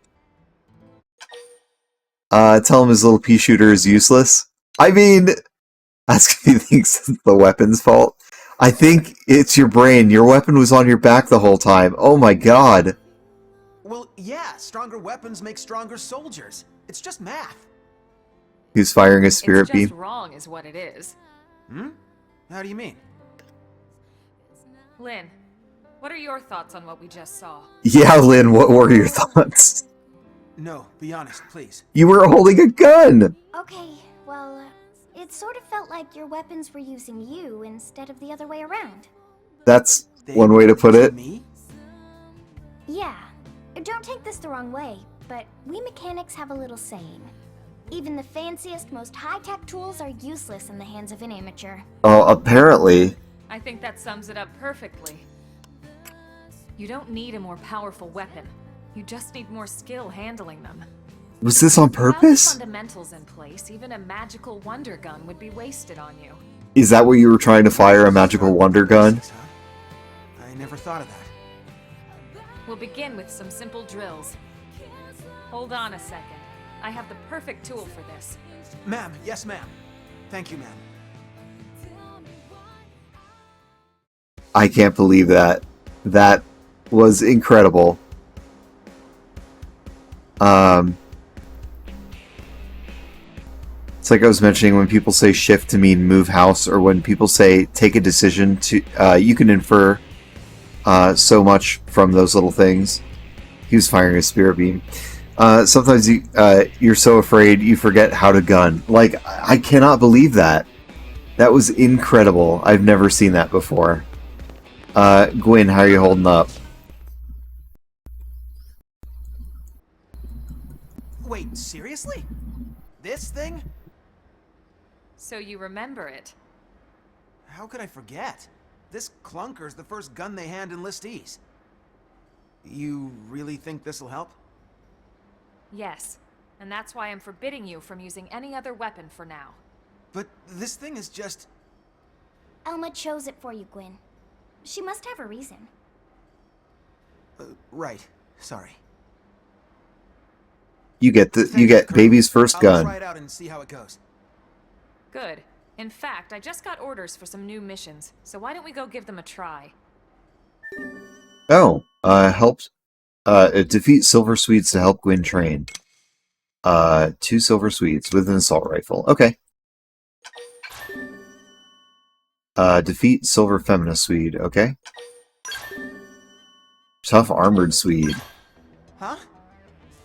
Tell him his little pea shooter is useless. I mean, ask if he thinks it's the weapon's fault. I think it's your brain. Your weapon was on your back the whole time. Oh my god. Well, yeah, stronger weapons make stronger soldiers. It's just math. He's firing a spirit It's just beam. wrong is what it is. Hmm? How do you mean? Lynn, what are your thoughts on what we just saw? Yeah, Lynn, what were your thoughts? No, be honest, please. You were holding a gun! Okay, well, it sort of felt like your weapons were using you instead of the other way around. That's one way to put it. Me? Yeah. Don't take this the wrong way, but we mechanics have a little saying. Even the fanciest, most high-tech tools are useless in the hands of an amateur. Oh, apparently. I think that sums it up perfectly. You don't need a more powerful weapon. You just need more skill handling them. Was this on Without the purpose? fundamentals in place, even a magical wonder gun would be wasted on you. Is that what you were trying to fire, a magical wonder gun? I never thought of that. We'll begin with some simple drills. Hold on a second. I have the perfect tool for this. Ma'am, yes ma'am. Thank you, ma'am. I can't believe that. That was incredible. It's like I was mentioning, when people say shift to mean move house, or when people say take a decision to, you can infer so much from those little things. He was firing a spirit beam. Sometimes you're so afraid you forget how to gun. Like, I cannot believe that. That was incredible. I've never seen that before. Gwyn, how are you holding up? Wait, seriously? This thing? So you remember it. How could I forget? This clunker's the first gun they hand enlistees. You really think this'll help? Yes, and that's why I'm forbidding you from using any other weapon for now. But this thing is just... Elma chose it for you, Gwyn. She must have a reason. Right. Sorry. You get baby's first gun. I'll try it out and see how it goes. Good. In fact, I just got orders for some new missions, so why don't we go give them a try? Oh, helped defeat silver sweets to help Gwyn train. 2 silver sweets with an assault rifle. Okay. Defeat silver femina Swede. Okay. Tough armored Swede. Huh?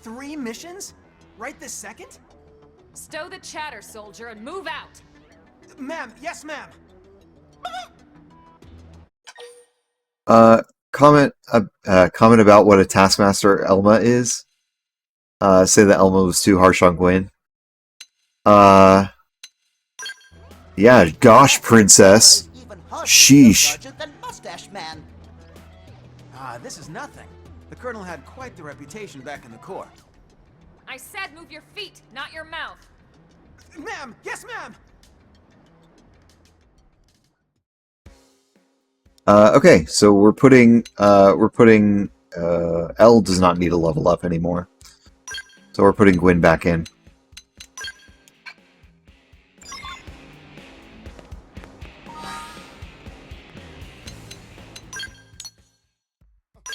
3 missions? Right this second? Stow the chatter, soldier, and move out! Ma'am, yes ma'am! Comment about what a taskmaster Elma is. Say that Elma was too harsh on Gwyn. Yeah, gosh, princess. Sheesh. This is nothing. The Colonel had quite the reputation back in the Corps. I said move your feet, not your mouth. Ma'am! Yes, ma'am! Okay, so we're putting L does not need a level up anymore. So we're putting Gwyn back in.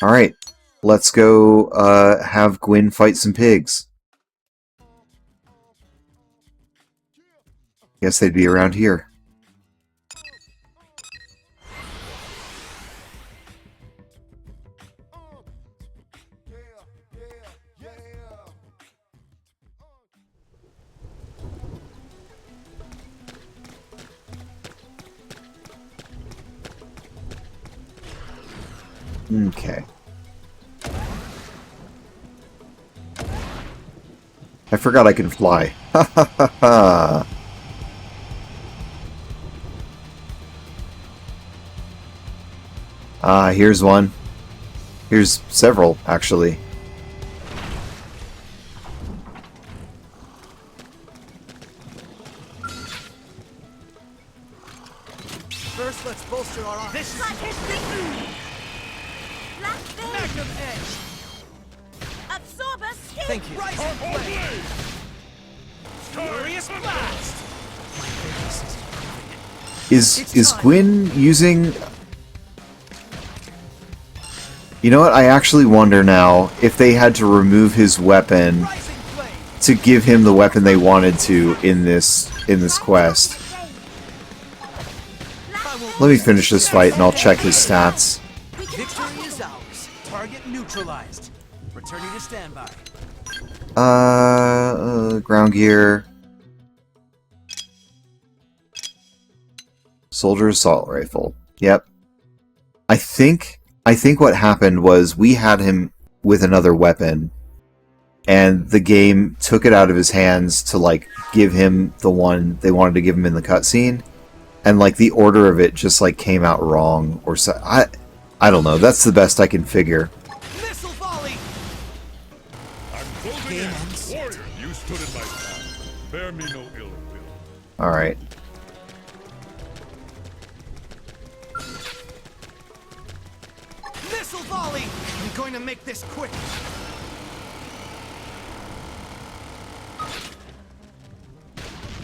Alright, let's go have Gwyn fight some pigs. Guess they'd be around here. Okay. I forgot I can fly. Ha ha ha ha. Here's one. Here's several, actually. First, let's bolster our arms. This Magnum Edge! Absorber skill! Thank you. Rise On blade! Furious blast! Is Gwyn using... You know what? I actually wonder now if they had to remove his weapon to give him the weapon they wanted to in this quest. Let me finish this fight and I'll check his stats. Victory is ours. Target neutralized. Returning to standby. Ground gear. Soldier assault rifle. Yep. I think what happened was we had him with another weapon, and the game took it out of his hands to, like, give him the one they wanted to give him in the cutscene, and like the order of it just like came out wrong, or so. I don't know. That's the best I can figure. Missile volley! I'm closing in. Warrior, you stood in my path. Bear me no ill will. All right. Missile volley! I'm going to make this quick.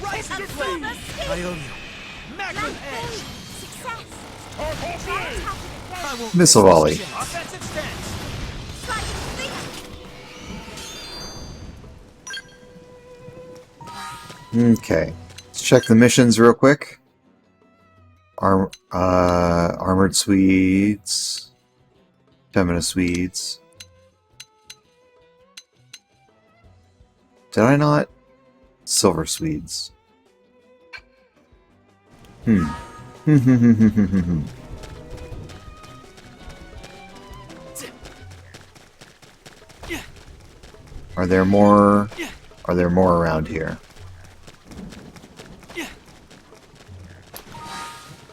Rise and flame! I owe you. Magnum edge! Success! I won't Missile volley. Offensive stance! Okay. Let's check the missions real quick. Armored Swedes. Feminist Swedes. Did I not? Silver Swedes. Are there more around here?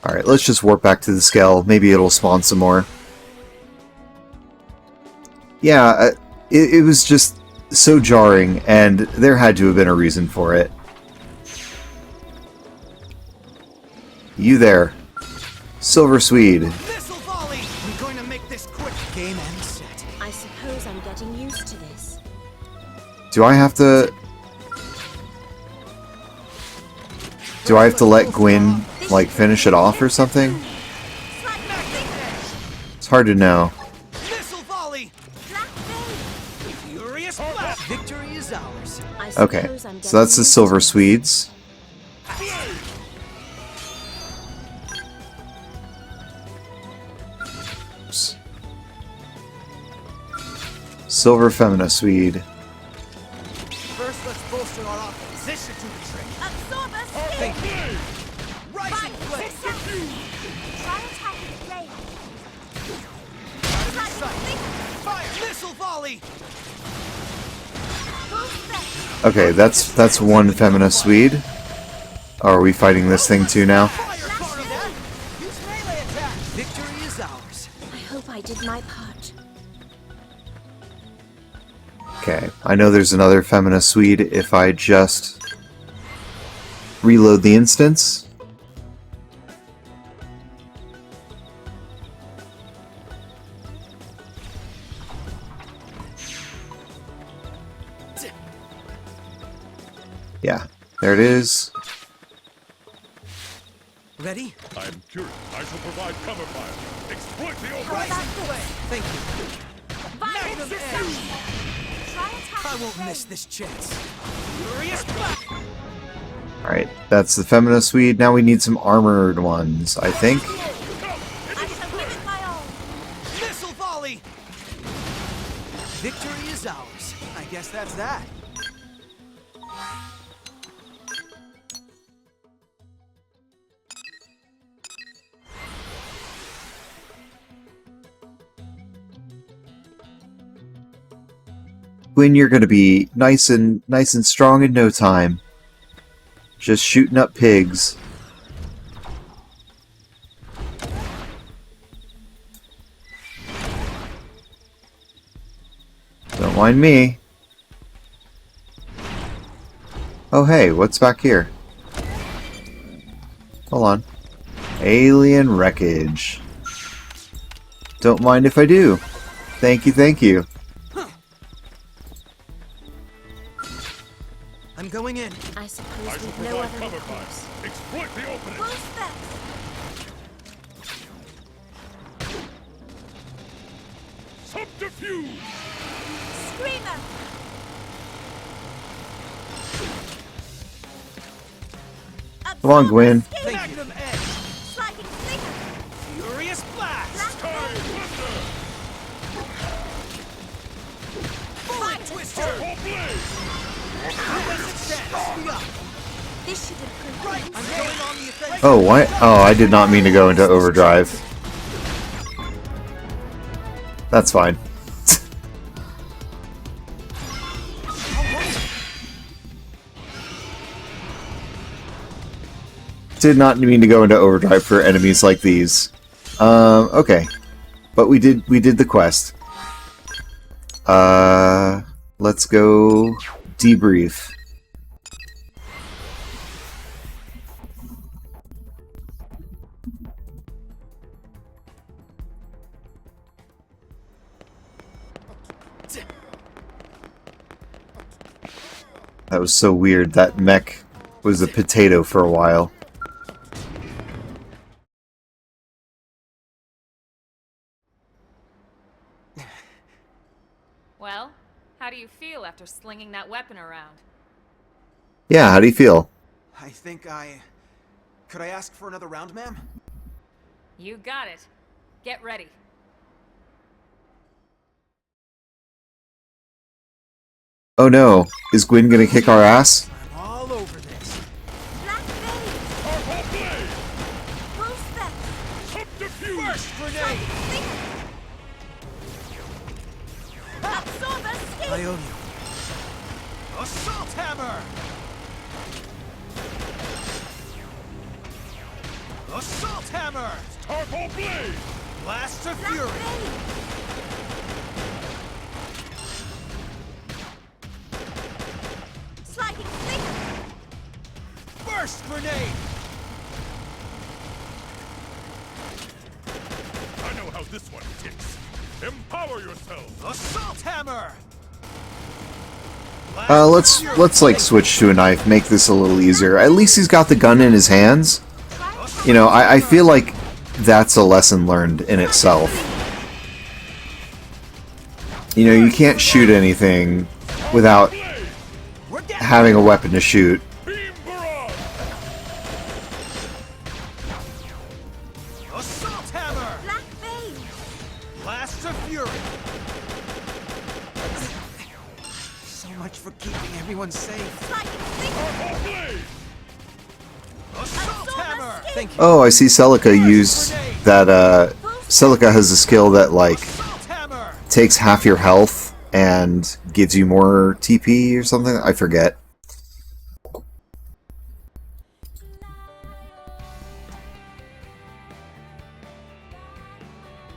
Alright, let's just warp back to the Skell. Maybe it'll spawn some more. Yeah, it was just so jarring, and there had to have been a reason for it. You there. Silver Swede. Missile volley! I'm going to make this quick. Game and set. I suppose I'm getting used to this. Do I have to... Do I have to let Gwyn, like, finish it off or something? It's hard to know. Missile volley! Furious blast! Victory is ours. Okay, so that's the Silver Swedes. Oops. Silver Femina Swede. First, let's bolster our offense. This should do the trick. Absorber Thank speed! you. Rising blade. Try attacking the blade. Out of sight. Fire! Missile volley! Okay, that's one Femina Swede. Oh, are we fighting this thing too now? Use melee attack. Victory is ours. I hope I did my part. Okay, I know there's another Femina Swede if I just reload the instance. Yeah, there it is. Ready? I am curious. I shall provide cover fire. Exploit the opening. Rising blade. Thank you. Magnum edge. I won't miss this chance. Furious blast. Alright, that's the Femina Swede. Now we need some armored ones, I think. I shall give it my all. Missile volley. Victory is ours. I guess that's that. Gwyn, you're gonna be nice and strong in no time. Just shooting up pigs. Don't mind me. Oh hey, what's back here? Hold on. Alien wreckage. Don't mind if I do. Thank you, thank you. I'm going in. I suppose we've no other recourse. Exploit the opening. Subterfuge. Screamer! Come on, Gwyn. Magnum edge. Sliding flicker! Furious blast. Time thunder. Bullet twister. This should improve. Right. I'm going on the offensive. Oh, what? Oh, I did not mean to go into overdrive. That's fine. Did not mean to go into overdrive for enemies like these. Okay. But we did the quest. Let's go debrief. That was so weird. That mech was a potato for a while. Well, how do you feel after slinging that weapon around? Yeah, how do you feel? I think Could I ask for another round, ma'am? You got it. Get ready. Oh no, is Gwyn gonna kick our ass? I'm all over this. First grenade! I owe you. Assault hammer! Assault hammer! Charcoal blade! Blast of fury! Sliding finger! Burst grenade! I know how this one ticks. Empower yourself! Assault hammer! Let's like switch to a knife, make this a little easier. At least he's got the gun in his hands. You know, I feel like that's a lesson learned in itself. You know, you can't shoot anything without having a weapon to shoot. Assault hammer! Black vein! Blast of fury! So much for keeping everyone safe. Charcoal blade! Assault hammer! Thank you. Oh, I see Celica used that, Celica has a skill that, like, takes half your health and gives you more TP or something. I forget.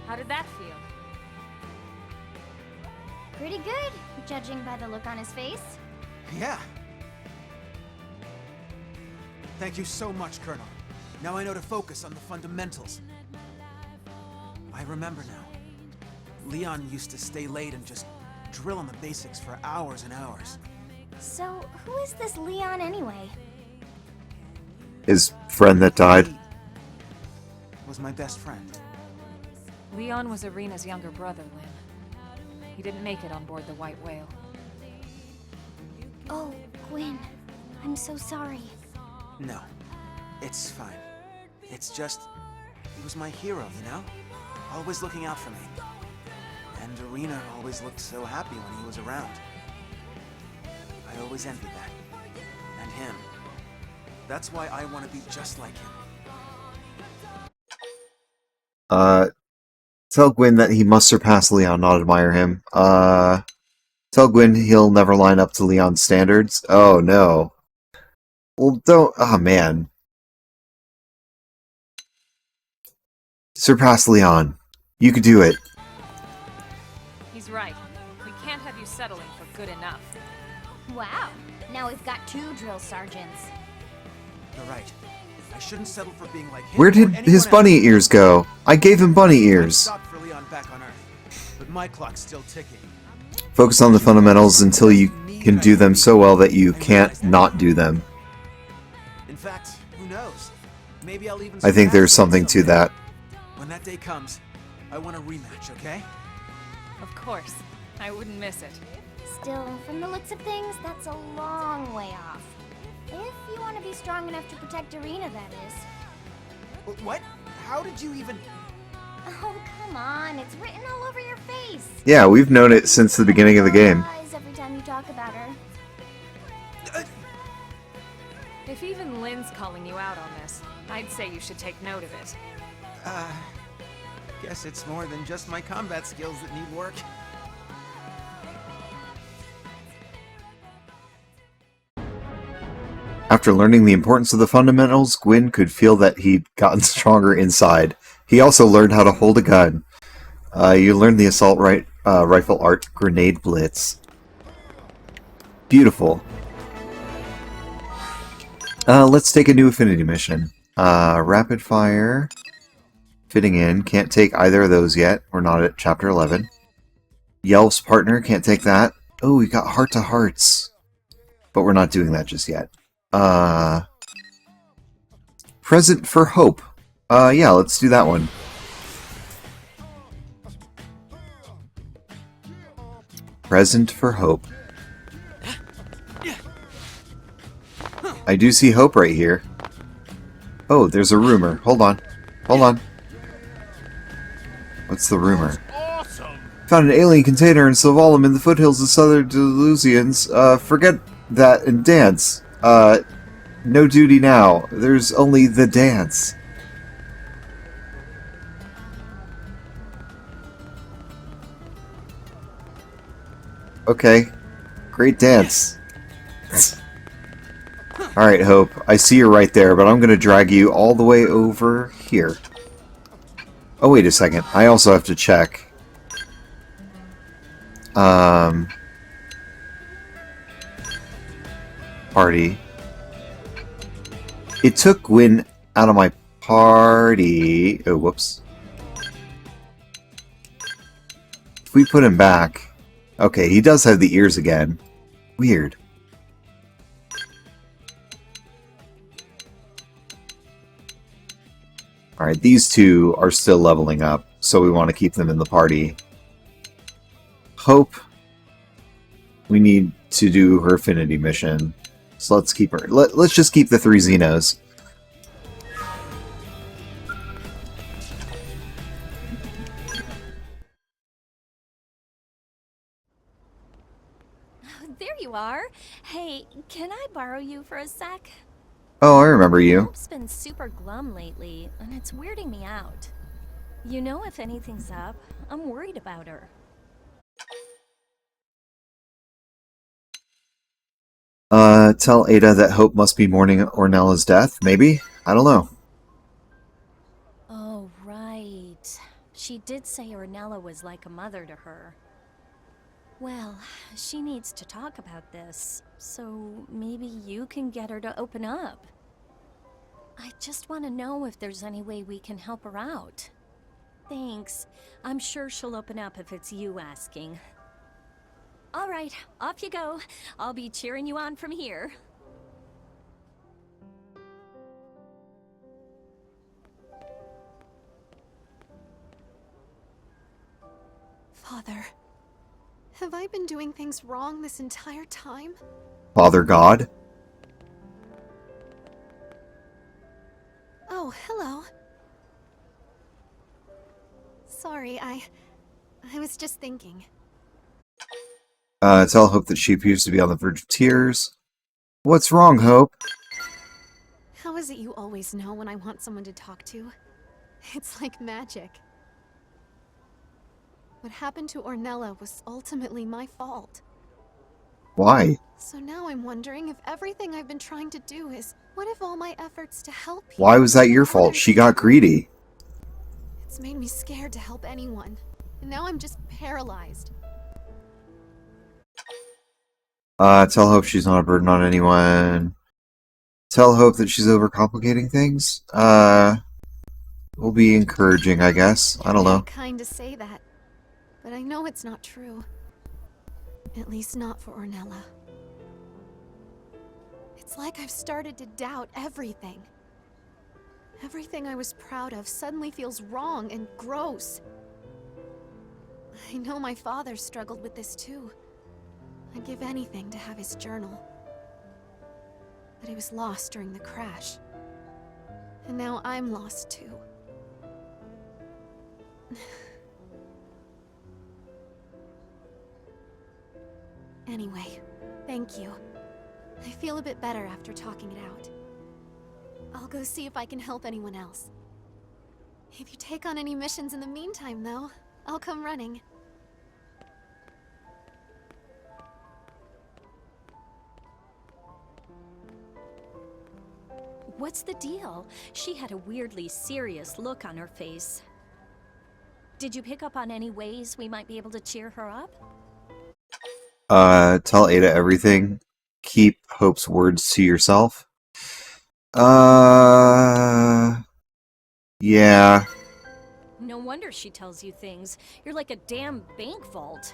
How did that feel? Pretty good, judging by the look on his face. Yeah. Thank you so much, Colonel. Now I know to focus on the fundamentals. I remember now. Leon used to stay late and just drill on the basics for hours and hours. So, who is this Leon anyway? His friend that died. Was my best friend. Leon was Irina's younger brother, Lynn. He didn't make it on board the White Whale. Oh, Gwyn. I'm so sorry. No, it's fine. It's just, he was my hero, you know? Always looking out for me. And Irina always looked so happy when he was around. I always envied that. And him. That's why I want to be just like him. Tell Gwyn that he must surpass Leon, not admire him. Tell Gwyn he'll never line up to Leon's standards. Oh, no. Well, don't... Oh, man. Surpass Leon. You could do it. He's right. We can't have you settling for good enough. Wow. Now we've got 2 drill sergeants. You're right. I shouldn't settle for being like him. Where did his bunny ears go? I gave him bunny ears. Stopped for Leon back on Earth, but my clock's still ticking. Focus on the fundamentals until you can do them so well that you can't not do them. In fact, who knows? Maybe I'll even I think there's something to that. When that day comes, I want a rematch, okay? Of course. I wouldn't miss it. Still, from the looks of things, that's a long way off. If you want to be strong enough to protect Irina, that is. What? How did you even... Oh, come on. It's written all over your face. Yeah, we've known it since the beginning of the game. Every time you talk about her. If even Lynn's calling you out on this, I'd say you should take note of it. Guess it's more than just my combat skills that need work. After learning the importance of the fundamentals, Gwyn could feel that he'd gotten stronger inside. He also learned how to hold a gun. You learned the assault rifle art, Grenade Blitz. Beautiful. Let's take a new affinity mission. Rapid fire. Fitting in. Can't take either of those yet. We're not at chapter 11. Yelf's partner. Can't take that. Oh, we got heart to hearts. But we're not doing that just yet. Present for Hope. Yeah, let's do that one. Present for Hope. I do see Hope right here. Oh, there's a rumor. Hold on. Hold on. What's the rumor? Found an alien container in Sylvalum in the foothills of southern Delusians. Forget that and dance. No duty now. There's only the dance. Okay. Great dance. Alright, Hope. I see you're right there, but I'm gonna drag you all the way over here. Oh, wait a second. I also have to check. Party. It took Gwyn out of my party. Oh, whoops. If we put him back... Okay, he does have the ears again. Weird. Alright, these two are still leveling up, so we want to keep them in the party. Hope. We need to do her affinity mission. So let's keep her. Let's just keep the 3 Xenos. There you are. Hey, can I borrow you for a sec? Oh, I remember you. Hope's been super glum lately, and it's weirding me out. You know, if anything's up, I'm worried about her. Tell Ada that Hope must be mourning Ornella's death, maybe? I don't know. Oh, right. She did say Ornella was like a mother to her. Well, she needs to talk about this, so maybe you can get her to open up. I just want to know if there's any way we can help her out. Thanks. I'm sure she'll open up if it's you asking. All right, off you go. I'll be cheering you on from here. Father, have I been doing things wrong this entire time? Father God? Oh, hello. Sorry, I was just thinking. Tell Hope that she appears to be on the verge of tears. What's wrong, Hope? How is it you always know when I want someone to talk to? It's like magic. What happened to Ornella was ultimately my fault. Why? So now I'm wondering if everything I've been trying to do is... What if all my efforts to help people... Why was that your fault? She got greedy. It's made me scared to help anyone. And now I'm just paralyzed. Tell Hope she's not a burden on anyone. Tell Hope that she's overcomplicating things. We'll be encouraging, I guess. I don't know. Kind to say that, but I know it's not true. At least not for Ornella. It's like I've started to doubt everything. Everything I was proud of suddenly feels wrong and gross. I know my father struggled with this too. I'd give anything to have his journal. But it was lost during the crash. And now I'm lost too. Anyway, thank you. I feel a bit better after talking it out. I'll go see if I can help anyone else. If you take on any missions in the meantime, though, I'll come running. What's the deal? She had a weirdly serious look on her face. Did you pick up on any ways we might be able to cheer her up? Tell Ada everything. Keep Hope's words to yourself. Yeah. No wonder she tells you things. You're like a damn bank vault.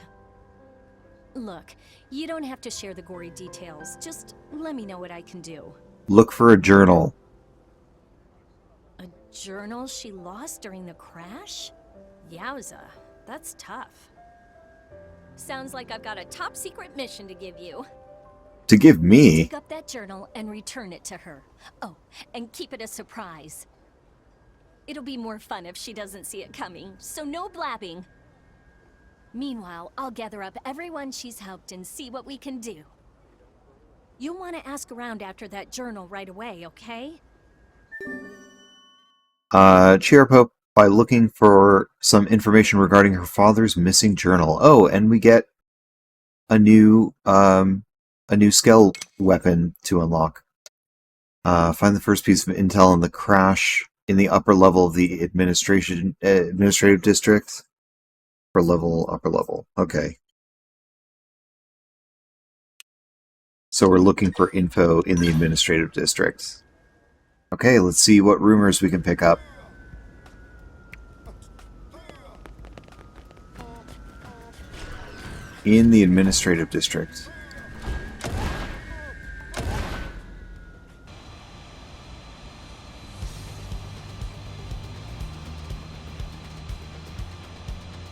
Look, you don't have to share the gory details. Just let me know what I can do. Look for a journal. A journal she lost during the crash? Yowza, that's tough. Sounds like I've got a top secret mission to give you. To give me? Dig up that journal and return it to her. Oh, and keep it a surprise. It'll be more fun if she doesn't see it coming, so no blabbing. Meanwhile, I'll gather up everyone she's helped and see what we can do. You'll want to ask around after that journal right away, okay? Cheer up Hope by looking for some information regarding her father's missing journal. Oh, and we get a new Skell weapon to unlock. Find the first piece of intel on the crash in the upper level of the administrative district. Upper level. Okay. So we're looking for info in the administrative district. Okay, let's see what rumors we can pick up. In the administrative district.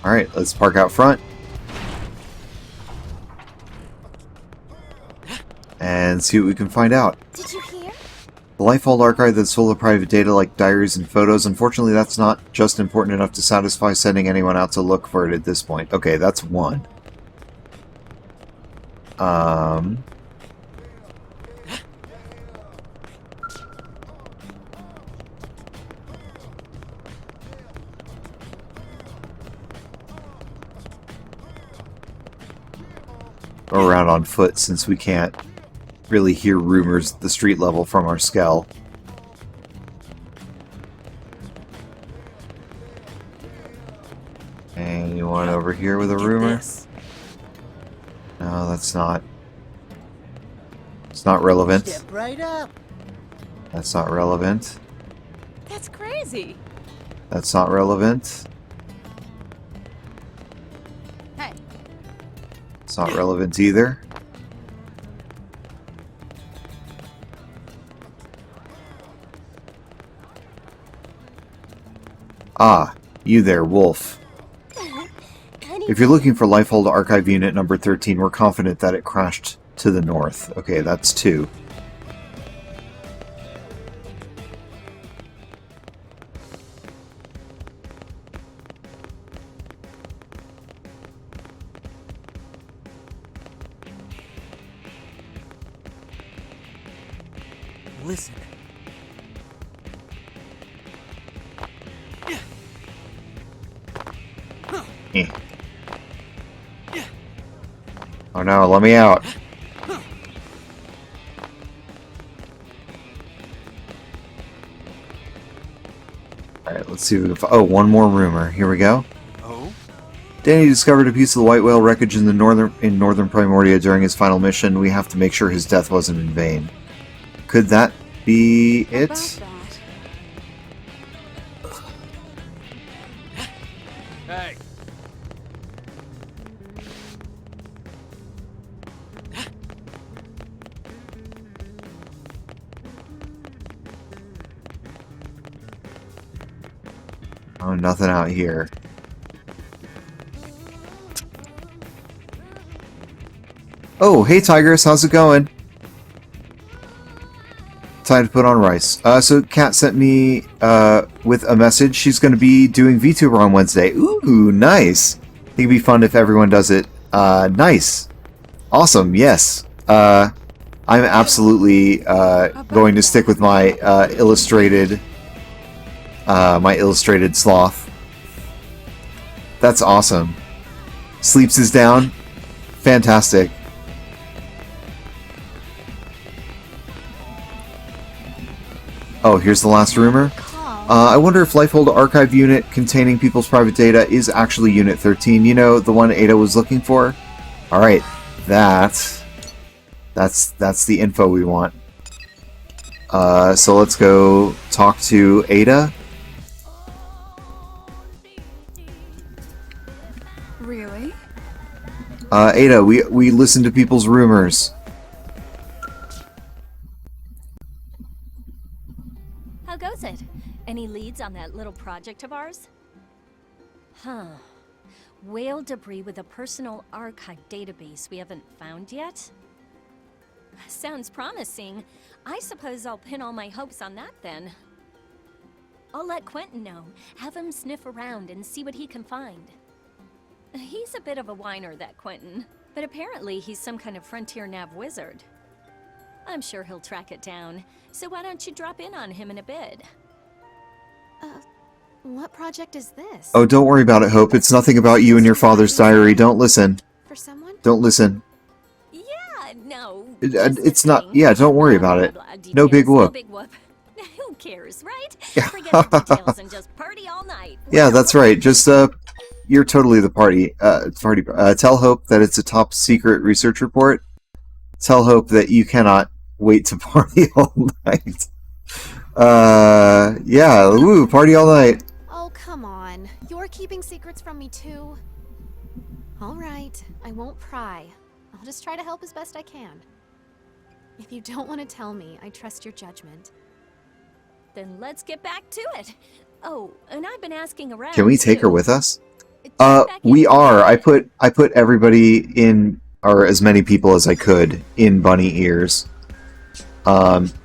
Alright, let's park out front. And see what we can find out. Did you hear? The Lifehold archive that's full of private data like diaries and photos. Unfortunately, that's not just important enough to satisfy sending anyone out to look for it at this point. Okay, that's one. Go around on foot since we can't really hear rumors at the street level from our Skell. Anyone over here with a rumor? No, that's not. It's not relevant. Step right up. That's not relevant. That's crazy. That's not relevant. Hey. It's not relevant either. Ah, you there, Wolf. If you're looking for Lifehold Archive Unit number 13, we're confident that it crashed to the north. Okay, that's 2. Listen. Eh. Oh no, let me out. Alright, let's see if we can oh, one more rumor. Here we go. Oh? Danny discovered a piece of the White Whale wreckage in the northern Primordia during his final mission. We have to make sure his death wasn't in vain. Could that be it? Hey. Oh, nothing out here. Oh, hey Tigress, how's it going? Time to put on rice. So Kat sent me with a message. She's going to be doing VTuber on Wednesday. Ooh, nice. I think it'd be fun if everyone does it. Nice. Awesome, yes. I'm absolutely going to stick with my illustrated sloth. That's awesome. Sleeps is down. Fantastic. Oh, here's the last rumor. I wonder if Lifehold Archive Unit containing people's private data is actually Unit 13. You know, the one Ada was looking for? Alright, that's the info we want. So let's go talk to Ada. Really? Ada, we listen to people's rumors. How goes it? Any leads on that little project of ours? Huh. Whale debris with a personal archive database we haven't found yet? Sounds promising. I suppose I'll pin all my hopes on that then. I'll let Quentin know. Have him sniff around and see what he can find. He's a bit of a whiner, that Quentin, but apparently he's some kind of frontier nav wizard. I'm sure he'll track it down, so why don't you drop in on him in a bid? What project is this? Oh, don't worry about it, Hope. It's nothing about you and your father's diary. Don't listen. For someone? Don't listen. Yeah, no. It's not... Yeah, don't worry about it. No big whoop. No big whoop. Who cares, right? Forget the details and just party all night. Yeah, that's right. Just, you're totally the party. Tell Hope that it's a top secret research report. Tell Hope that you cannot wait to party all night. Yeah, woo, party all night. Oh, come on. You're keeping secrets from me too? Alright, I won't pry. I'll just try to help as best I can. If you don't want to tell me, I trust your judgment. Then let's get back to it. Oh, and I've been asking around. Can we take her with us? We are. I put everybody in, or as many people as I could, in bunny ears.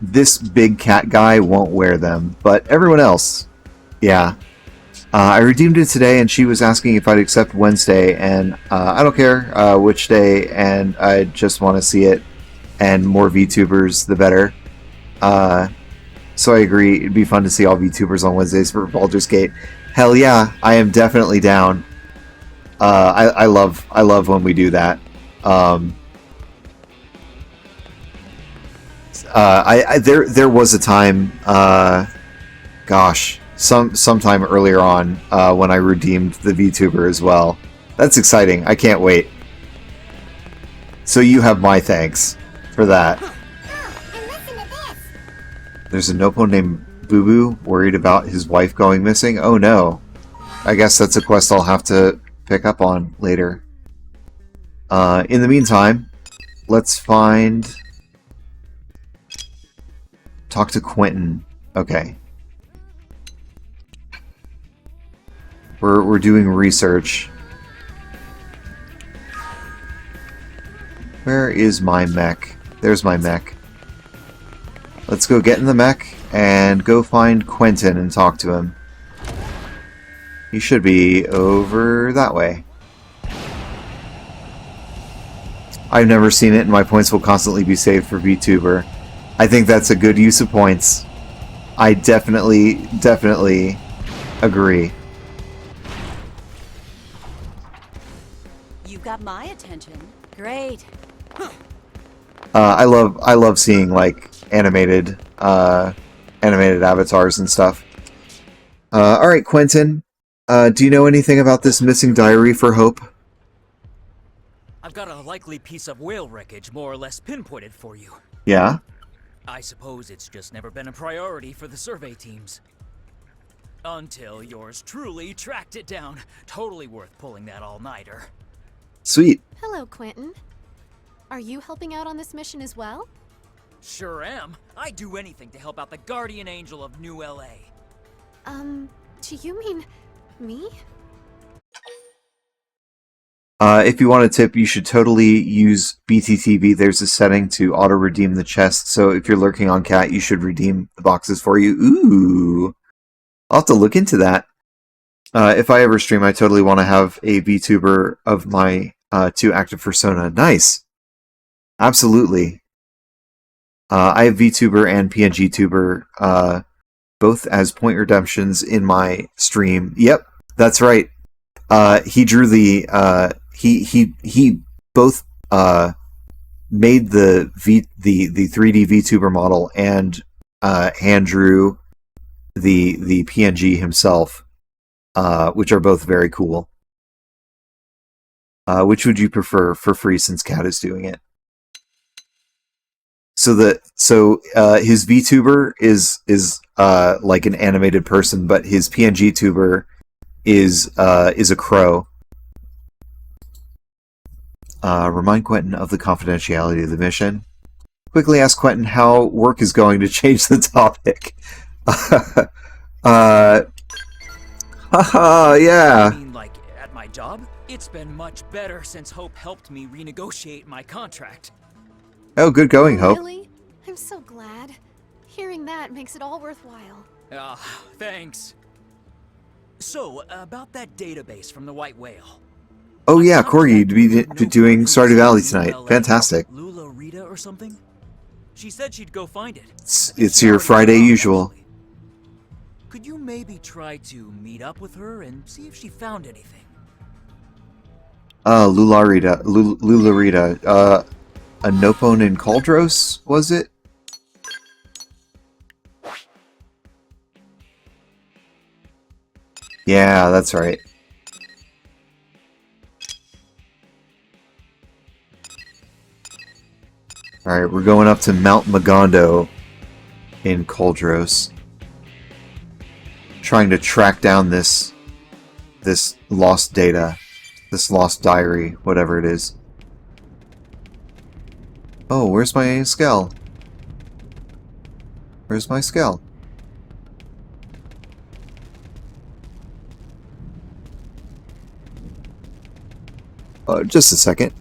This big cat guy won't wear them, but everyone else, yeah. I redeemed it today, and she was asking if I'd accept Wednesday, and I don't care which day, and I just want to see it, and more VTubers, the better. So I agree, it'd be fun to see all VTubers on Wednesdays for Baldur's Gate. Hell yeah, I am definitely down. I love when we do that. There was a time, gosh, sometime earlier on when I redeemed the VTuber as well. That's exciting. I can't wait. So you have my thanks for that. There's a Nopo named Boo Boo worried about his wife going missing. Oh no. I guess that's a quest I'll have to pick up on later. In the meantime, let's find... Talk to Quentin. Okay. We're doing research. Where is my mech? There's my mech. Let's go get in the mech and go find Quentin and talk to him. He should be over that way. I've never seen it, and my points will constantly be saved for VTuber. I think that's a good use of points. I definitely agree. You got my attention. Great. I love seeing like animated avatars and stuff. All right, Quentin. Do you know anything about this missing diary for Hope? I've got a likely piece of whale wreckage more or less pinpointed for you. Yeah? I suppose it's just never been a priority for the survey teams. Until yours truly tracked it down. Totally worth pulling that all-nighter. Sweet. Hello, Quentin. Are you helping out on this mission as well? Sure am. I'd do anything to help out the guardian angel of New LA. Do you mean me? If you want a tip, you should totally use BTTV. There's a setting to auto-redeem the chest, so if you're lurking on Cat, you should redeem the boxes for you. Ooh! I'll have to look into that. If I ever stream, I totally want to have a VTuber of my 2 active persona. Nice! Absolutely. I have VTuber and PNGTuber, both as point redemptions in my stream. Yep, that's right. He drew the... He both made the 3D VTuber model and hand drew the PNG himself, which are both very cool. Which would you prefer for free since Cat is doing it? So his VTuber is like an animated person, but his PNG tuber is a crow. Remind Quentin of the confidentiality of the mission. Quickly ask Quentin how work is going to change the topic. Haha, yeah. I mean, like, at my job? It's been much better since Hope helped me renegotiate my contract. Oh, good going, Hope. Really? I'm so glad. Hearing that makes it all worthwhile. Ah, thanks. So, about that database from the White Whale. Oh yeah, Corgi, to be doing Stardew Valley tonight. Fantastic. Lula Rita or something? She said she'd go find it. It's your Friday usual. Could you maybe try to meet up with her and see if she found anything? Lula Rita. Anopon and Cauldros, was it? Yeah, that's right. Alright, we're going up to Mount Magondo in Cauldros. Trying to track down this lost data. This lost diary, whatever it is. Oh, where's my skull? Where's my skull? Just a second.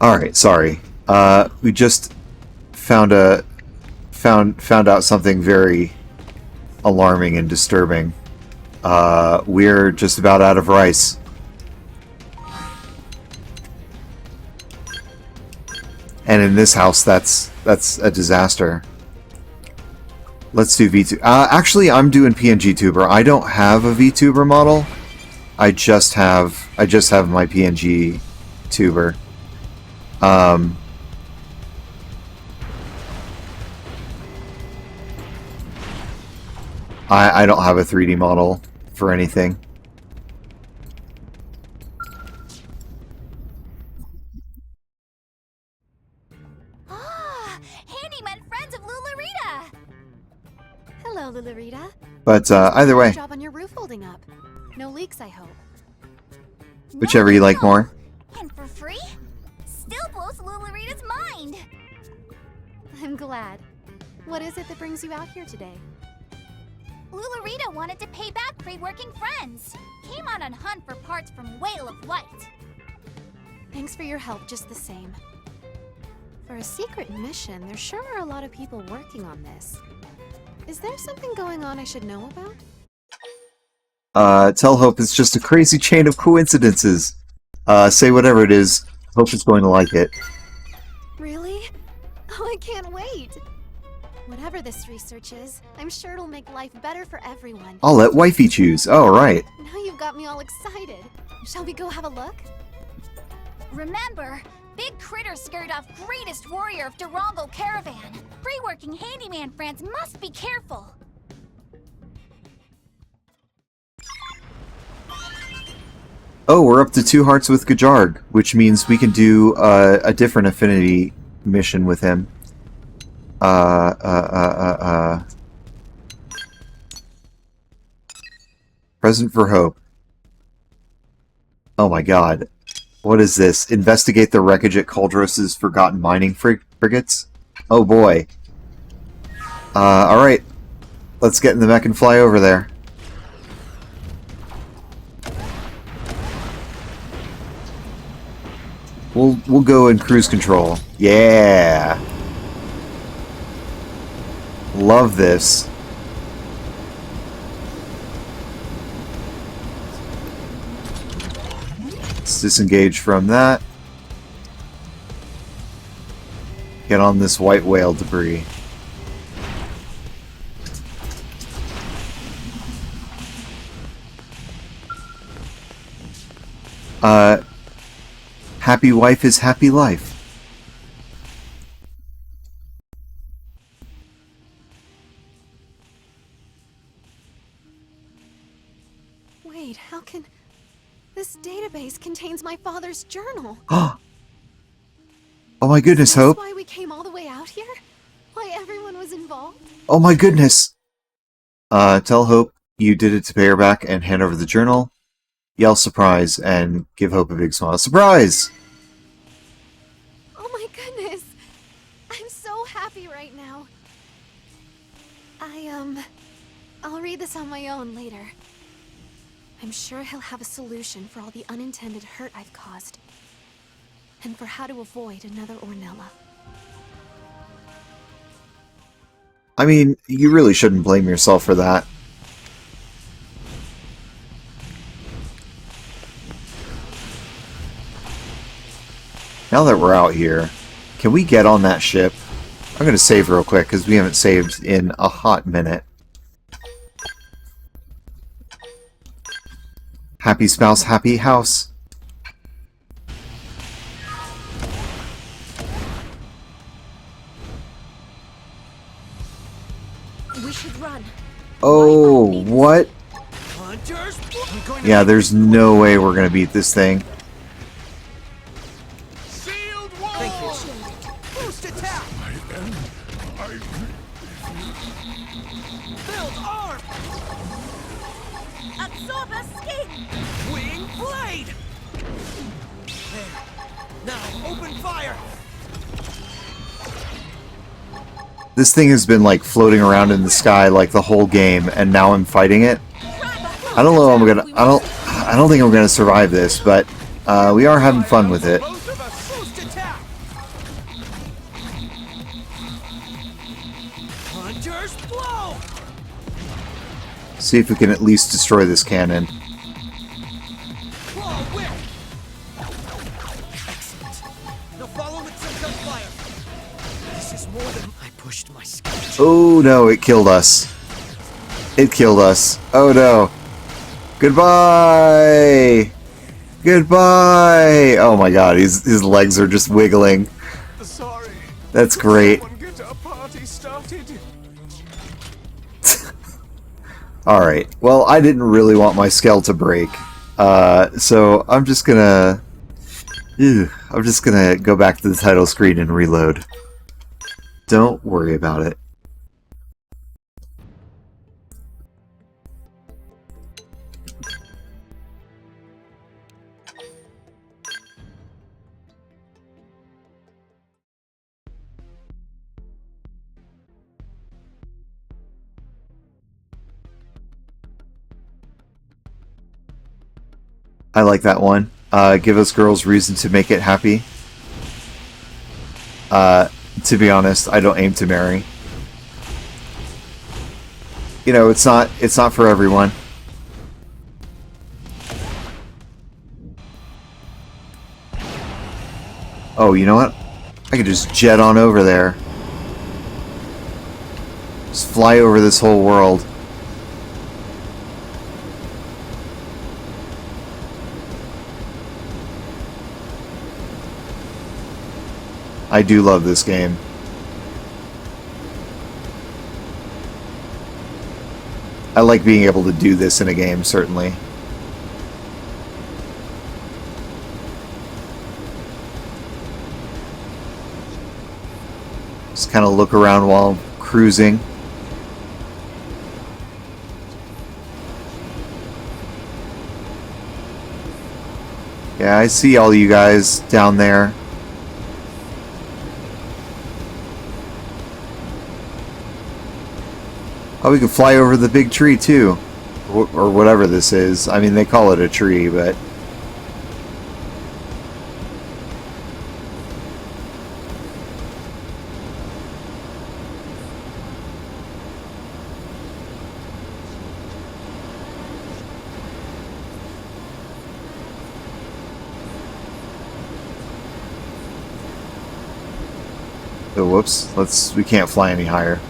Alright, sorry. We just found out something very alarming and disturbing. We're just about out of rice. And in this house, that's a disaster. Let's do VTuber. Actually, I'm doing PNG Tuber. I don't have a VTuber model. I just have my PNG Tuber. I don't have a 3D model for anything. Ah, handyman friends of Lularita. Hello, Lularita. But either way, Job on your roof holding up. No leaks, I hope. whichever you like more. And for free? Still blows Lularita's mind. I'm glad. What is it that brings you out here today? Lularita wanted to pay back pre-working friends. Came on a hunt for parts from Whale of White. Thanks for your help just the same. For a secret mission, there sure are a lot of people working on this. Is there something going on I should know about? Tell Hope it's just a crazy chain of coincidences. Say whatever it is. Hope is going to like it. Really? Oh, I can't wait! Whatever this research is, I'm sure it'll make life better for everyone. I'll let Wifey choose. Oh, right. Now you've got me all excited. Shall we go have a look? Remember, Big Critter scared off greatest warrior of Durango Caravan. Pre-working handyman friends must be careful. Oh, we're up to 2 hearts with Gajarg, which means we can do a different affinity mission with him. Present for Hope. Oh my god. What is this? Investigate the wreckage at Cauldros' forgotten mining frigates? Oh boy. Alright. Let's get in the mech and fly over there. We'll go in cruise control. Yeah. Love this. Let's disengage from that. Get on this white whale debris. Happy wife is happy life. Wait, how can... This database contains my father's journal. Oh my goodness, Is this Hope. why we came all the way out here? Why everyone was involved? Oh my goodness. Tell Hope you did it to pay her back and hand over the journal. Yell surprise and give Hope a big smile. Surprise! Oh my goodness! I'm so happy right now. I'll read this on my own later. I'm sure he'll have a solution for all the unintended hurt I've caused. And for how to avoid another Ornella. I mean, you really shouldn't blame yourself for that. Now that we're out here, can we get on that ship? I'm going to save real quick because we haven't saved in a hot minute. Happy spouse, happy house. We should run. Oh, what? Yeah, there's no way we're going to beat this thing. Boost attack! Build arm! Absorb escape! Wing blade! There. Now open fire! This thing has been like floating around in the sky like the whole game, and now I'm fighting it. I don't know. I don't think I'm gonna survive this, but we are having fun with it. See if we can at least destroy this cannon. Oh no, it killed us. It killed us. Oh no. Goodbye! Goodbye! Oh my god, his legs are just wiggling. Sorry. That's great. Get a party started. Alright, well, I didn't really want my skull to break. So I'm just gonna go back to the title screen and reload. Don't worry about it. I like that one. Give us girls reason to make it happy. To be honest, I don't aim to marry. You know, it's not for everyone. Oh, you know what? I could just jet on over there. Just fly over this whole world. I do love this game. I like being able to do this in a game, certainly. Just kind of look around while I'm cruising. Yeah, I see all you guys down there. Oh, we can fly over the big tree, too. Or whatever this is. I mean, they call it a tree, but... Oh, whoops. We can't fly any higher.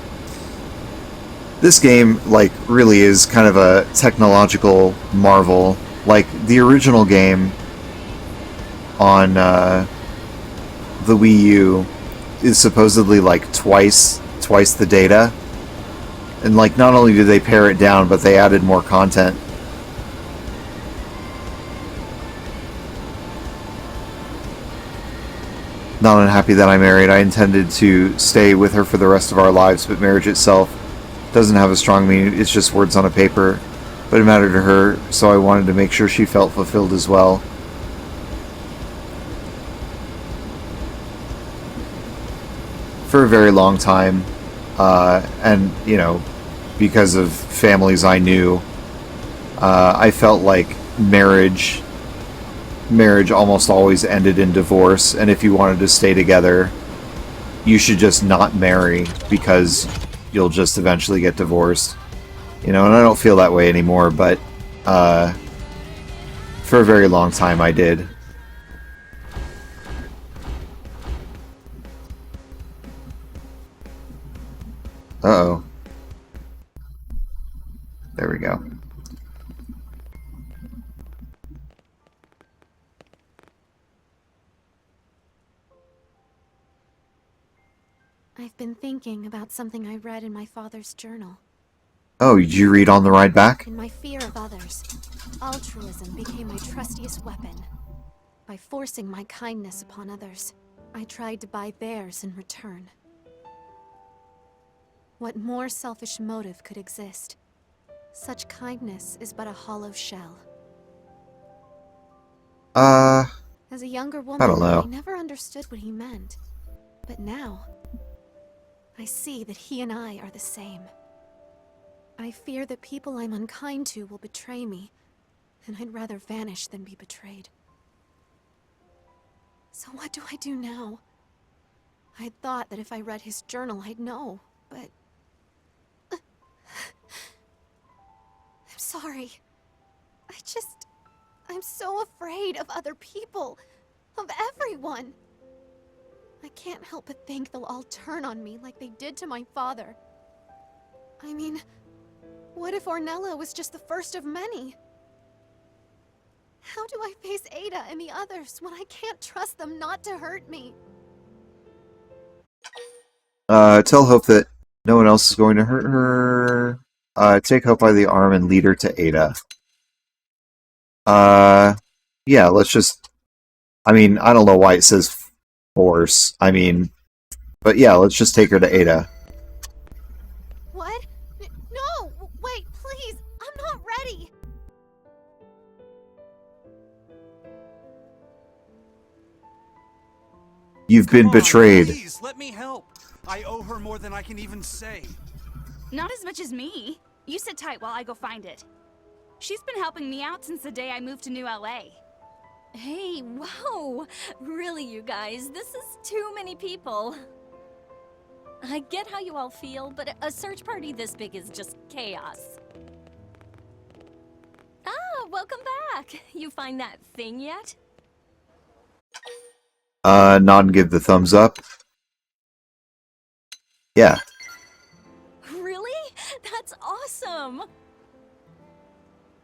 This game, like, really is kind of a technological marvel. Like, the original game on the Wii U is supposedly, like, twice the data. And, like, not only did they pare it down, but they added more content. Not unhappy that I'm married. I intended to stay with her for the rest of our lives, but marriage itself doesn't have a strong meaning. It's just words on a paper. But it mattered to her, so I wanted to make sure she felt fulfilled as well. For a very long time, and, you know, because of families I knew, I felt like marriage almost always ended in divorce, and if you wanted to stay together, you should just not marry, because you'll just eventually get divorced. You know, and I don't feel that way anymore, but for a very long time I did. Uh-oh. There we go. I've been thinking about something I read in my father's journal. Oh, did you read on the ride back? In my fear of others, altruism became my trustiest weapon. By forcing my kindness upon others, I tried to buy theirs in return. What more selfish motive could exist? Such kindness is but a hollow shell. As a younger woman, I don't know. I never understood what he meant. But now, I see that he and I are the same. I fear that people I'm unkind to will betray me, and I'd rather vanish than be betrayed. So what do I do now? I'd thought that if I read his journal, I'd know, but... I'm sorry. I'm so afraid of other people, of everyone. I can't help but think they'll all turn on me like they did to my father. I mean, what if Ornella was just the first of many? How do I face Ada and the others when I can't trust them not to hurt me? Tell Hope that no one else is going to hurt her. Take Hope by the arm and lead her to Ada. Yeah, let's just... I mean, I don't know why it says force. I mean... But yeah, let's just take her to Ada. What? No! Wait, please! I'm not ready! You've been betrayed. Please, let me help. I owe her more than I can even say. Not as much as me. You sit tight while I go find it. She's been helping me out since the day I moved to New LA. Hey, whoa! Really, you guys, this is too many people. I get how you all feel, but a search party this big is just chaos. Ah, welcome back! You find that thing yet? Nod and give the thumbs up. Yeah. Really? That's awesome!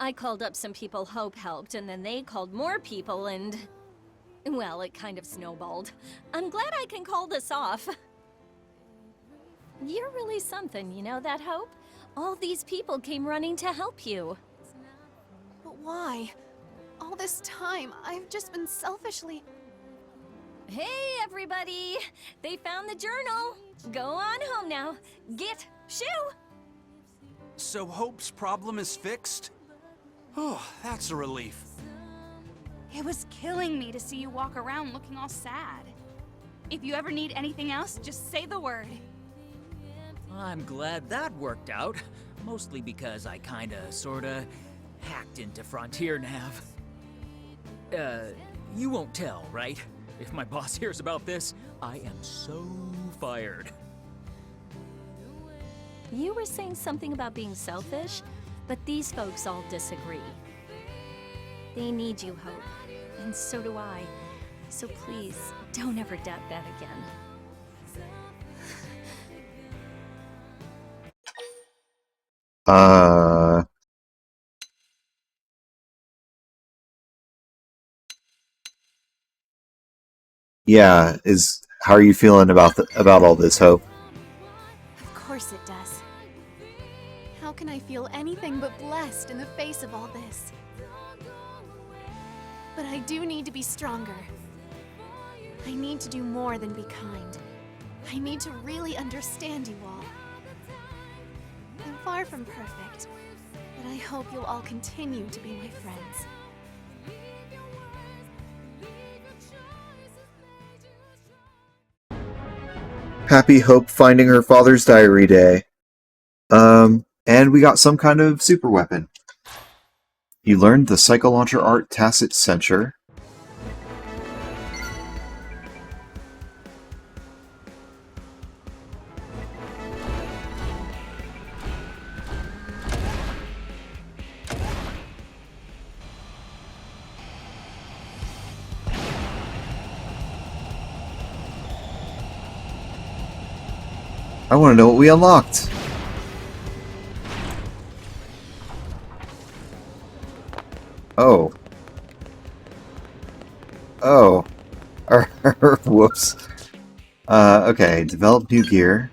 I called up some people Hope helped, and then they called more people, and... well, it kind of snowballed. I'm glad I can call this off. You're really something, you know that, Hope? All these people came running to help you. But why? All this time, I've just been selfishly... Hey, everybody! They found the journal! Go on home now. Get shoo! So Hope's problem is fixed? Oh, that's a relief. It was killing me to see you walk around looking all sad. If you ever need anything else, just say the word. I'm glad that worked out. Mostly because I kinda, sorta, hacked into Frontier Nav. You won't tell, right? If my boss hears about this, I am so fired. You were saying something about being selfish, but these folks all disagree. They need you, Hope, and so do I. So please, don't ever doubt that again. Uh... Yeah, how are you feeling about all this, Hope? Of course it does. How can I feel anything but blessed in the face of all this? But I do need to be stronger. I need to do more than be kind. I need to really understand you all. I'm far from perfect, but I hope you'll all continue to be my friends. Happy Hope finding her father's diary day. And we got some kind of super weapon. You learned the Psycho-Launcher art Tacit Censure. I want to know what we unlocked. Oh. Oh. Whoops. Okay, develop new gear.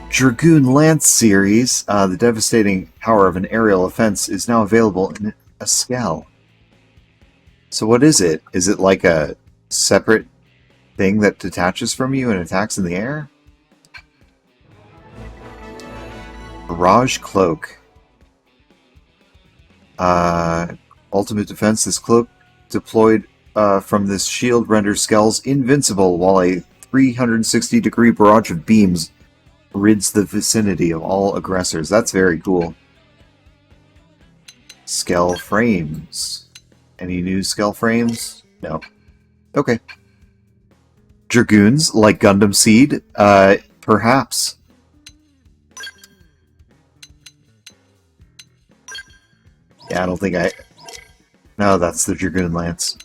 Dragoon Lance series. The devastating power of an aerial offense is now available in a scale. So what is it? Is it like a separate thing that detaches from you and attacks in the air? Barrage Cloak. Ultimate defense. This cloak deployed from this shield renders Skells invincible while a 360-degree barrage of beams rids the vicinity of all aggressors. That's very cool. Skell frames. Any new Skell frames? No. Okay. Dragoons, like Gundam Seed? Perhaps. Yeah, I don't think No, that's the Dragoon Lance.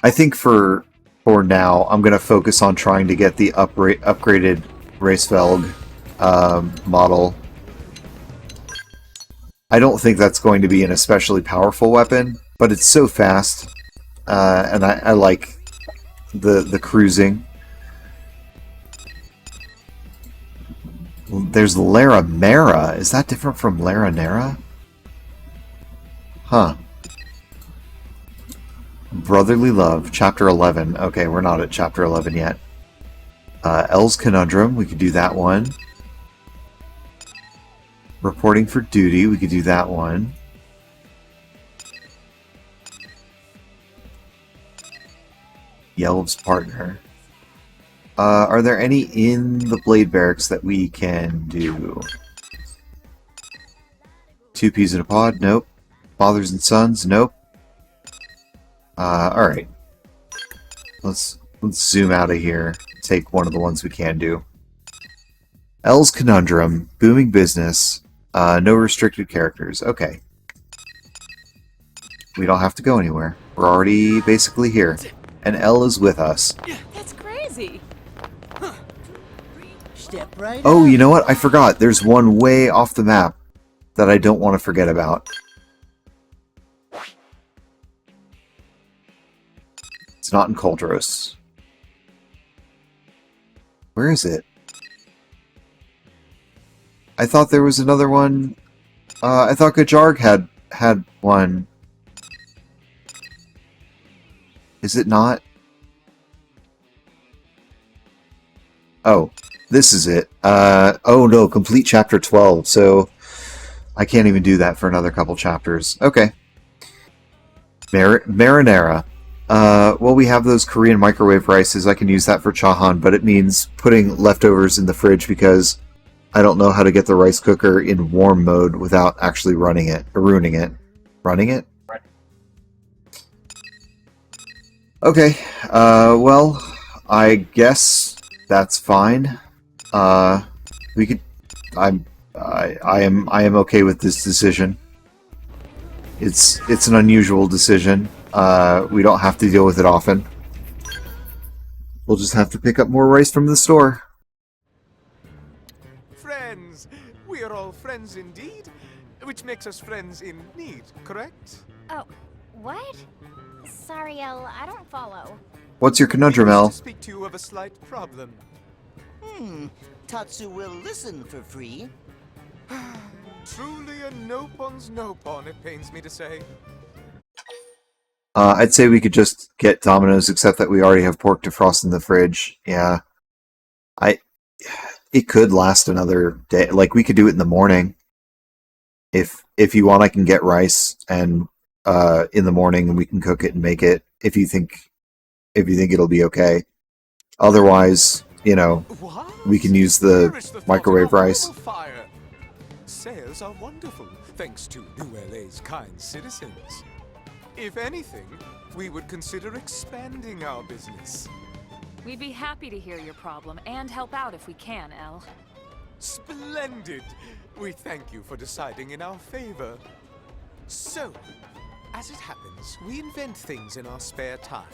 I think for now, I'm going to focus on trying to get the upgraded Racevelg model. I don't think that's going to be an especially powerful weapon, but it's so fast, and I like the cruising. There's Lara Mera. Is that different from Lara Nera? Huh. Brotherly Love, Chapter 11. Okay, we're not at Chapter 11 yet. Elle's Conundrum, we could do that one. Reporting for Duty, we could do that one. Yelv's Partner. Are there any in the Blade Barracks that we can do? Two Peas in a Pod? Nope. Fathers and Sons? Nope. Alright. Let's zoom out of here. Take one of the ones we can do. Elle's Conundrum. Booming Business. No restricted characters. Okay. We don't have to go anywhere. We're already basically here. And Elle is with us. That's crazy. Step right Oh, you know what? I forgot. There's one way off the map that I don't want to forget about. It's not in Koldros. Where is it? I thought there was another one. I thought Gajarg had one. Is it not? Oh, this is it. Oh no, complete chapter 12, so I can't even do that for another couple chapters. Okay. Marinara. Well, we have those Korean microwave rices. I can use that for chahan, but it means putting leftovers in the fridge because I don't know how to get the rice cooker in warm mode without actually running it, or ruining it. Running it? Okay, well, I guess that's fine. We could... I am okay with this decision. It's an unusual decision. We don't have to deal with it often. We'll just have to pick up more rice from the store. Friends! We are all friends indeed, which makes us friends in need, correct? Oh, what? Sorry, El, I don't follow. What's your conundrum, I wish El? to speak to you of a slight problem. Tatsu will listen for free. Truly a no-pon's no-pon, it pains me to say. I'd say we could just get Domino's, except that we already have pork defrost in the fridge. Yeah. It could last another day. Like, we could do it in the morning. If you want, I can get rice and in the morning, and we can cook it and make it if you think it'll be okay. Otherwise, you know, we can use the microwave rice. Fire. Sales are wonderful, thanks to New LA's kind citizens. If anything, we would consider expanding our business. We'd be happy to hear your problem and help out if we can, El. Splendid! We thank you for deciding in our favor. So, as it happens, we invent things in our spare time.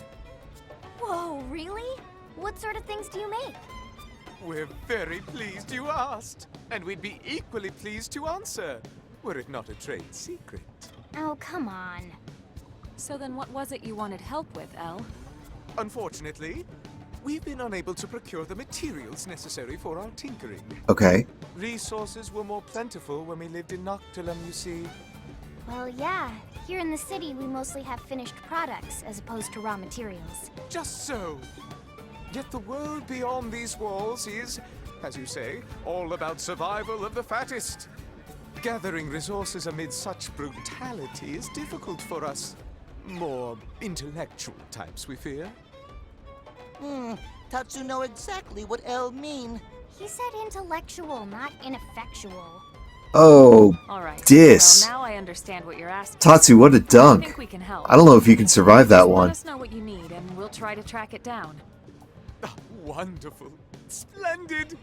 Whoa, really? What sort of things do you make? We're very pleased you asked, and we'd be equally pleased to answer, were it not a trade secret. Oh, come on. So then what was it you wanted help with, El? Unfortunately, we've been unable to procure the materials necessary for our tinkering. Okay. Resources were more plentiful when we lived in Noctilum, you see. Well, yeah. Here in the city, we mostly have finished products as opposed to raw materials. Just so. Yet the world beyond these walls is, as you say, all about survival of the fattest. Gathering resources amid such brutality is difficult for us. More intellectual types, we fear. Tatsu know exactly what El mean. He said intellectual, not ineffectual. Oh, All right. dis. Well, now I understand what you're asking. Tatsu, what a dunk. I think we can help. I don't know if you can survive that Just one. let us know what you need, and we'll try to track it down. Wonderful. Splendid.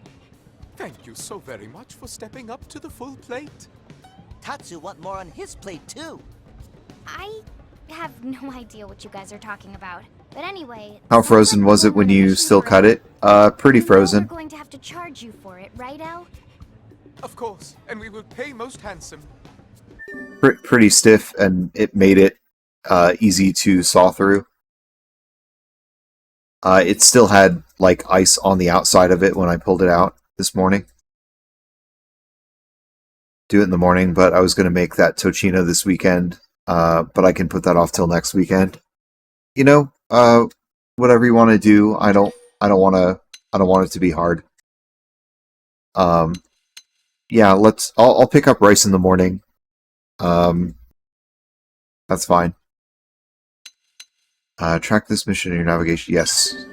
Thank you so very much for stepping up to the full plate. Tatsu want more on his plate, too. I have no idea what you guys are talking about. But anyway... How frozen was it when you still cut it? Pretty frozen. We're going to have to charge you for it, right, El? Of course, and we will pay most handsome. Pretty stiff, and it made it easy to saw through. It still had, like, ice on the outside of it when I pulled it out this morning. Do it in the morning, but I was going to make that tocino this weekend, but I can put that off till next weekend. You know, whatever you want to do. I don't want it to be hard. Yeah, I'll pick up rice in the morning. That's fine. Track this mission in your navigation. Yes.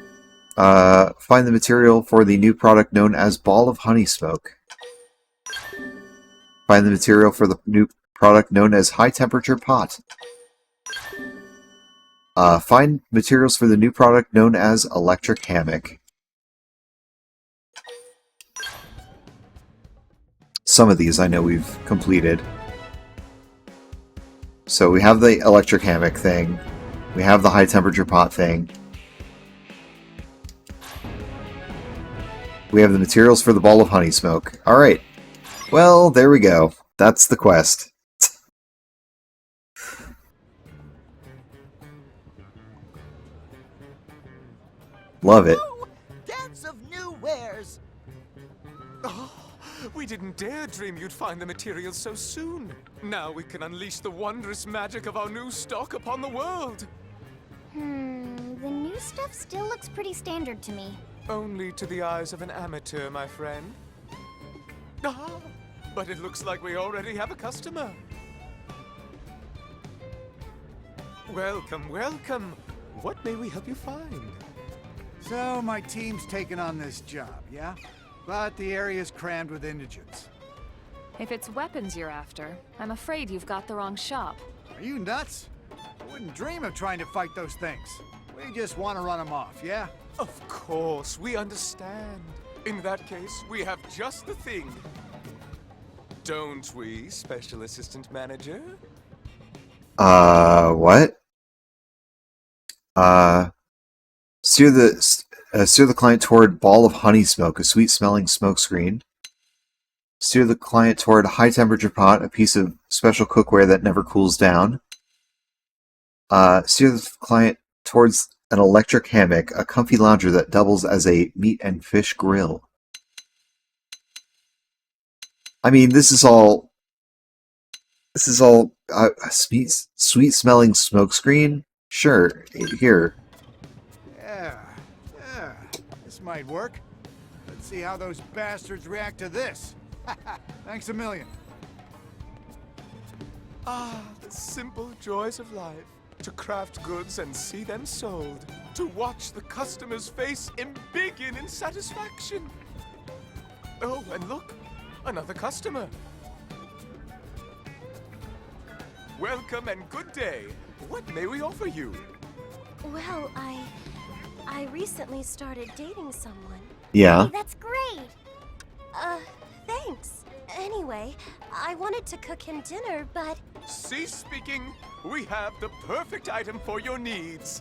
Find the material for the new product known as Ball of Honey Smoke. Find the material for the new product known as High Temperature Pot. Find materials for the new product known as Electric Hammock. Some of these I know we've completed. So we have the Electric Hammock thing. We have the High Temperature Pot thing. We have the materials for the Ball of Honey Smoke. Alright. Well, there we go. That's the quest. Love it. Dance of new wares. Oh, we didn't dare dream you'd find the materials so soon. Now we can unleash the wondrous magic of our new stock upon the world. The new stuff still looks pretty standard to me. Only to the eyes of an amateur, my friend. Ah, but it looks like we already have a customer. Welcome, welcome. What may we help you find? So, my team's taken on this job, yeah? But the area's crammed with indigents. If it's weapons you're after, I'm afraid you've got the wrong shop. Are you nuts? I wouldn't dream of trying to fight those things. We just want to run them off, yeah? Of course, we understand. In that case, we have just the thing. Don't we, Special Assistant Manager? What? steer the client toward ball of honey smoke, a sweet-smelling smoke screen. Steer the client toward a high-temperature pot, a piece of special cookware that never cools down. Steer the client towards an electric hammock, a comfy lounger that doubles as a meat and fish grill. I mean, this is all sweet-smelling smoke screen. Sure, here. Yeah. This might work. Let's see how those bastards react to this. Thanks a million. Ah, the simple joys of life. To craft goods and see them sold. To watch the customer's face embiggen in satisfaction. Oh, and look, another customer. Welcome and good day. What may we offer you? Well, I recently started dating someone. Yeah. Hey, that's great. Thanks. Anyway, I wanted to cook him dinner, but... Cease speaking. We have the perfect item for your needs.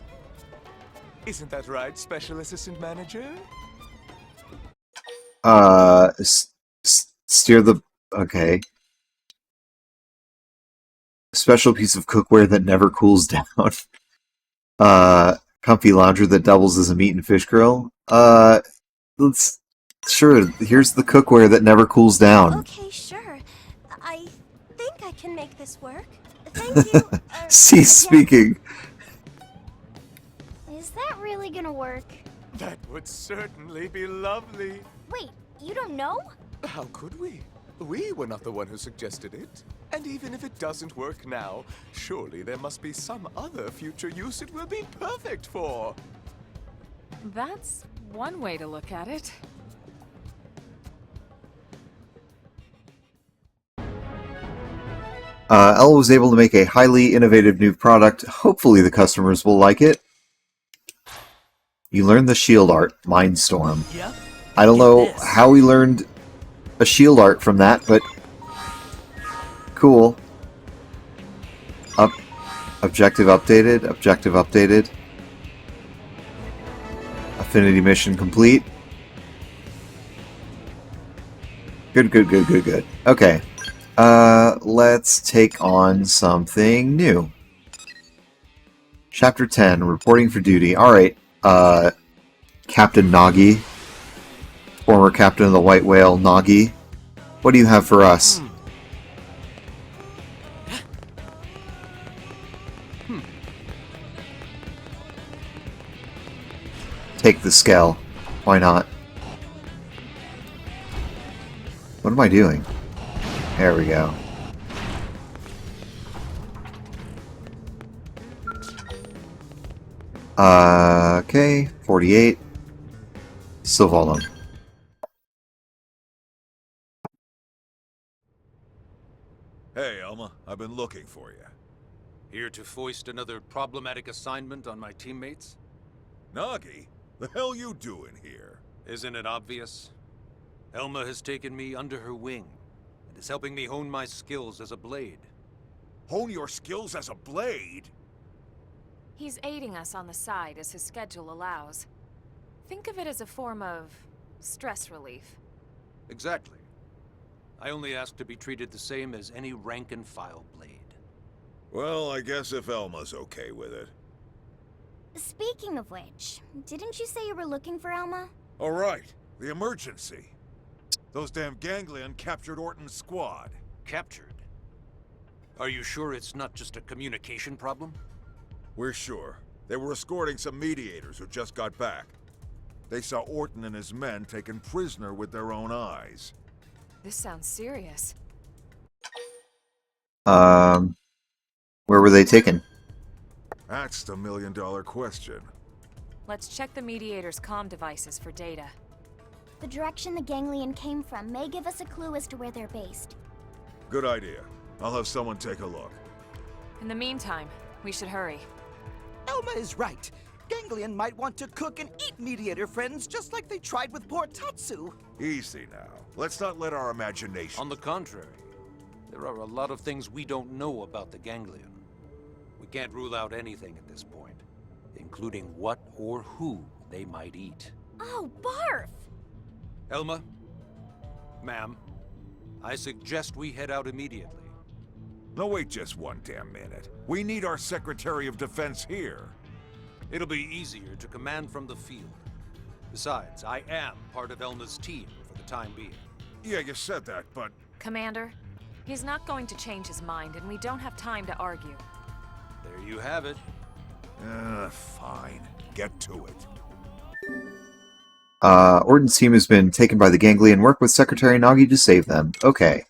Isn't that right, Special Assistant Manager? Steer the... Okay. Special piece of cookware that never cools down. Comfy lounger that doubles as a meat and fish grill. Sure, here's the cookware that never cools down. Okay, sure. I think I can make this work. Thank you. Cease speaking. Is that really gonna work? That would certainly be lovely. Wait, you don't know? How could we? We were not the one who suggested it. And even if it doesn't work now, surely there must be some other future use it will be perfect for. That's one way to look at it. Elle was able to make a highly innovative new product. Hopefully the customers will like it. You learned the shield art, Mindstorm. Yep. I don't know how we learned a shield art from that, but cool. Objective updated. Affinity mission complete. Good. Okay. Let's take on something new. Chapter 10, reporting for duty. Alright, Captain Nagi. Former captain of the White Whale, Nagi. What do you have for us? Take the scale. Why not? What am I doing? There we go. Okay, 48. Silvalum. Hey, Elma, I've been looking for you. Here to foist another problematic assignment on my teammates? Nagi, the hell you doing here? Isn't it obvious? Elma has taken me under her wing and is helping me hone my skills as a blade. Hone your skills as a blade? He's aiding us on the side as his schedule allows. Think of it as a form of stress relief. Exactly. I only ask to be treated the same as any rank-and-file blade. Well, I guess if Elma's okay with it. Speaking of which, didn't you say you were looking for Elma? All right, the emergency. Those damn ganglion captured Orton's squad. Captured? Are you sure it's not just a communication problem? We're sure. They were escorting some mediators who just got back. They saw Orton and his men taken prisoner with their own eyes. This sounds serious. Where were they taken? That's the million-dollar question. Let's check the mediator's comm devices for data. The direction the ganglion came from may give us a clue as to where they're based. Good idea. I'll have someone take a look. In the meantime, we should hurry. Elma is right. Ganglion might want to cook and eat mediator friends just like they tried with poor Tatsu. Easy now. Let's not let our imagination... On the contrary, there are a lot of things we don't know about the ganglion. We can't rule out anything at this point, including what or who they might eat. Oh, barf! Elma? Ma'am, I suggest we head out immediately. No, wait just one damn minute. We need our Secretary of Defense here. It'll be easier to command from the field. Besides, I am part of Elma's team for the time being. Yeah, you said that, but... Commander, he's not going to change his mind, and we don't have time to argue. There you have it. Fine. Get to it. Orton's team has been taken by the Ganglion. Work with Secretary Nagi to save them. Okay.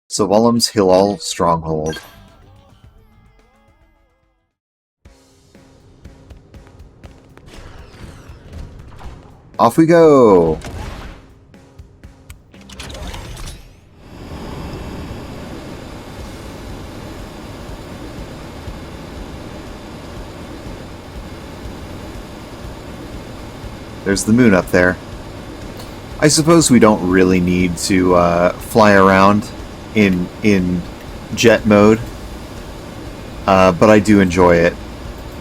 So Volum's Hilal Stronghold. Off we go! There's the moon up there. I suppose we don't really need to fly around in jet mode, but I do enjoy it.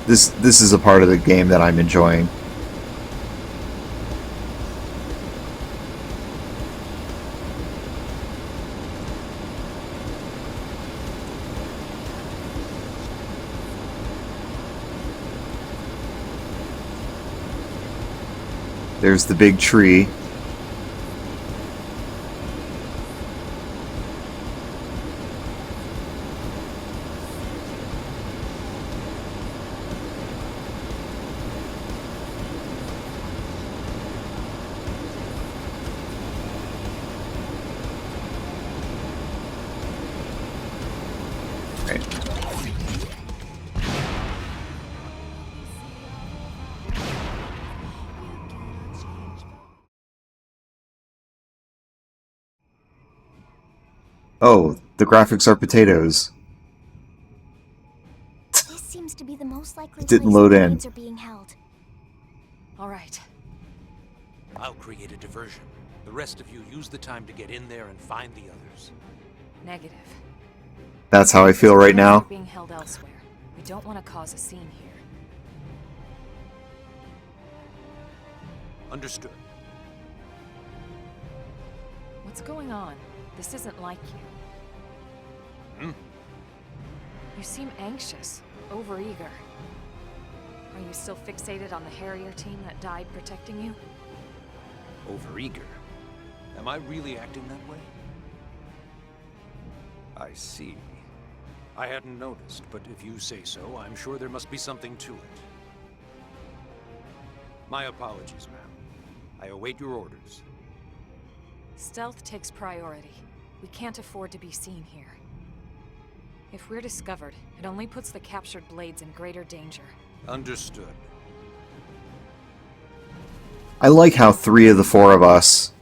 This is a part of the game that I'm enjoying. There's the big tree. Oh, the graphics are potatoes. This seems to be the most likely It didn't place load the in. blades are being held. All right. I'll create a diversion. The rest of you use the time to get in there and find the others. Negative. That's how I feel right now. They're being held elsewhere. We don't want to cause a scene here. Understood. What's going on? This isn't like you. You seem anxious, overeager. Are you still fixated on the Harrier team that died protecting you? Overeager? Am I really acting that way? I see. I hadn't noticed, but if you say so, I'm sure there must be something to it. My apologies, ma'am. I await your orders. Stealth takes priority. We can't afford to be seen here. If we're discovered, it only puts the captured blades in greater danger. Understood. I like how 3 of the 4 of us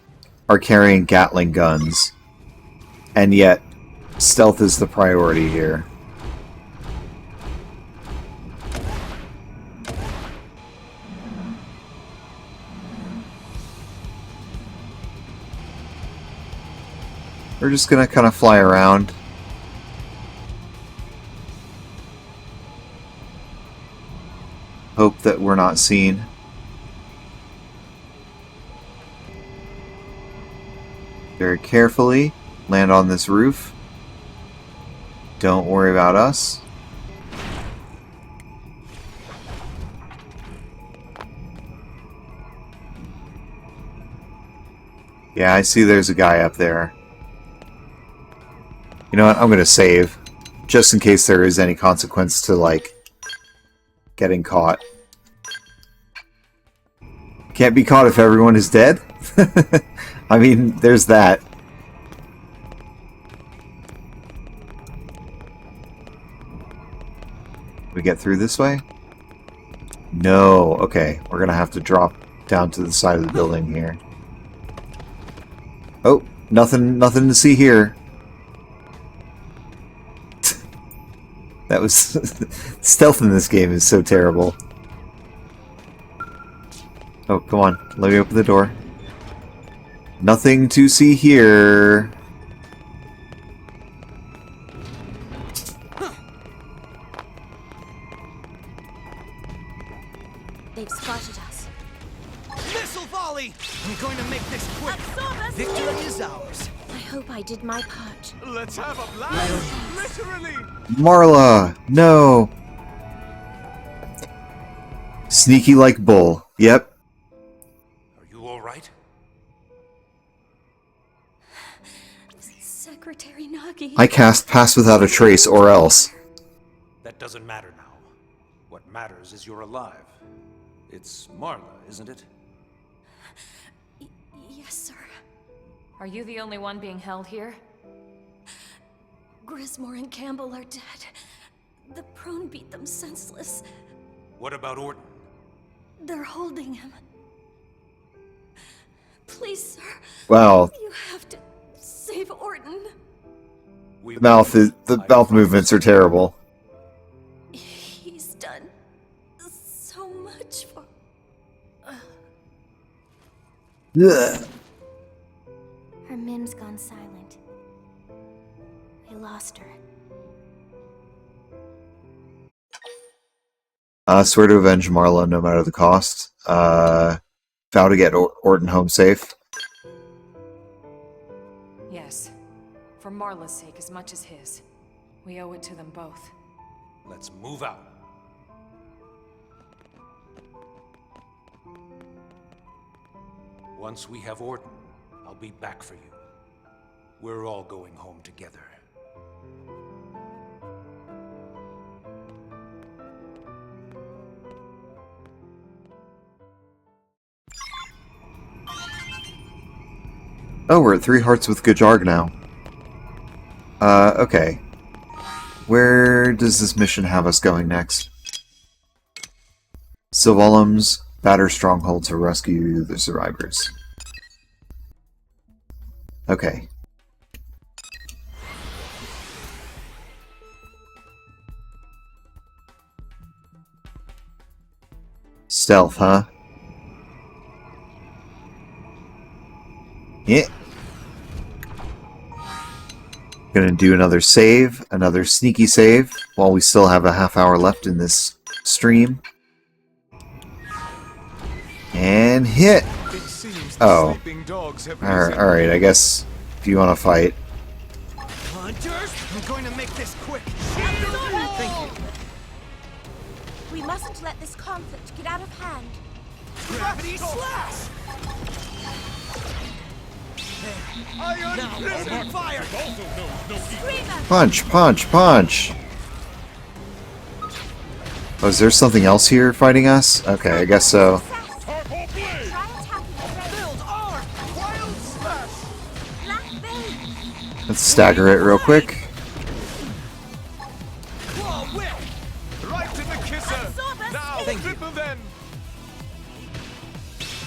are carrying Gatling guns, and yet stealth is the priority here. We're just gonna kind of fly around. Hope that we're not seen. Very carefully land on this roof. Don't worry about us. Yeah, I see there's a guy up there. You know what? I'm gonna save. Just in case there is any consequence to, like, getting caught. Can't be caught if everyone is dead? I mean, there's that. We get through this way? No. Okay, we're gonna have to drop down to the side of the building here. Oh, nothing to see here. That was... stealth in this game is so terrible. Oh, come on. Let me open the door. Nothing to see here. They've spotted us. Missile volley! I'm going to make this quick. Victory is ours. I hope I did my part. Let's have a blast! Literally! Marla! No! Sneaky like bull. Yep. Are you all right? Secretary Nagi. I cast Pass Without a Trace, or else. That doesn't matter now. What matters is you're alive. It's Marla, isn't it? Yes, sir. Are you the only one being held here? Grismore and Campbell are dead. The prone beat them senseless. What about Orton? They're holding him. Please, sir. Wow. You have to save Orton. The mouth movements are terrible. He's done so much for... Ugh. Her Mim's gone silent. We lost her. Swear to avenge Marla no matter the cost. Vow to get Orton home safe. Yes. For Marla's sake as much as his. We owe it to them both. Let's move out. Once we have Orton, I'll be back for you. We're all going home together. Oh, we're at 3 hearts with Gajarg now. Okay. Where does this mission have us going next? Sylvolum's batter stronghold to rescue the survivors. Okay. Stealth, huh? Yeah. Gonna do another save, another sneaky save, while we still have a half hour left in this stream. And hit! Oh. Alright, I guess if you want to fight. Hunters, I'm going to make this quick. Thank you. We mustn't let this conflict get out of hand. Gravity slash! Now, open fire! Punch, punch, punch! Oh, is there something else here fighting us? Okay, I guess so. Let's stagger it real quick. Right to the kisser! Now, triple then!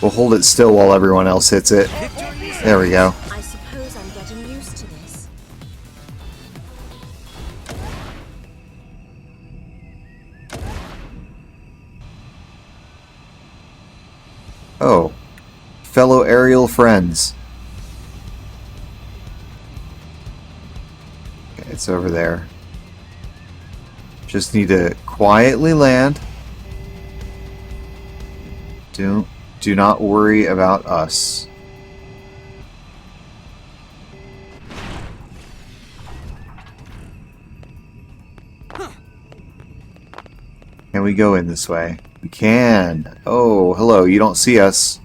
We'll hold it still while everyone else hits it. There we go. I suppose I'm getting used to this. Oh. Fellow aerial friends. Okay, it's over there. Just need to quietly land. Do not worry about us. Can we go in this way? We can. Oh, hello. You don't see us.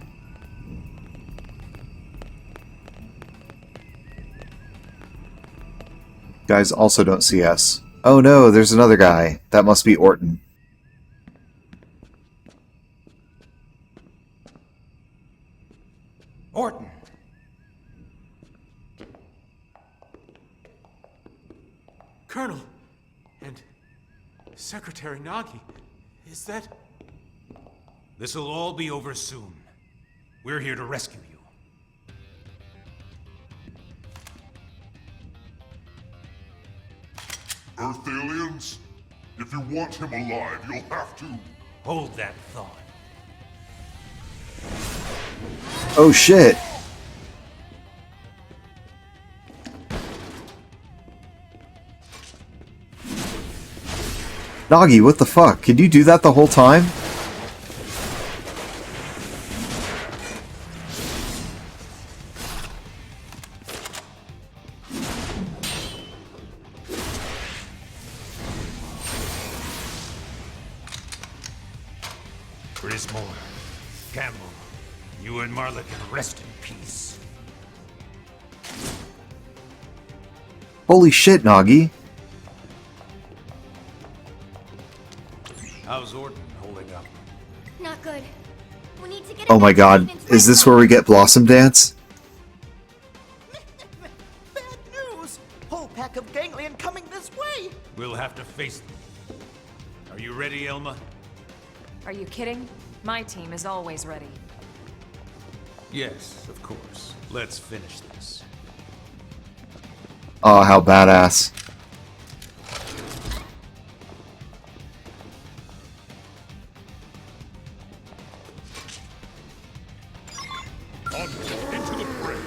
Guys also don't see us. Oh no, there's another guy. That must be Orton. Orton! Colonel! And Secretary Nagi, is that... This'll all be over soon. We're here to rescue you. Earth aliens? If you want him alive, you'll have to... Hold that thought. Oh shit! Nagi, what the fuck? Can you do that the whole time? Grismore, Campbell, you and Marla can rest in peace. Holy shit, Nagi. How's Orton holding up? Not good. We need to get Oh my god, is this where we get Blossom Dance? Bad news! Whole pack of ganglion coming this way! We'll have to face them. Are you ready, Elma? Are you kidding? My team is always ready. Yes, of course. Let's finish this. Oh, how badass. Into the fray.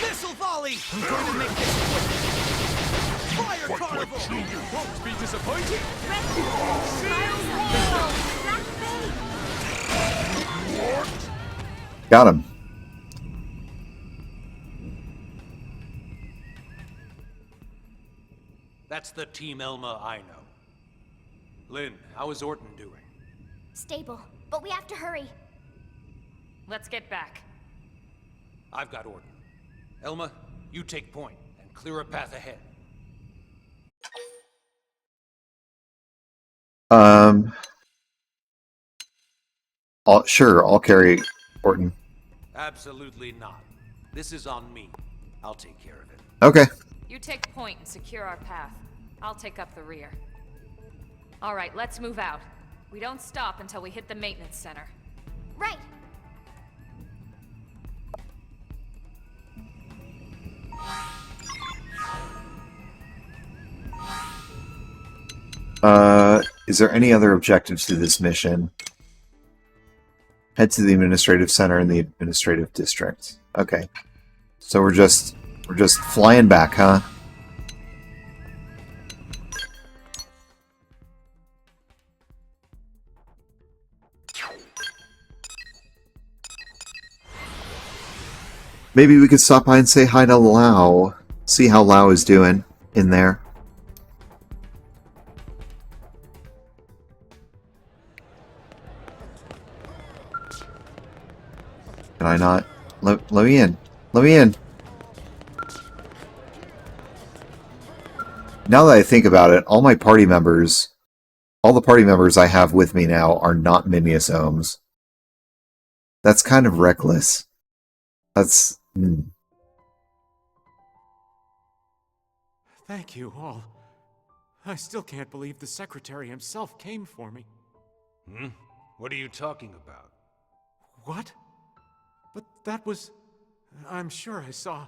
Missile volley! I'm going to make this quick. Fire carnival! You won't be disappointed. Got him. That's the Team Elma I know. Lynn, how is Orton doing? Stable, but we have to hurry. Let's get back. I've got Orton. Elma, you take point and clear a path ahead. Sure, I'll carry Orton. Absolutely not. This is on me. I'll take care of it. Okay. You take point and secure our path. I'll take up the rear. All right, let's move out. We don't stop until we hit the maintenance center. Right. Is there any other objectives to this mission? Head to the administrative center in the administrative district. Okay. So we're just flying back, huh? Maybe we could stop by and say hi to Lau. See how Lau is doing in there. Can I not? Let me in. Let me in. Now that I think about it, all the party members I have with me now are not Mimiosomes. That's kind of reckless. That's... Thank you all. I still can't believe the Secretary himself came for me. Hmm? What are you talking about? What? But that was... I'm sure I saw...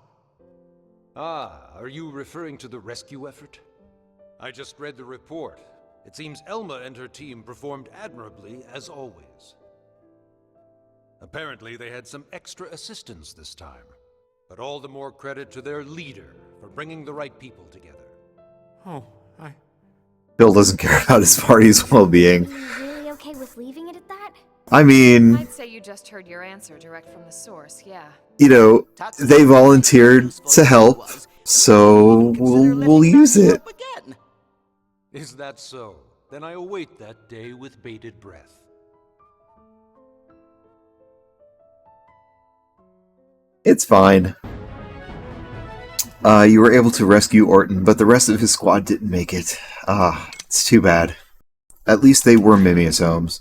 Ah, are you referring to the rescue effort? I just read the report. It seems Elma and her team performed admirably, as always. Apparently, they had some extra assistance this time. But all the more credit to their leader for bringing the right people together. Oh, Bill doesn't care about his party's well-being. Are you really okay with leaving it at that? I mean... I'd say you just heard your answer direct from the source, yeah. You know, they volunteered to help, so we'll use it. Is that so? Then I await that day with bated breath. It's fine. You were able to rescue Orton, but the rest of his squad didn't make it. Ah, it's too bad. At least they were Mimiosomes.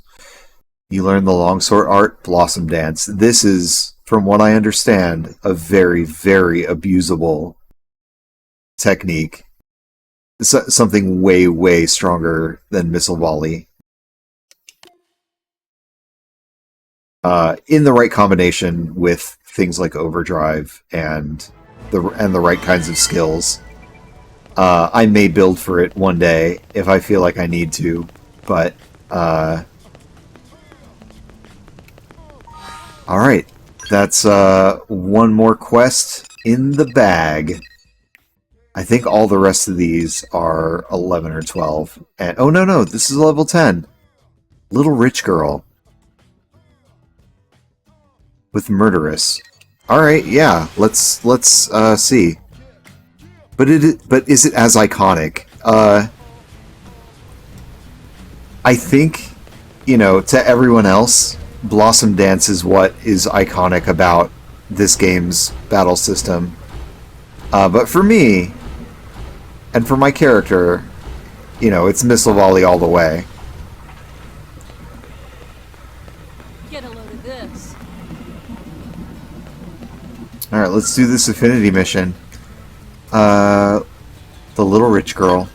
You learned the longsword art, Blossom Dance. This is, from what I understand, a very, very abusable technique. Something way, way stronger than Missile Volley. In the right combination with things like Overdrive and the right kinds of skills. I may build for it one day if I feel like I need to, but alright, that's one more quest in the bag. I think all the rest of these are 11 or 12. And oh no, this is level 10. Little Rich Girl. With Murderous. Alright, yeah, let's see. But is it as iconic? I think you know, to everyone else, Blossom Dance is what is iconic about this game's battle system. But for me, and for my character, you know, it's Missile Volley all the way. Get a load of this. Alright, let's do this affinity mission. The Little Rich Girl.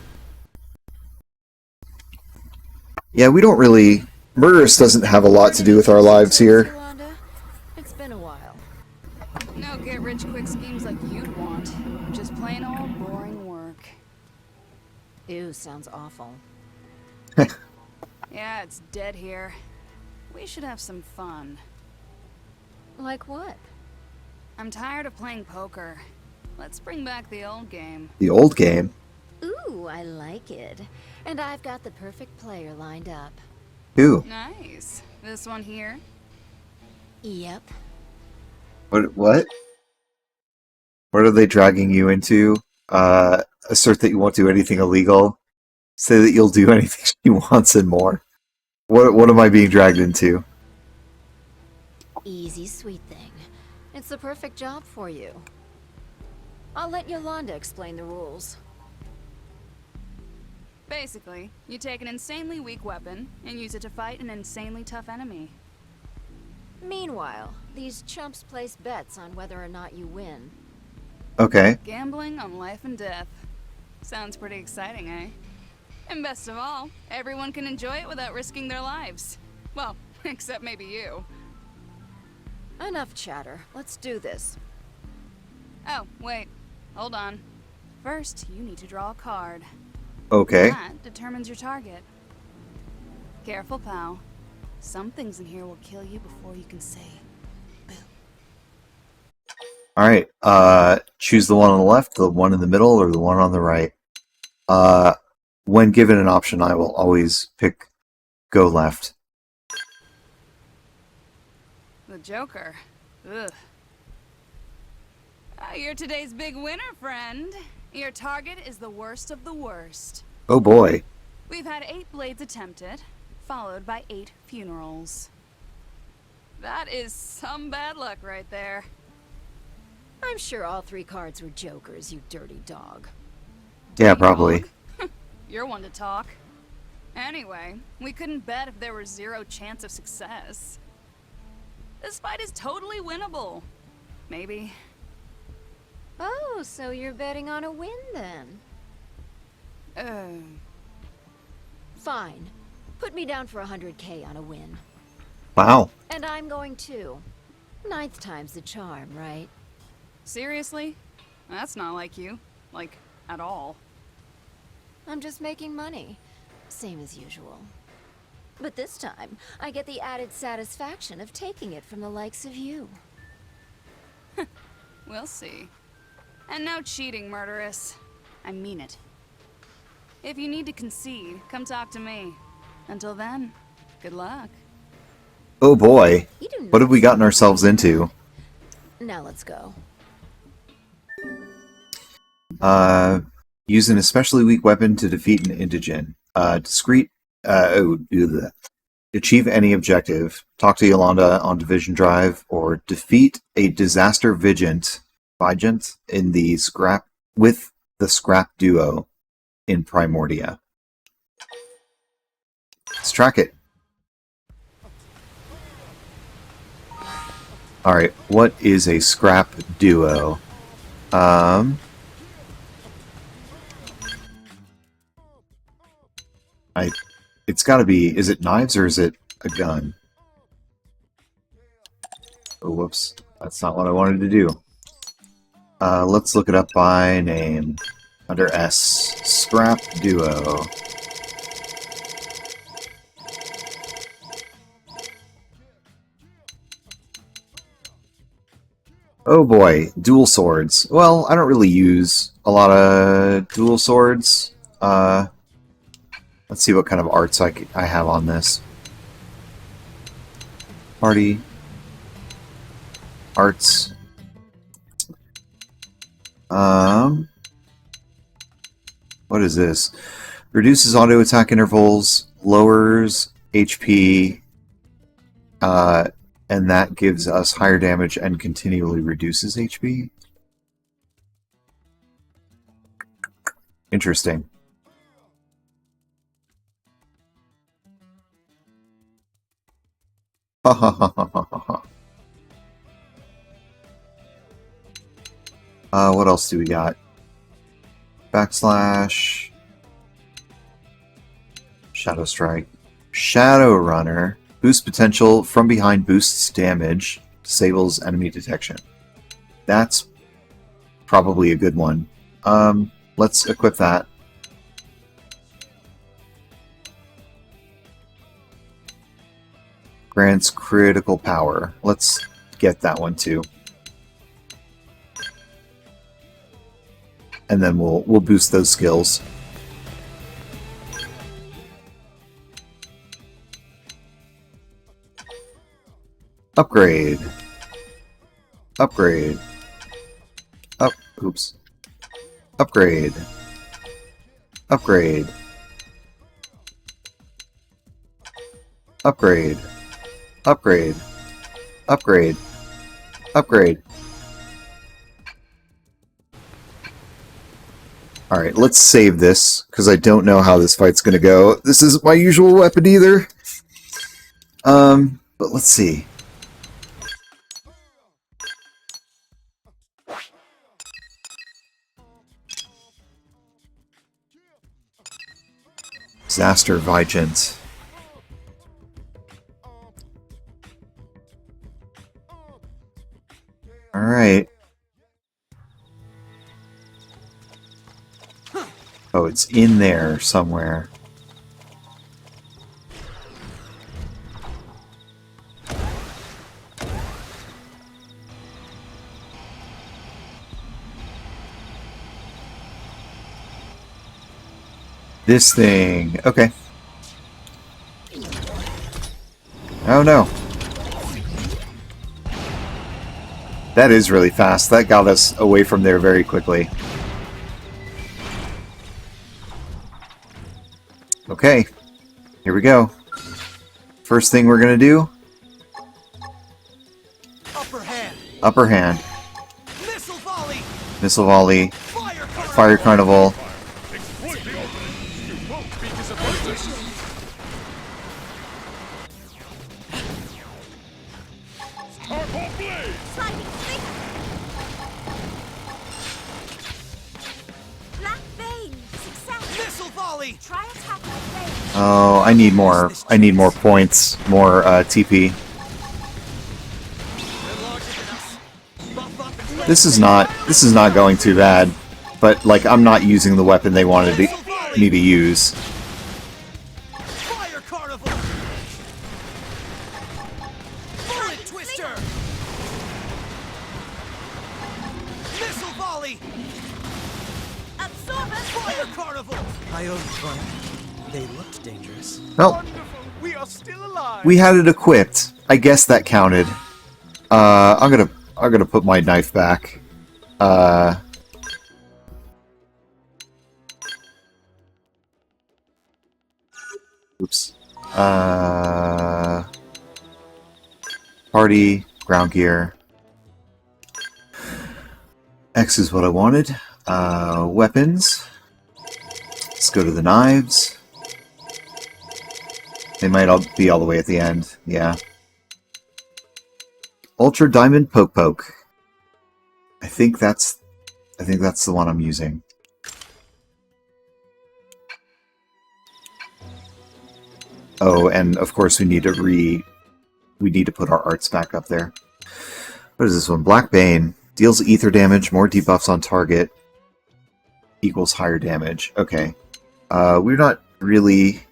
Yeah, we don't really... Murderous doesn't have a lot to do with our lives here. It's been a while. No get-rich-quick schemes like you'd want. Just plain old boring work. Ew, sounds awful. Yeah, it's dead here. We should have some fun. Like what? I'm tired of playing poker. Let's bring back the old game. The old game? Ooh, I like it. And I've got the perfect player lined up. Who? Nice. This one here? Yep. What? What are they dragging you into? Assert that you won't do anything illegal. Say that you'll do anything she wants and more. What am I being dragged into? Easy, sweet thing. It's the perfect job for you. I'll let Yolanda explain the rules. Basically, you take an insanely weak weapon and use it to fight an insanely tough enemy. Meanwhile, these chumps place bets on whether or not you win. Okay. Gambling on life and death. Sounds pretty exciting, eh? And best of all, everyone can enjoy it without risking their lives. Well, except maybe you. Enough chatter. Let's do this. Oh, wait. Hold on. First, you need to draw a card. Okay. That determines your target. Careful, pal. Some things in here will kill you before you can say boom. Alright, choose the one on the left, the one in the middle, or the one on the right. When given an option, I will always pick go left. The Joker. Ugh. You're today's big winner, friend. Your target is the worst of the worst. Oh boy. We've had 8 blades attempted, followed by 8 funerals. That is some bad luck right there. I'm sure all 3 cards were jokers, you dirty dog. Yeah, probably. You're one to talk. Anyway, we couldn't bet if there was 0 chance of success. This fight is totally winnable. Maybe. Oh, so you're betting on a win then? Fine. Put me down for 100K on a win. Wow. And I'm going too. 9th time's the charm, right? Seriously? That's not like you. Like, at all. I'm just making money. Same as usual. But this time, I get the added satisfaction of taking it from the likes of you. We'll see. And no cheating, Murderous. I mean it. If you need to concede, come talk to me. Until then, good luck. Oh boy. What have we gotten ourselves into? Now let's go. Use an especially weak weapon to defeat an indigent. Achieve any objective. Talk to Yolanda on Division Drive, or defeat a disaster Vigent in the scrap duo in Primordia. Let's track it. Alright, what is a scrap duo? It's gotta be, is it knives or is it a gun? Oh, whoops. That's not what I wanted to do. Let's look it up by name. Under S. Scrap Duo. Oh boy, dual swords. Well, I don't really use a lot of dual swords. Let's see what kind of arts I have on this. Party. Arts. What is this? Reduces auto attack intervals, lowers HP, and that gives us higher damage and continually reduces HP. Interesting. Ha ha ha ha ha ha. What else do we got? Backslash. Shadow Strike. Shadow Runner. Boost potential from behind, boosts damage, disables enemy detection. That's probably a good one. Let's equip that. Grants critical power. Let's get that one too. And then we'll boost those skills. Upgrade. Upgrade. Oops. Upgrade. Upgrade. Upgrade. Upgrade. Upgrade. Upgrade. Alright, let's save this, because I don't know how this fight's gonna go. This isn't my usual weapon either. But let's see. Disaster Vigent. Alright. Oh, it's in there somewhere. This thing. Okay. Oh no. That is really fast. That got us away from there very quickly. Okay. Here we go. First thing we're gonna do. Upper hand. Upper hand. Missile volley. Missile volley. Fire carnival. Oh, I need more. I need more points, more TP. This is not going too bad, but like I'm not using the weapon they wanted me to use. Fire carnival. Bullet twister. Missile volley. Absorber. Fire carnival. I own one. They looked dangerous. Well, we are still alive. We had it equipped. I guess that counted. I'm gonna put my knife back. Oops. Party, ground gear. X is what I wanted. Weapons. Let's go to the knives. They might all be all the way at the end. Yeah. Ultra Diamond Poke Poke. I think that's the one I'm using. Oh, and of course we need to put our arts back up there. What is this one? Black Bane. Deals ether damage, more debuffs on target. Equals higher damage. Okay. We're not really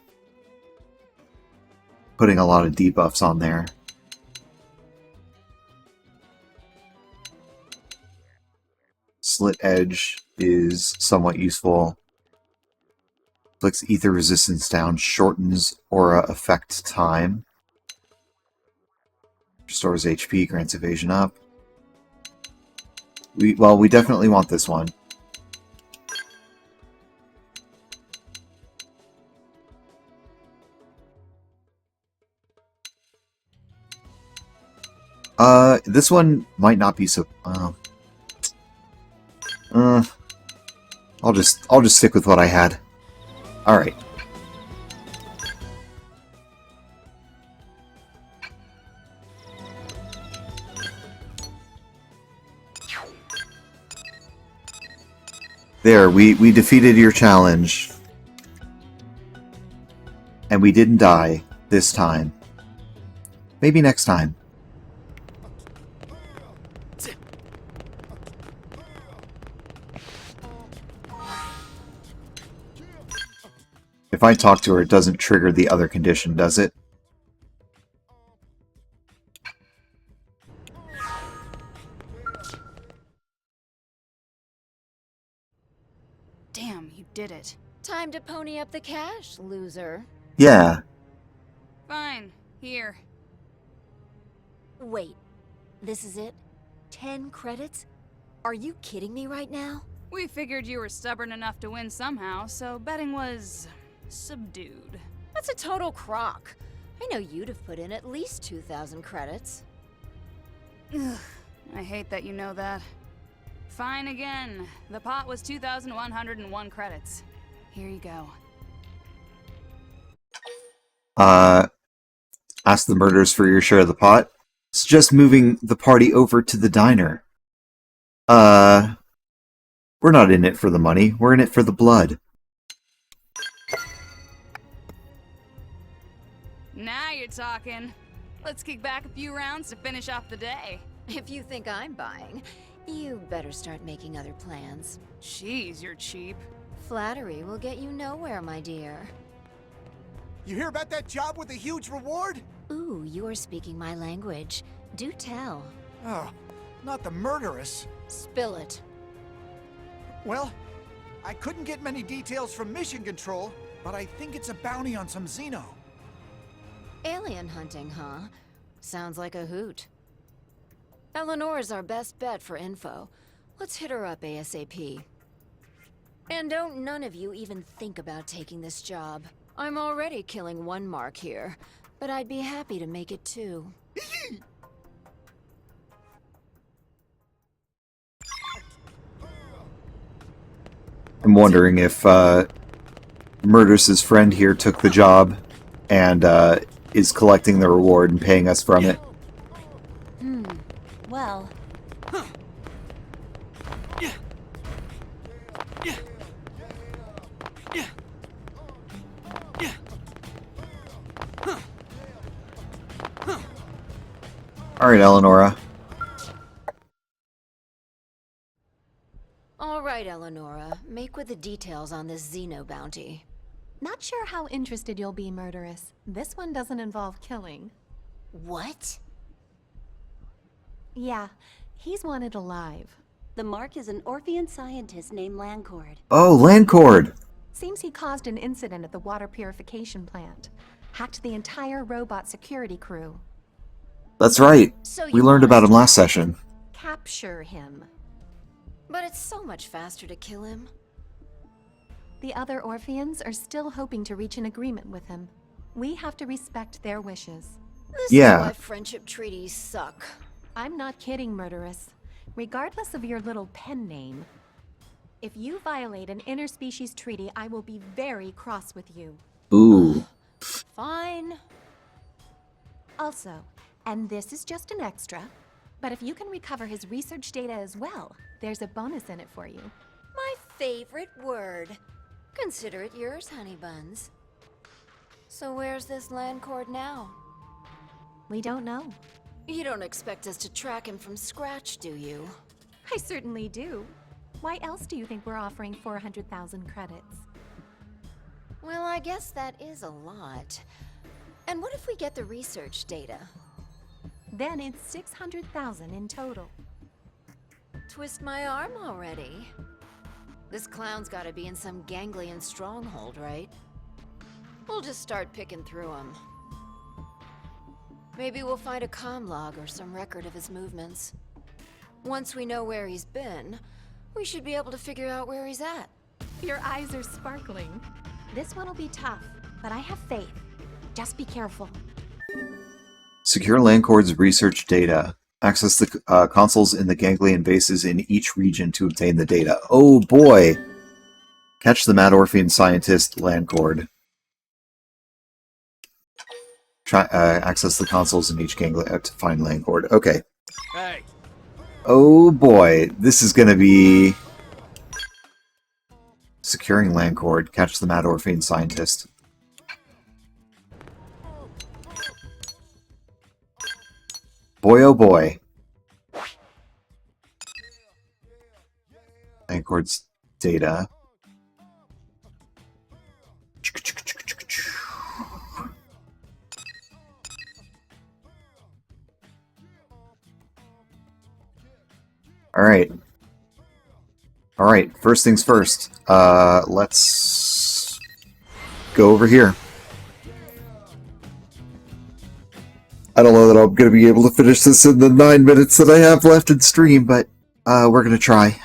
putting a lot of debuffs on there. Slit Edge is somewhat useful. Inflicts ether resistance down, shortens aura effect time. Restores HP, grants evasion up. We definitely want this one. This one might not be so... I'll just stick with what I had. Alright. There, we defeated your challenge. And we didn't die this time. Maybe next time. If I talk to her, it doesn't trigger the other condition, does it? Damn, you did it. Time to pony up the cash, loser. Yeah. Fine. Here. Wait. This is it? 10 credits? Are you kidding me right now? We figured you were stubborn enough to win somehow, so betting was... subdued. That's a total crock. I know you'd have put in at least 2,000 credits. Ugh, I hate that you know that. Fine again. The pot was 2,101 credits. Here you go. Ask the murderers for your share of the pot. It's just moving the party over to the diner. We're not in it for the money. We're in it for the blood. Now you're talking. Let's kick back a few rounds to finish off the day. If you think I'm buying, you better start making other plans. Jeez, you're cheap. Flattery will get you nowhere, my dear. You hear about that job with a huge reward? Ooh, you're speaking my language. Do tell. Oh, not the murderess. Spill it. Well, I couldn't get many details from Mission Control, but I think it's a bounty on some Xeno. Alien hunting, huh? Sounds like a hoot. Eleanor's our best bet for info. Let's hit her up ASAP. And don't none of you even think about taking this job. I'm already killing one mark here, but I'd be happy to make it 2. I'm wondering if Murderous' friend here took the job and is collecting the reward and paying us from it. Well... Alright, Eleonora. Alright, Eleonora. Make with the details on this Xeno bounty. Not sure how interested you'll be, Murderous. This one doesn't involve killing. What? Yeah, he's wanted alive. The mark is an Orphean scientist named Lancord. Oh, Landcord! Seems he caused an incident at the water purification plant. Hacked the entire robot security crew. That's right. So We you learned want about us him to last session. Capture him. But it's so much faster to kill him. The other Orpheans are still hoping to reach an agreement with him. We have to respect their wishes. This Yeah. is why friendship treaties suck. I'm not kidding, Murderous. Regardless of your little pen name, if you violate an interspecies treaty, I will be very cross with you. Ooh. Fine. Also, and this is just an extra, but if you can recover his research data as well, there's a bonus in it for you. My favorite word. Consider it yours, honey buns. So where's this Landcord now? We don't know. You don't expect us to track him from scratch, do you? I certainly do. Why else do you think we're offering 400,000 credits? Well, I guess that is a lot. And what if we get the research data? Then it's 600,000 in total. Twist my arm already. This clown's gotta be in some ganglion stronghold, right? We'll just start picking through him. Maybe we'll find a comm log or some record of his movements. Once we know where he's been, we should be able to figure out where he's at. Your eyes are sparkling. This one'll be tough, but I have faith. Just be careful. Secure Landcord's research data. Access the consoles in the ganglion bases in each region to obtain the data. Oh boy! Catch the Mad Orphean Scientist Landcord. Access the consoles in each ganglion to find Landcord. Okay. Hey. Oh boy, this is gonna be... Securing Landcord. Catch the Mad Orphean Scientist. Boy oh boy. Landcord's data. Alright. Alright, first things first. Let's go over here. I don't know that I'm going to be able to finish this in the 9 minutes that I have left in stream, but we're going to try.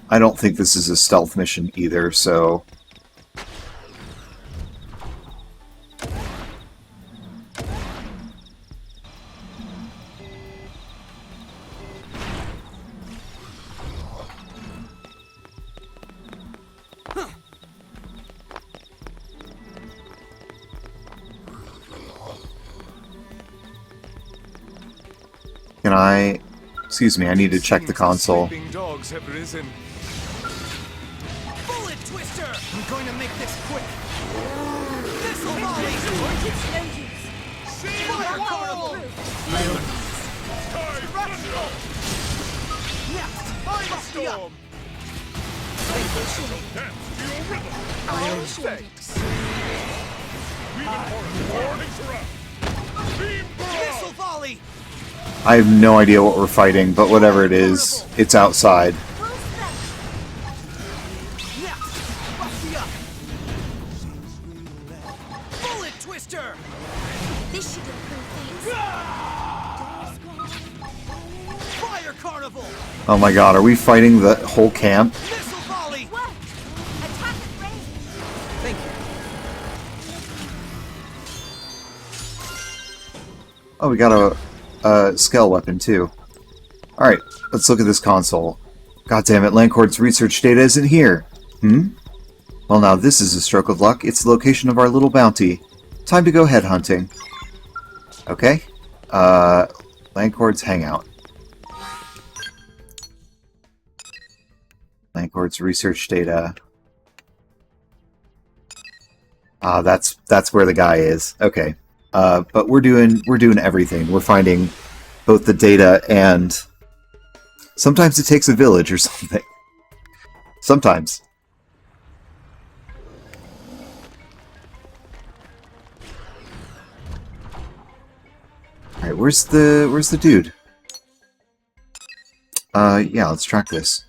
I don't think this is a stealth mission either, so... Can I... Excuse me, I need to check the console. Dogs have risen. Bullet Twister! I'm going to make this quick. Missile volley! Fire carnival! Storm! Missile volley! I have no idea what we're fighting, but whatever it is, it's outside. Bullet Twister! This should improve things. Fire carnival! Oh my god, are we fighting the whole camp? Missile volley! What? Attack at range. Thank you. Oh, we got a scale weapon too. Alright, let's look at this console. God damn it, Landcord's research data isn't here. Well now this is a stroke of luck. It's the location of our little bounty. Time to go headhunting. Okay. Landcord's hangout. Landcord's research data. That's where the guy is. Okay. But we're doing everything. We're finding both the data and sometimes it takes a village or something. Sometimes. Alright, where's the dude? Yeah, let's track this.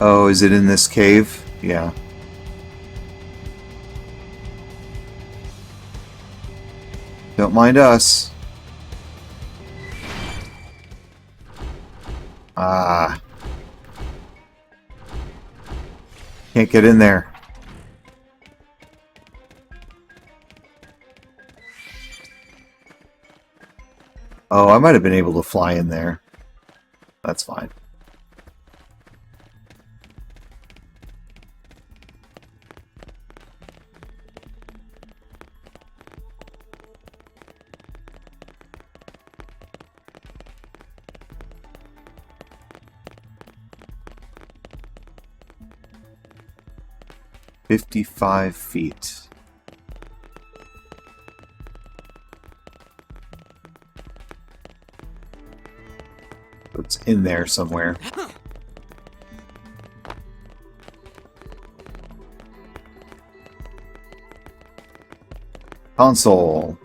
Oh, is it in this cave? Yeah. Don't mind us. Ah. Can't get in there. Oh, I might have been able to fly in there. That's fine. "55 feet. It's in there somewhere. Console.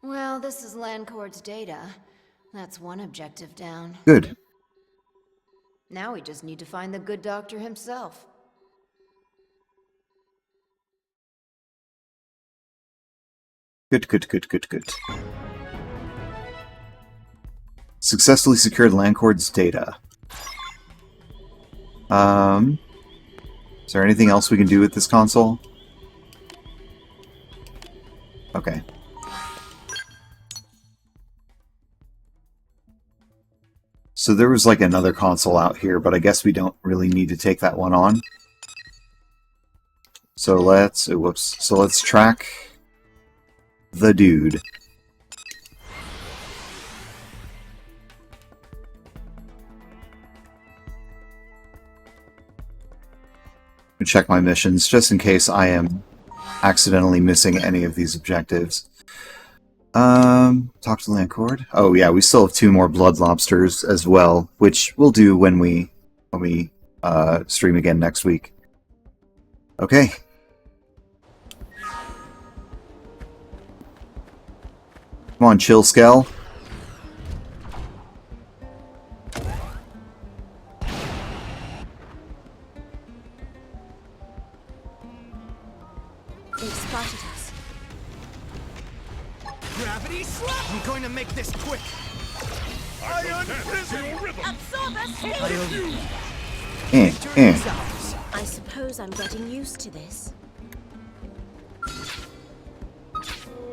Well, this is Landcord's data. That's one objective down. Good. Now we just need to find the good doctor himself. Good, good, good, good, good. Successfully secured Landcord's data. Is there anything else we can do with this console? Okay. So there was like another console out here, but I guess we don't really need to take that one on. So let's, whoops. So let's track the dude. Check my missions just in case I am accidentally missing any of these objectives. Talk to Landcord. Oh yeah, we still have 2 more blood lobsters as well, which we'll do when we stream again next week. Okay. Come on, ChillPhil. They've spotted us. Gravity slap! I'm going to make this quick. Iron prison! Absorb us! I suppose I'm getting used to this.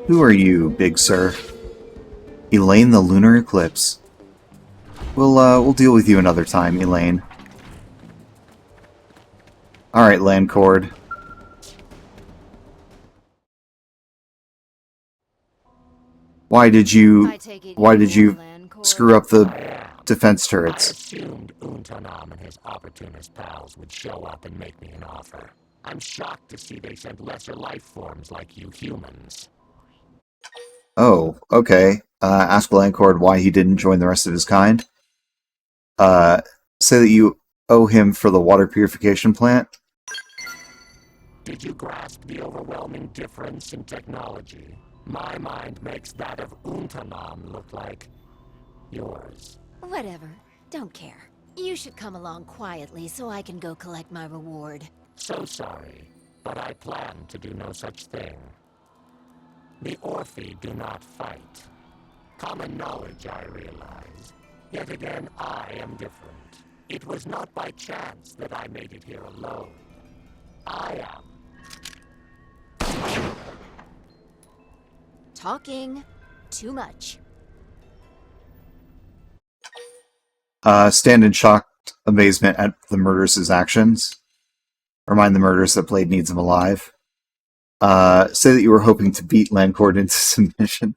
Who are you, big sir? Elaine the Lunar Eclipse. We'll deal with you another time, Elaine. Alright, Landcord. Why did you screw up the defense turrets? I assumed Untanam and his opportunist pals would show up and make me an offer. I'm shocked to see they sent lesser life forms like you humans. Oh, okay. Ask Landcord why he didn't join the rest of his kind. Say that you owe him for the water purification plant. Did you grasp the overwhelming difference in technology? My mind makes that of Untanam look like yours. Whatever. Don't care. You should come along quietly so I can go collect my reward. So sorry, but I plan to do no such thing. The Orphi do not fight. Common knowledge, I realize. Yet again, I am different. It was not by chance that I made it here alone. I am. Talking too much. Stand in shocked amazement at the murderous' actions. Remind the murderous that Blade needs him alive. Say that you were hoping to beat Landcord into submission.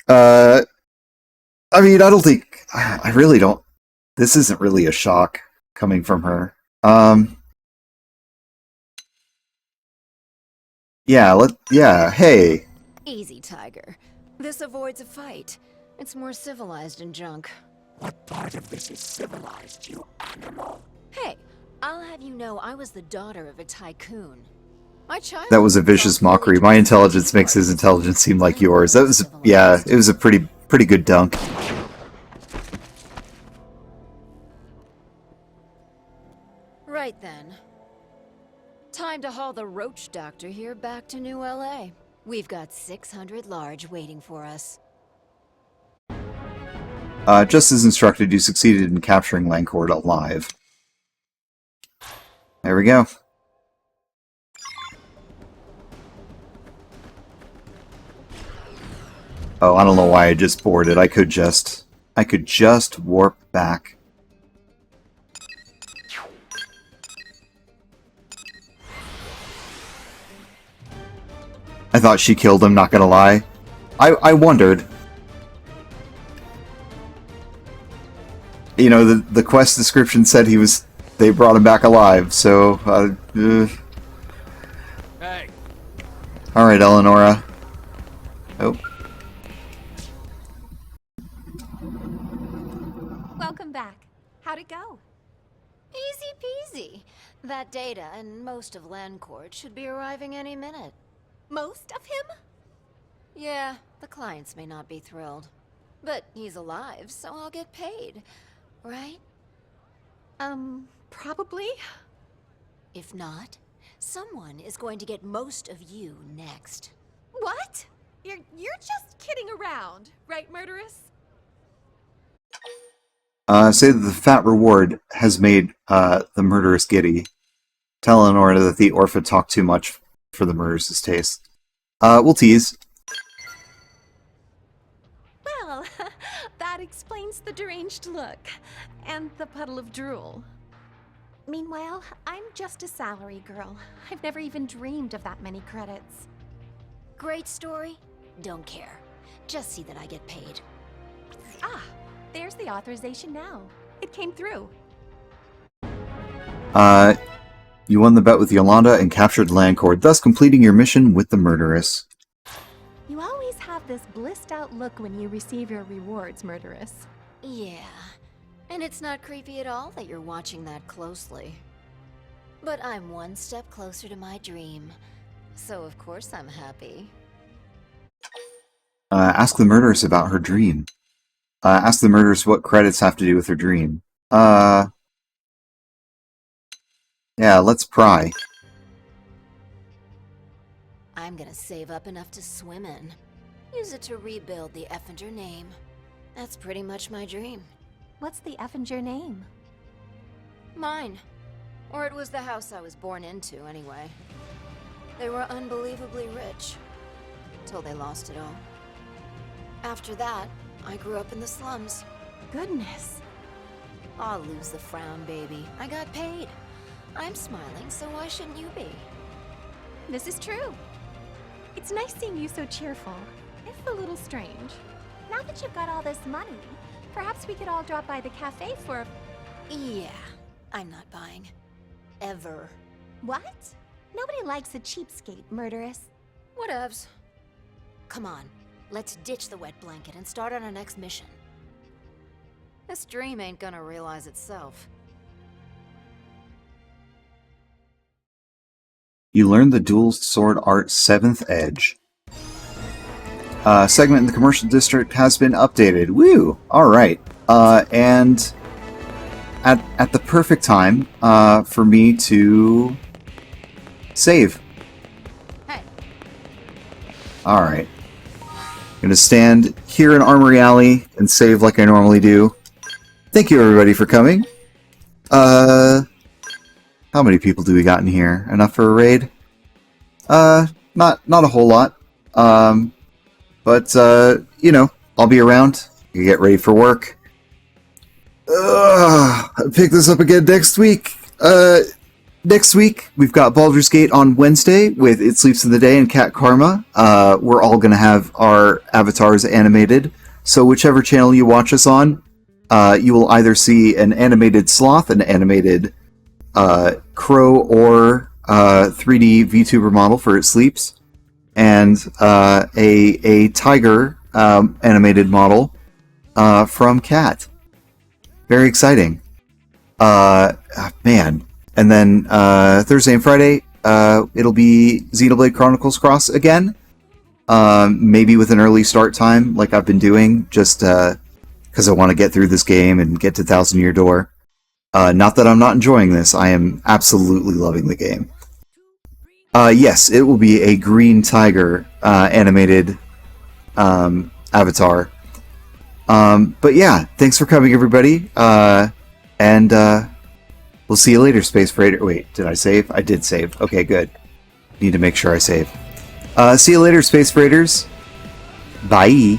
I mean, I don't think... I really don't... This isn't really a shock coming from her. Yeah, hey. Easy, Tiger. This avoids a fight. It's more civilized in junk. What part of this is civilized, you animal? Hey, I'll have you know I was the daughter of a tycoon. My child. That was a vicious mockery. My intelligence makes his intelligence seem like yours. That was, yeah, it was a pretty good dunk. Right then. Time to haul the roach doctor here back to New LA. We've got 600 large waiting for us. Just as instructed, you succeeded in capturing Landcord alive. There we go. Oh, I don't know why I just boarded. I could just warp back. I thought she killed him, not gonna lie. I wondered. You know, the quest description said they brought him back alive, so, Hey. Alright, Eleonora. Oh. Welcome back. How'd it go? Easy peasy. That data and most of Landcord should be arriving any minute. Most of him? Yeah, the clients may not be thrilled. But he's alive, so I'll get paid. Right? Probably. If not, someone is going to get most of you next. What? You're just kidding around, right, murderess? Say that the fat reward has made the murderous giddy. Tell Eleanor that the Orpha talked too much for the murderous' taste. We'll tease. Well, that explains the deranged look and the puddle of drool. Meanwhile, I'm just a salary girl. I've never even dreamed of that many credits. Great story. Don't care. Just see that I get paid. Ah, there's the authorization now. It came through. You won the bet with Yolanda and captured Landcord, thus completing your mission with the murderess. You always have this blissed out look when you receive your rewards, murderess. Yeah. And it's not creepy at all that you're watching that closely. But I'm one step closer to my dream. So of course I'm happy. Ask the murderess about her dream. Ask the murderess what credits have to do with her dream. Yeah, let's pry. I'm gonna save up enough to swim in. Use it to rebuild the Effinger name. That's pretty much my dream. What's the Effinger name? Mine. Or it was the house I was born into, anyway. They were unbelievably rich. Till they lost it all. After that, I grew up in the slums. Goodness. I'll lose the frown, baby. I got paid. I'm smiling, so why shouldn't you be? This is true. It's nice seeing you so cheerful, if a little strange. Now that you've got all this money, perhaps we could all drop by the cafe for... Yeah, I'm not buying. Ever. What? Nobody likes a cheapskate, murderess. Whatevs. Come on, let's ditch the wet blanket and start on our next mission. This dream ain't gonna realize itself. You learned the dual sword art 7th Edge. Segment in the commercial district has been updated. Woo! Alright. And at the perfect time for me to save. Hey. Alright. I'm gonna stand here in Armory Alley and save like I normally do. Thank you everybody for coming. How many people do we got in here? Enough for a raid? Not a whole lot. But you know, I'll be around. You get ready for work. I'll pick this up again next week. Next week, we've got Baldur's Gate on Wednesday with It Sleeps in the Day and Cat Karma. We're all going to have our avatars animated. So whichever channel you watch us on, you will either see an animated sloth, an animated crow, or 3D VTuber model for It Sleeps, and a tiger animated model from Cat. Very exciting. Man. And then Thursday and Friday, it'll be Xenoblade Chronicles Cross again. Maybe with an early start time, like I've been doing, just because I want to get through this game and get to 1,000 Year Door. Not that I'm not enjoying this, I am absolutely loving the game. Yes, it will be a green tiger animated avatar. But yeah, thanks for coming, everybody. And we'll see you later, Space Freighter. Wait, did I save? I did save. Okay, good. Need to make sure I save. See you later, Space Freighters. Bye.